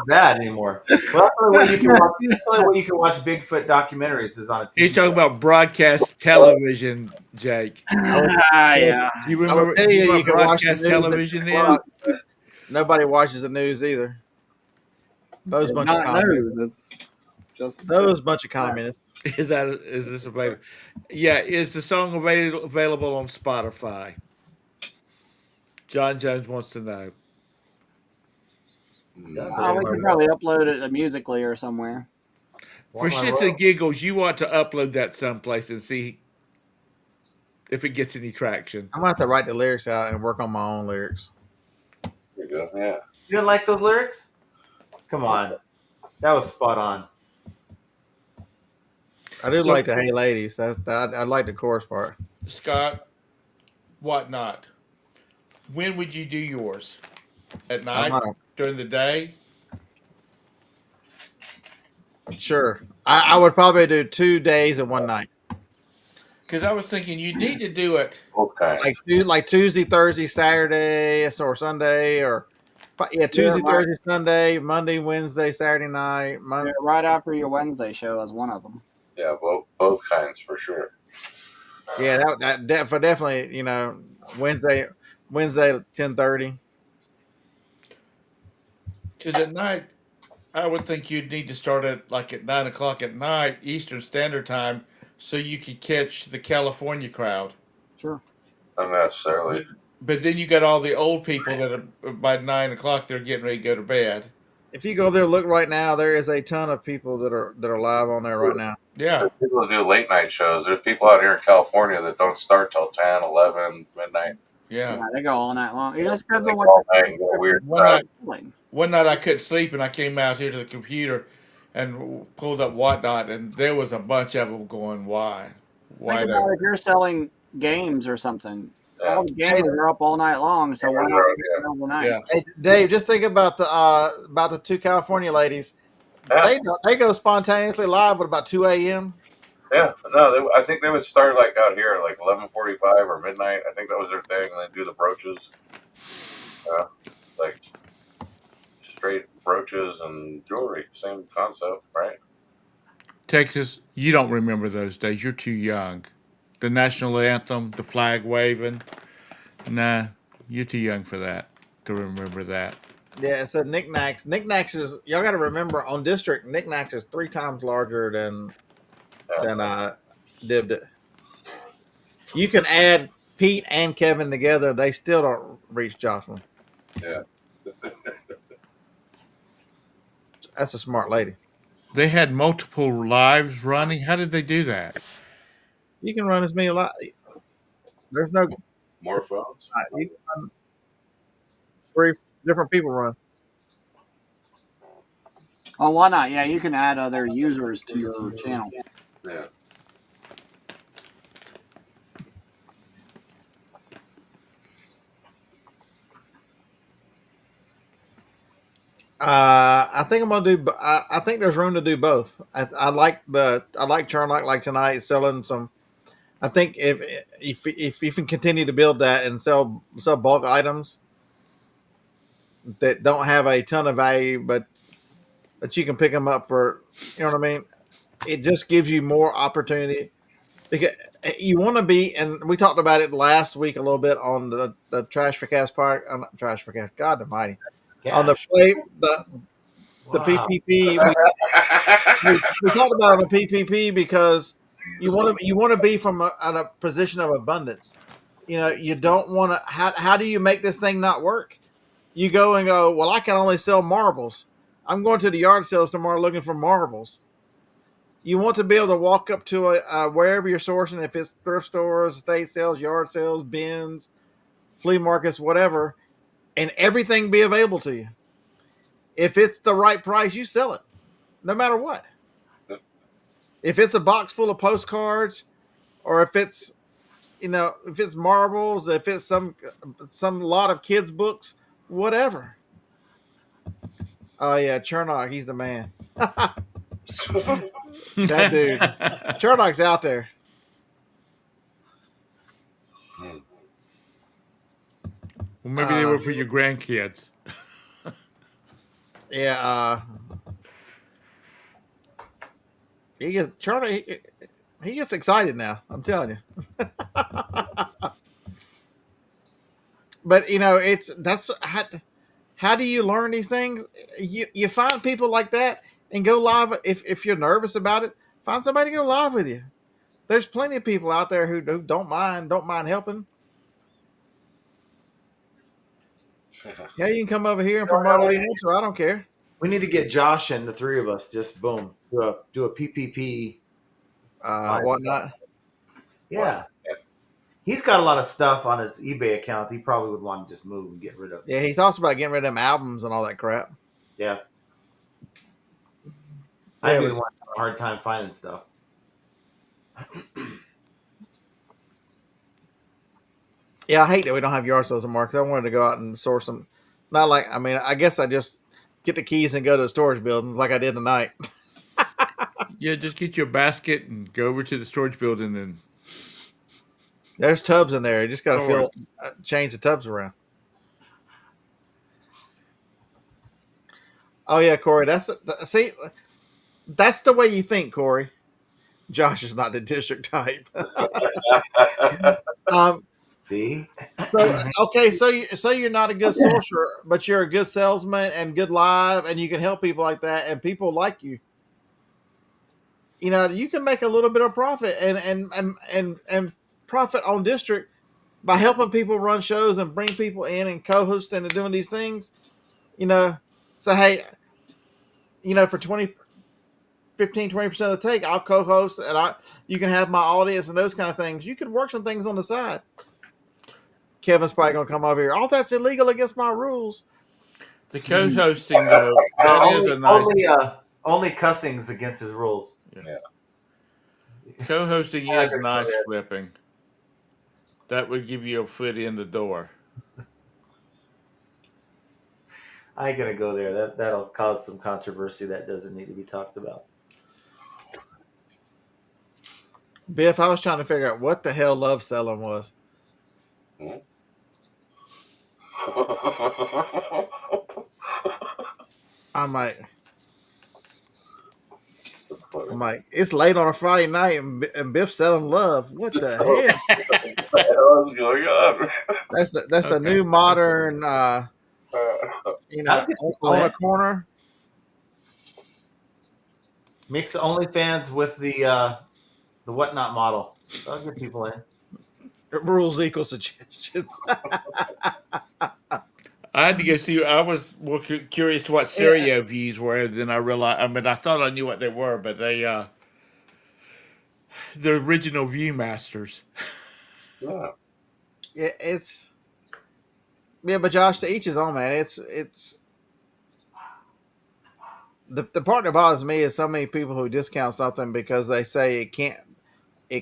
that anymore? Well, that's the only way you can watch. That's the only way you can watch Bigfoot documentaries is on a TV. He's talking about broadcast television, Jake. Yeah. Do you I would remember tell you, what you can watch broadcast the news television at is? 10 o'clock. Nobody watches the news either. Those bunch of Not communists. news. It's just Those bunch of communists. Is this available? Yeah, is the song available on Spotify? John Jones wants to know. we could probably upload it musically or somewhere. For shits and giggles, you want to upload that someplace and see if it gets any traction. I'm gonna have to write the lyrics out and work on my own lyrics. There you go. Yeah. You didn't like those lyrics? Come on, that was spot on. I do like the "Hey Ladies." I like the chorus part. Scott, whatnot? When would you do yours? At night? During the day? Sure. I would probably do 2 days and one night. Because I was thinking you need to do it. Both kinds. Like Tuesday, Thursday, Saturday, or Sunday, or Tuesday, Thursday, Sunday, Monday, Wednesday, Saturday night. Monday. Right after your Wednesday show is one of them. Yeah, both kinds for sure. Yeah, that for definitely, Wednesday 10:30. Because at night, I would think you'd need to start at 9 o'clock at night, Eastern Standard Time, so you could catch the California crowd. Sure. Not necessarily. But then you got all the old people that are, by 9 o'clock they're getting ready to go to bed. If you go there, look right now, there is a ton of people that are live on there right now. Yeah. There's people that do late night shows. There's people out here in California that don't start till 10, 11, midnight. Yeah. They go all night long. It just depends on all night and get weird. One night I couldn't sleep and I came out here to the computer and pulled up Whatnot, and there was a bunch of them going, why? Think about if you're selling games or something. Yeah. All the games are up all night long, so why not all night? Yeah. Hey, Dave, just think about the two California ladies. Yeah. They go spontaneously live at about 2 a.m. Yeah, no, I think they would start out here at 11:45 or midnight. I think that was their thing, and they do the brooches. Straight brooches and jewelry, same concept, right? Texas, you don't remember those days. You're too young. The national anthem, the flag waving. Nah, you're too young for that to remember that. Yeah, it said Knickknacks. Knickknacks is, y'all got to remember, on District, Knickknacks is 3 times larger than Dibbed It. You can add Pete and Kevin together, they still don't reach Jocelyn. Yeah. That's a smart lady. They had multiple lives running. How did they do that? You can run as many lives. There's no more phones. You can run 3 different people run. Oh, why not? Yeah, you can add other users to your channel. Yeah. I think I'm gonna do. I think there's room to do both. I like churn like tonight, selling some. I think if you can continue to build that and sell bulk items that don't have a ton of value, but you can pick them up for, you know what I mean. It just gives you more opportunity, because you want to be. And we talked about it last week a little bit on the Trash for Cast part. Not Trash for Cast. God Almighty. Gosh. On the PPP, we talked about it on the PPP because you want to be from a position of abundance. You don't want to. How do you make this thing not work? You go and go. Well, I can only sell marbles. I'm going to the yard sales tomorrow looking for marbles. You want to be able to walk up to wherever you're sourcing, if it's thrift stores, estate sales, yard sales, bins, flea markets, whatever, and everything be available to you. If it's the right price, you sell it, no matter what. If it's a box full of postcards, or if it's if it's marbles, if it's some lot of kids' books, whatever. Oh yeah, Chernock, he's the man. That dude, Chernock's out there. Well, maybe they were for your grandkids. Yeah, he gets Charlie. He gets excited now. I'm telling you. But that's how do you learn these things? You find people like that and go live. If you're nervous about it, find somebody to go live with you. There's plenty of people out there who don't mind helping. Yeah, you can come over here and promote all you want to. I don't care. We need to get Josh and the three of us. Just boom, do a PPP. Whatnot. Yeah. He's got a lot of stuff on his eBay account. He probably would want to just move and get rid of. Yeah, he talks about getting rid of them albums and all that crap. Yeah. I really want to have a hard time finding stuff. Yeah, I hate that we don't have yard sales anymore because I wanted to go out and source them. Not like, I guess I just get the keys and go to the storage building like I did tonight. Yeah, just get your basket and go over to the storage building and. There's tubs in there. You just got to change the tubs around. Oh yeah, Corey. That's the way you think, Corey. Josh is not the district type. See. So you're not a good sorcerer, but you're a good salesman and good live, and you can help people like that, and people like you. You can make a little bit of profit and profit on district by helping people run shows and bring people in and co-hosting and doing these things. So hey, for 20% of the take, I'll co-host and you can have my audience and those kind of things. You could work some things on the side. Kevin's probably gonna come over here. Oh, that's illegal against my rules. The co-hosting though, that is a nice. Only cussing's against his rules. Yeah. Co-hosting is nice flipping. That would give you a foot in the door. I ain't gonna go there. That'll cause some controversy that doesn't need to be talked about. Biff, I was trying to figure out what the hell love selling was. I'm like, it's late on a Friday night and Biff's selling love. What the hell? What the hell is going on? That's the new modern, on a corner. Mix the OnlyFans with the whatnot model. I'll get people in. Rules equal suggestions. I had to go see. I was more curious what stereo views were. Then I realized. I thought I knew what they were, but the original Viewmasters. Yeah. But Josh, to each his own, man. It's the part that bothers me is so many people who discount something because they say it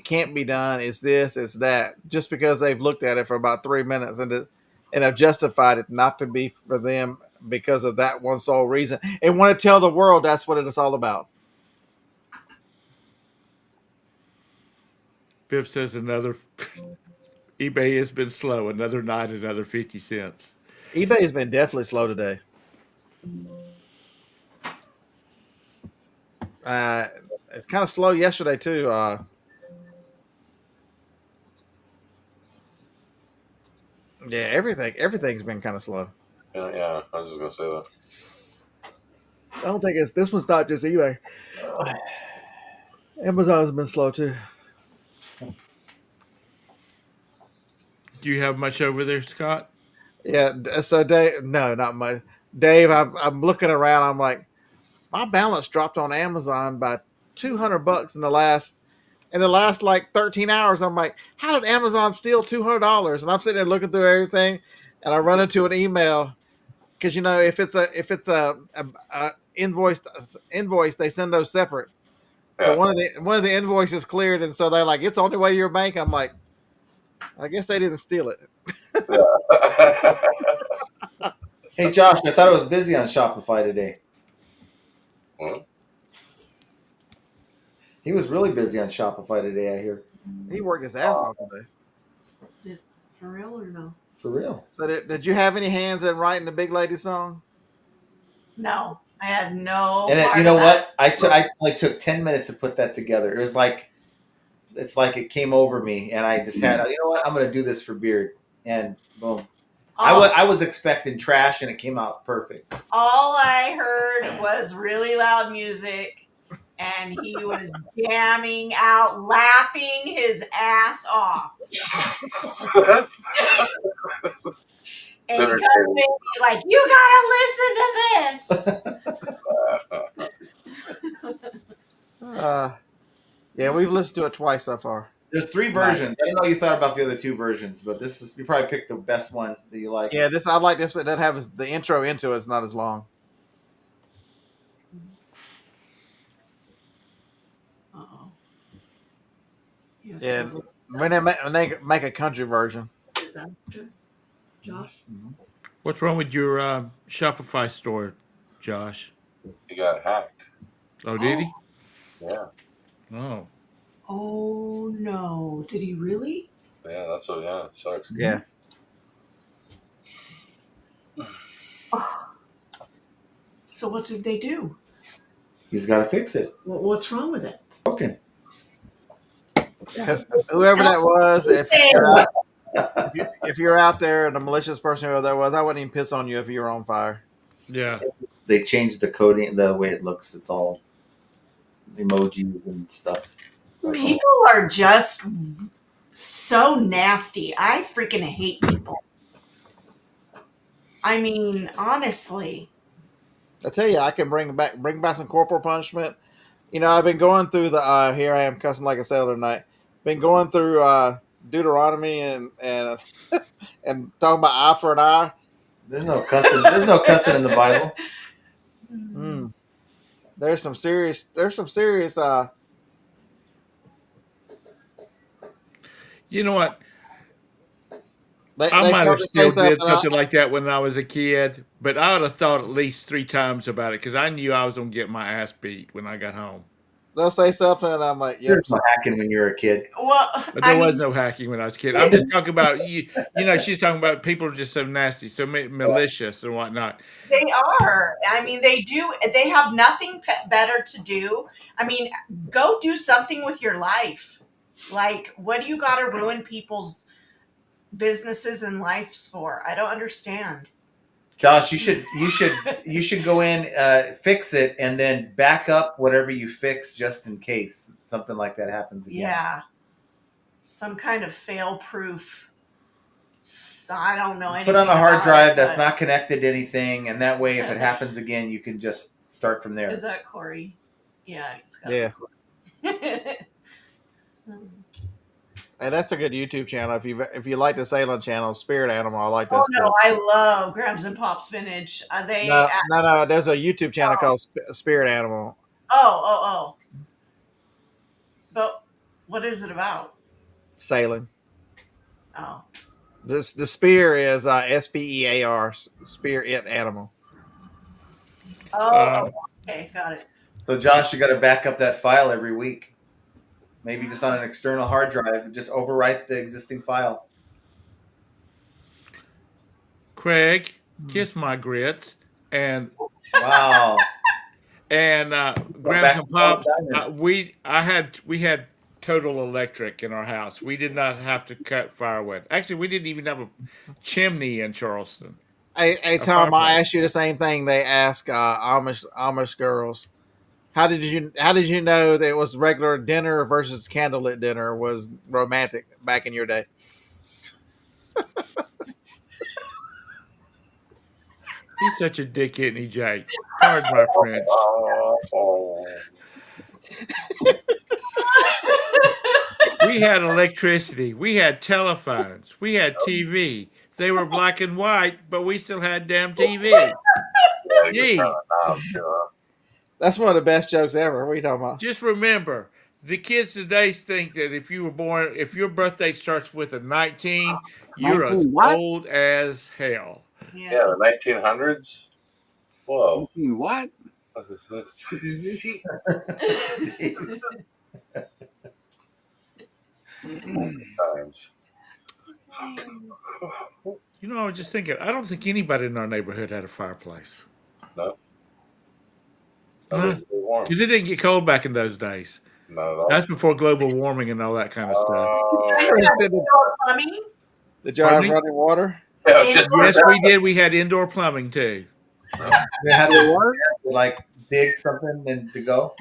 can't be done. It's this, it's that, just because they've looked at it for about 3 minutes and have justified it not to be for them because of that one sole reason, and want to tell the world that's what it's all about. Biff says another. eBay has been slow. Another night, another 50 cents. eBay has been definitely slow today. It's kind of slow yesterday too. Yeah, everything's been kind of slow. Yeah, I was just gonna say that. I don't think it's this one's not just eBay. Amazon's been slow too. Do you have much over there, Scott? Yeah. So Dave, no, not much. Dave, I'm looking around. I'm like, my balance dropped on Amazon by $200 in the last like 13 hours. I'm like, how did Amazon steal $200? And I'm sitting there looking through everything, and I run into an email because if it's a invoice, they send those separate. So Yeah. one of the invoices cleared, and so they're like, it's on the way to your bank. I'm like, I guess they didn't steal it. Hey, Josh, I thought I was busy on Shopify today. Hmm? He was really busy on Shopify today, I hear. He worked his ass off today. For real or no? For real. So did you have any hands in writing the Big Lady song? No, I had no. And part you know of what? that. I only took 10 minutes to put that together. It was like, it's like it came over me, and I just had, you know what? I'm going to do this for Beard. And boom. I was expecting trash, and it came out perfect. All I heard was really loud music, and he was jamming out, laughing his ass off. And he comes in, he's like, "You gotta listen to this." Yeah, we've listened to it twice so far. There's 3 versions. I don't know you thought about the other 2 versions, but you probably picked the best one that you like. Yeah, I like this. That has the intro into it. It's not as long. Uh-oh. Yeah, when they make a country version. Is that true? Josh? Mm-hmm. What's wrong with your Shopify store, Josh? He got hacked. Oh, did he? Yeah. Oh. Oh no! Did he really? Yeah, that's what. Yeah, it sucks. Yeah. So what did they do? He's got to fix it. What's wrong with it? It's broken. Whoever that was, if you're out there and a malicious person, whoever that was, I wouldn't even piss on you if you were on fire. Yeah. They changed the coding, the way it looks. It's all emojis and stuff. People are just so nasty. I freaking hate people. I mean, honestly. I tell you, I can bring back some corporal punishment. I've been going through the here I am cussing like a sailor tonight. Been going through Deuteronomy and and talking about eye for an eye. There's no cussing. There's no cussing in the Bible. There's some serious. You know what? They might have still did something like like that when I was a kid, but I would have thought at least 3 times about it because I knew I was going to get my ass beat when I got home. They'll say something, and I'm like, "Yep." There's no hacking when you're a kid. Well, but there was no hacking when I was a kid. I'm just talking about you. She's talking about people are just so nasty, so malicious and whatnot. They are. I mean, they do. They have nothing better to do. I mean, go do something with your life. Like, what do you got to ruin people's businesses and lives for? I don't understand. Josh, you should go in, fix it, and then back up whatever you fix just in case something like that happens again. Yeah, some kind of fail-proof. I don't know. Put on a hard drive that's not connected to anything, and that way, if it happens again, you can just start from there. Is that Corey? Yeah. Yeah. And that's a good YouTube channel. If you like the Salem channel, Spirit Animal, I like that. Oh no, I love Grams and Pop Spinach. No. There's a YouTube channel called Spirit Animal. Oh. But what is it about? Sailing. Oh. The spear is SPEAR, Spirit Animal. Oh, okay, got it. So Josh, you got to back up that file every week. Maybe just on an external hard drive and just overwrite the existing file. Craig, kiss my grits, and wow. And Grams and Pops, we had total electric in our house. We did not have to cut firewood. Actually, we didn't even have a chimney in Charleston. Hey, a Tom, I fireplace. asked you the same thing they ask Amish girls. How did you know that it was regular dinner versus candlelit dinner was romantic back in your day? He's such a dick, isn't he, Jake? Pardon my French. Oh. We had electricity. We had telephones. We had TV. They were black and white, but we still had damn TV. Gotta get turn Yee. the knob too, huh? That's one of the best jokes ever. What are you talking about? Just remember, the kids today think that if your birthday starts with a 19, you're as 19 what? old as hell. Yeah, the 1900s. Whoa. 19 what? Times. You know, I was just thinking, I don't think anybody in our neighborhood had a fireplace. No. No, Really warm. because it didn't get cold back in those days. Not at all. That's before global warming and all that kind of stuff. Plumbing? Did y'all have Pardon me? running water? Yeah, it was just Yes, we did. We had indoor plumbing too. They had to like dig something and to go.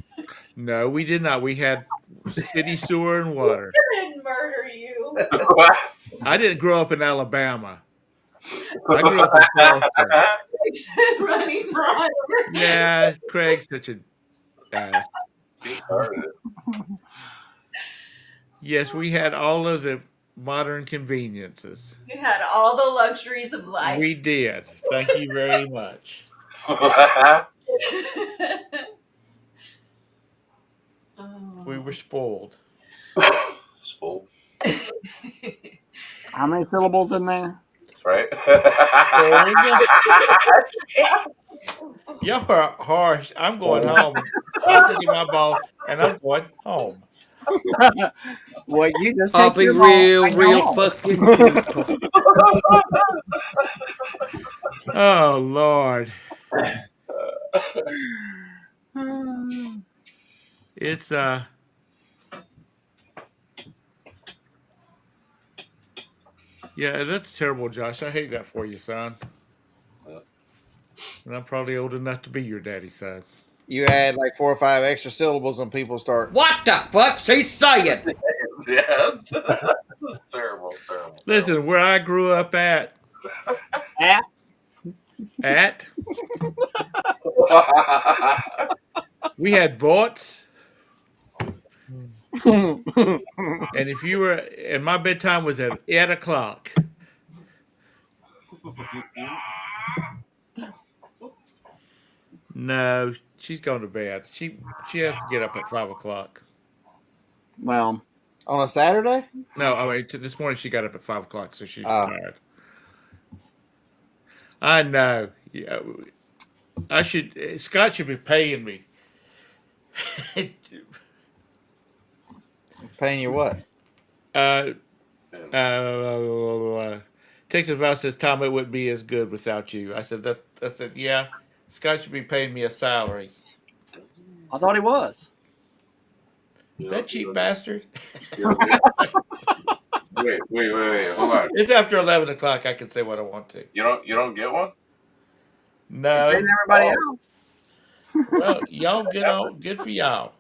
No, we did not. We had city sewer and water. I didn't murder you. I didn't grow up in Alabama. I grew up in Charleston. Running water. Yeah, Craig's such a ass. He started it. Yes, we had all of the modern conveniences. You had all the luxuries of life. We did. Thank you very much. We were spoiled. Spoiled. How many syllables in there? Right? Y'all are harsh. I'm going home. I'm taking my ball and I'm going home. Well, you just I'll take be your ball real, and go real home. fucking simple. Oh Lord. It's yeah, that's terrible, Josh. I hate that for you, son. And I'm probably old enough to be your daddy, son. You add like 4 or 5 extra syllables and people start. What the fuck's he saying? Yeah. That's terrible, terrible. Listen, where I grew up at we had boats. And if you were, and my bedtime was at 8 o'clock. No, she's going to bed. She has to get up at 5 o'clock. Well, On a Saturday? No, I mean this morning she got up at 5 o'clock, so she's tired. I know. Yeah, I should. Scott should be paying me. Paying you what? Texas Val says, Tom, it wouldn't be as good without you. I said, yeah, Scott should be paying me a salary. I thought he was. That cheap bastard. Wait. Hold on. It's after 11 o'clock. I can say what I want to. You don't get one? No. And everybody else. Well, y'all get on. Good for y'all.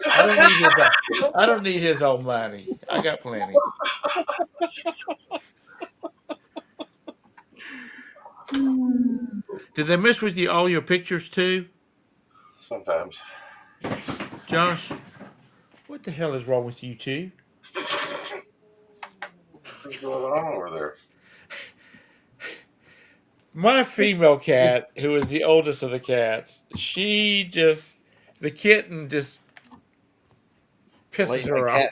I don't need his own money. I got plenty. Did they mess with you all your pictures too? Sometimes. Josh, what the hell is wrong with you two? What's going on over there? My female cat, who is the oldest of the cats, the kitten just pisses her off.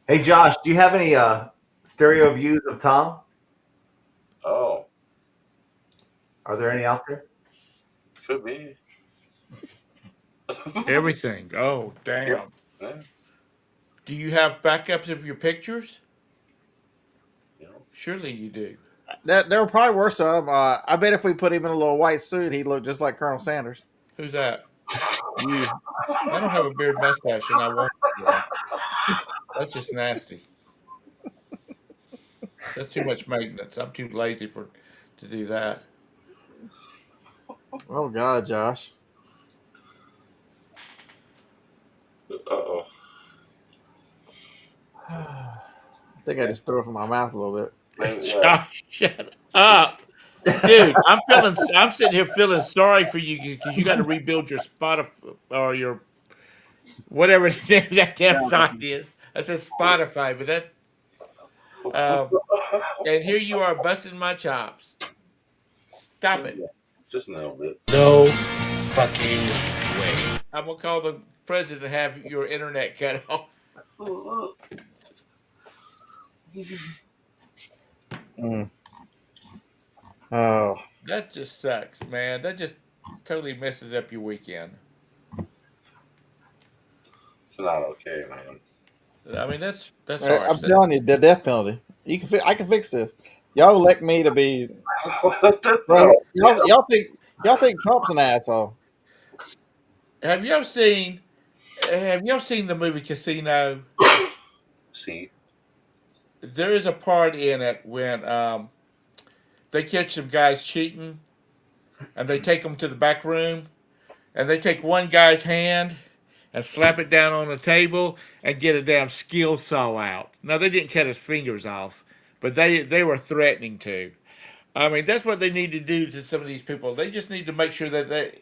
Hey, Josh, do you have any stereo views of Tom? Oh. Are there any out there? Could be. Everything. Oh, damn. Yeah. Do you have backups of your pictures? Yeah. Surely you do. There probably were some. I bet if we put him in a little white suit, he'd look just like Colonel Sanders. Who's that? You. I don't have a beard mustache, and I want to. That's just nasty. That's too much maintenance. I'm too lazy to do that. Oh God, Josh. Uh-oh. I think I just threw up in my mouth a little bit. Maybe, yeah. Josh, shut up. Dude, I'm sitting here feeling sorry for you because you got to rebuild your Spotify or your whatever that damn site is. I said Spotify, but that and here you are busting my chops. Stop it. Just a little bit. No fucking way. I'm gonna call the president and have your internet cut off. Mm. Oh, That just sucks, man. That just totally messes up your weekend. It's not okay, man. I mean, that's I'm harsh. telling you, the death penalty. I can fix this. Y'all elect me to be. Bro, y'all think Trump's an asshole? Have you ever seen? Have you ever seen the movie Casino? See? There is a part in it when they catch some guys cheating, and they take them to the back room, and they take one guy's hand and slap it down on the table and get a damn skill saw out. Now they didn't cut his fingers off, but they were threatening to. I mean, that's what they need to do to some of these people. They just need to make sure that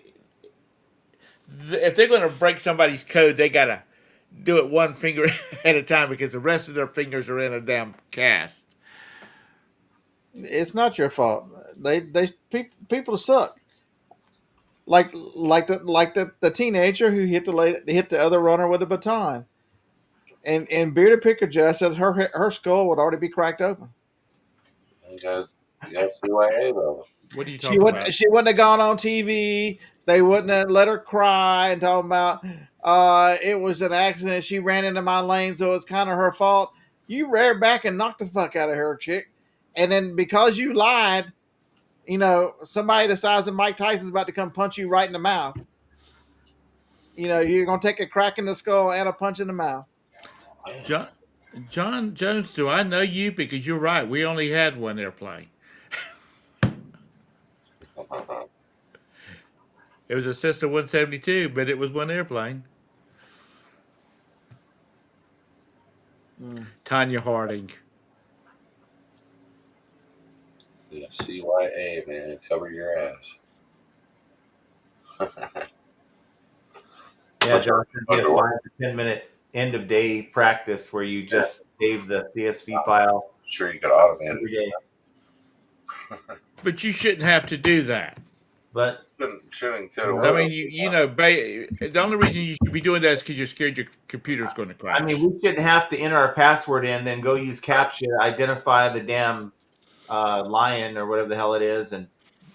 if they're going to break somebody's code, they gotta do it one finger at a time because the rest of their fingers are in a damn cast. It's not your fault. People suck. Like the teenager who hit the other runner with a baton, and bearded picker Jess said her skull would already be cracked open. You got CYA though. What are you talking about? She wouldn't have gone on TV. They wouldn't have let her cry and talk about it was an accident. She ran into my lane, so it's kind of her fault. You rear back and knock the fuck out of her, chick. And then because you lied, somebody the size of Mike Tyson's about to come punch you right in the mouth. You're gonna take a crack in the skull and a punch in the mouth. John Jones, do I know you? Because you're right. We only had one airplane. It was a Cessna 172, but it was one airplane. Tanya Harding. Yeah, CYA, man. Cover your ass. Yeah, Josh, there'd be a 5 to 10 minute end of day practice where you just save the CSV file. Sure, you could automate every it. day. But you shouldn't have to do that. But shouldn't I mean, the only reason you should be doing that is because you're scared your computer's going to crash. I mean, we shouldn't have to enter our password in, then go use CAPTCHA, identify the damn lion or whatever the hell it is, and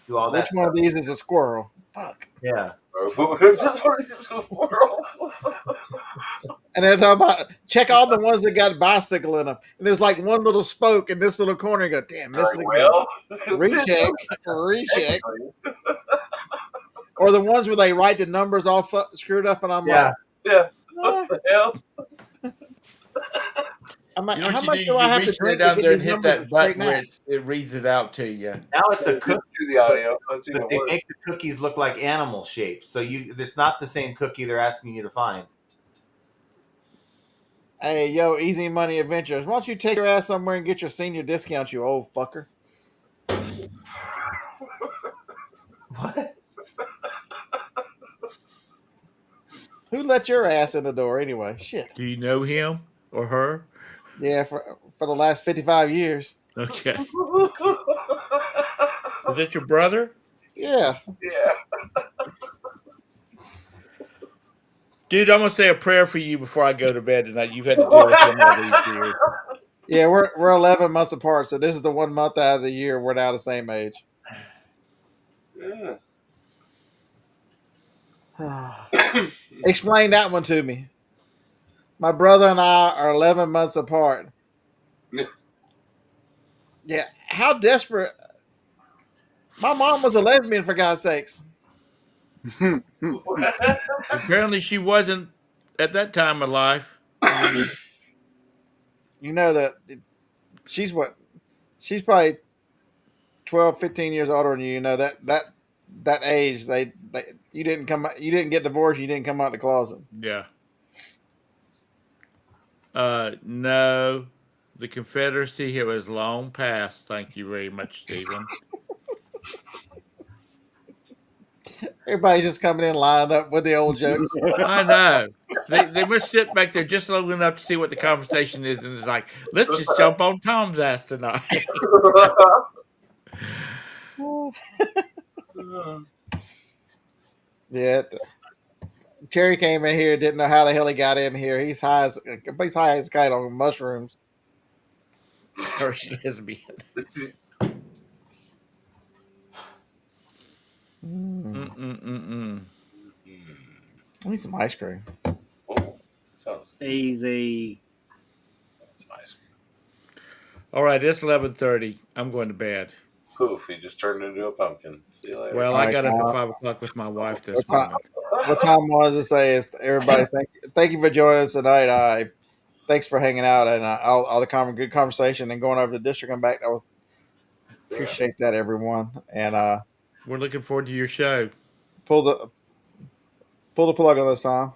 do all that. Which one of these is a squirrel? Fuck. Yeah. And they're talking about check all the ones that got bicycle in them, and there's like one little spoke in this little corner. You go, damn, this is recheck. Or the ones where they write the numbers all screwed up, and I'm like, what the hell? I'm like, You know how what much you do? do I You have to reach drink right down to there get and these hit numbers that button straightened where out? it reads it out to you. Now it's a cookie. To the audio. That's But even they worse. make the cookies look like animal shapes, so it's not the same cookie they're asking you to find. Hey, yo, Easy Money Adventures. Why don't you take your ass somewhere and get your senior discount, you old fucker? What? Who let your ass in the door anyway? Shit. Do you know him or her? Yeah, for the last 55 years. Okay. Is that your brother? Yeah. Yeah. Dude, I'm gonna say a prayer for you before I go to bed tonight. You've had to deal with him all these years. Yeah, we're 11 months apart, so this is the 1 month out of the year we're now the same age. Yeah. Explain that one to me. My brother and I are 11 months apart. Yeah, how desperate. My mom was a lesbian, for God's sakes. Apparently, she wasn't at that time of life. You know that she's probably 12, 15 years older than you, you know that age they you didn't get divorced, you didn't come out the closet. Yeah. No, the Confederacy it was long past. Thank you very much, Stephen. Everybody's just coming in lined up with the old jokes. I know. They must sit back there just long enough to see what the conversation is, and it's like, let's just jump on Tom's ass tonight. Yeah. Cherry came in here, didn't know how the hell he got in here. He's high as a kite on mushrooms. Or lesbian. I need some ice cream. Oh, sounds Easy. nice. All right, it's 11:30. I'm going to bed. Poof, he just turned into a pumpkin. See you later. Well, All I right, got up at Kyle. 5 o'clock with my wife this What time, morning. what time was to say is to everybody thank you for joining us tonight. Thanks for hanging out and all the good conversation and going over the district and back. That was appreciate that everyone, and We're looking forward to your show. pull the plug on this, Tom.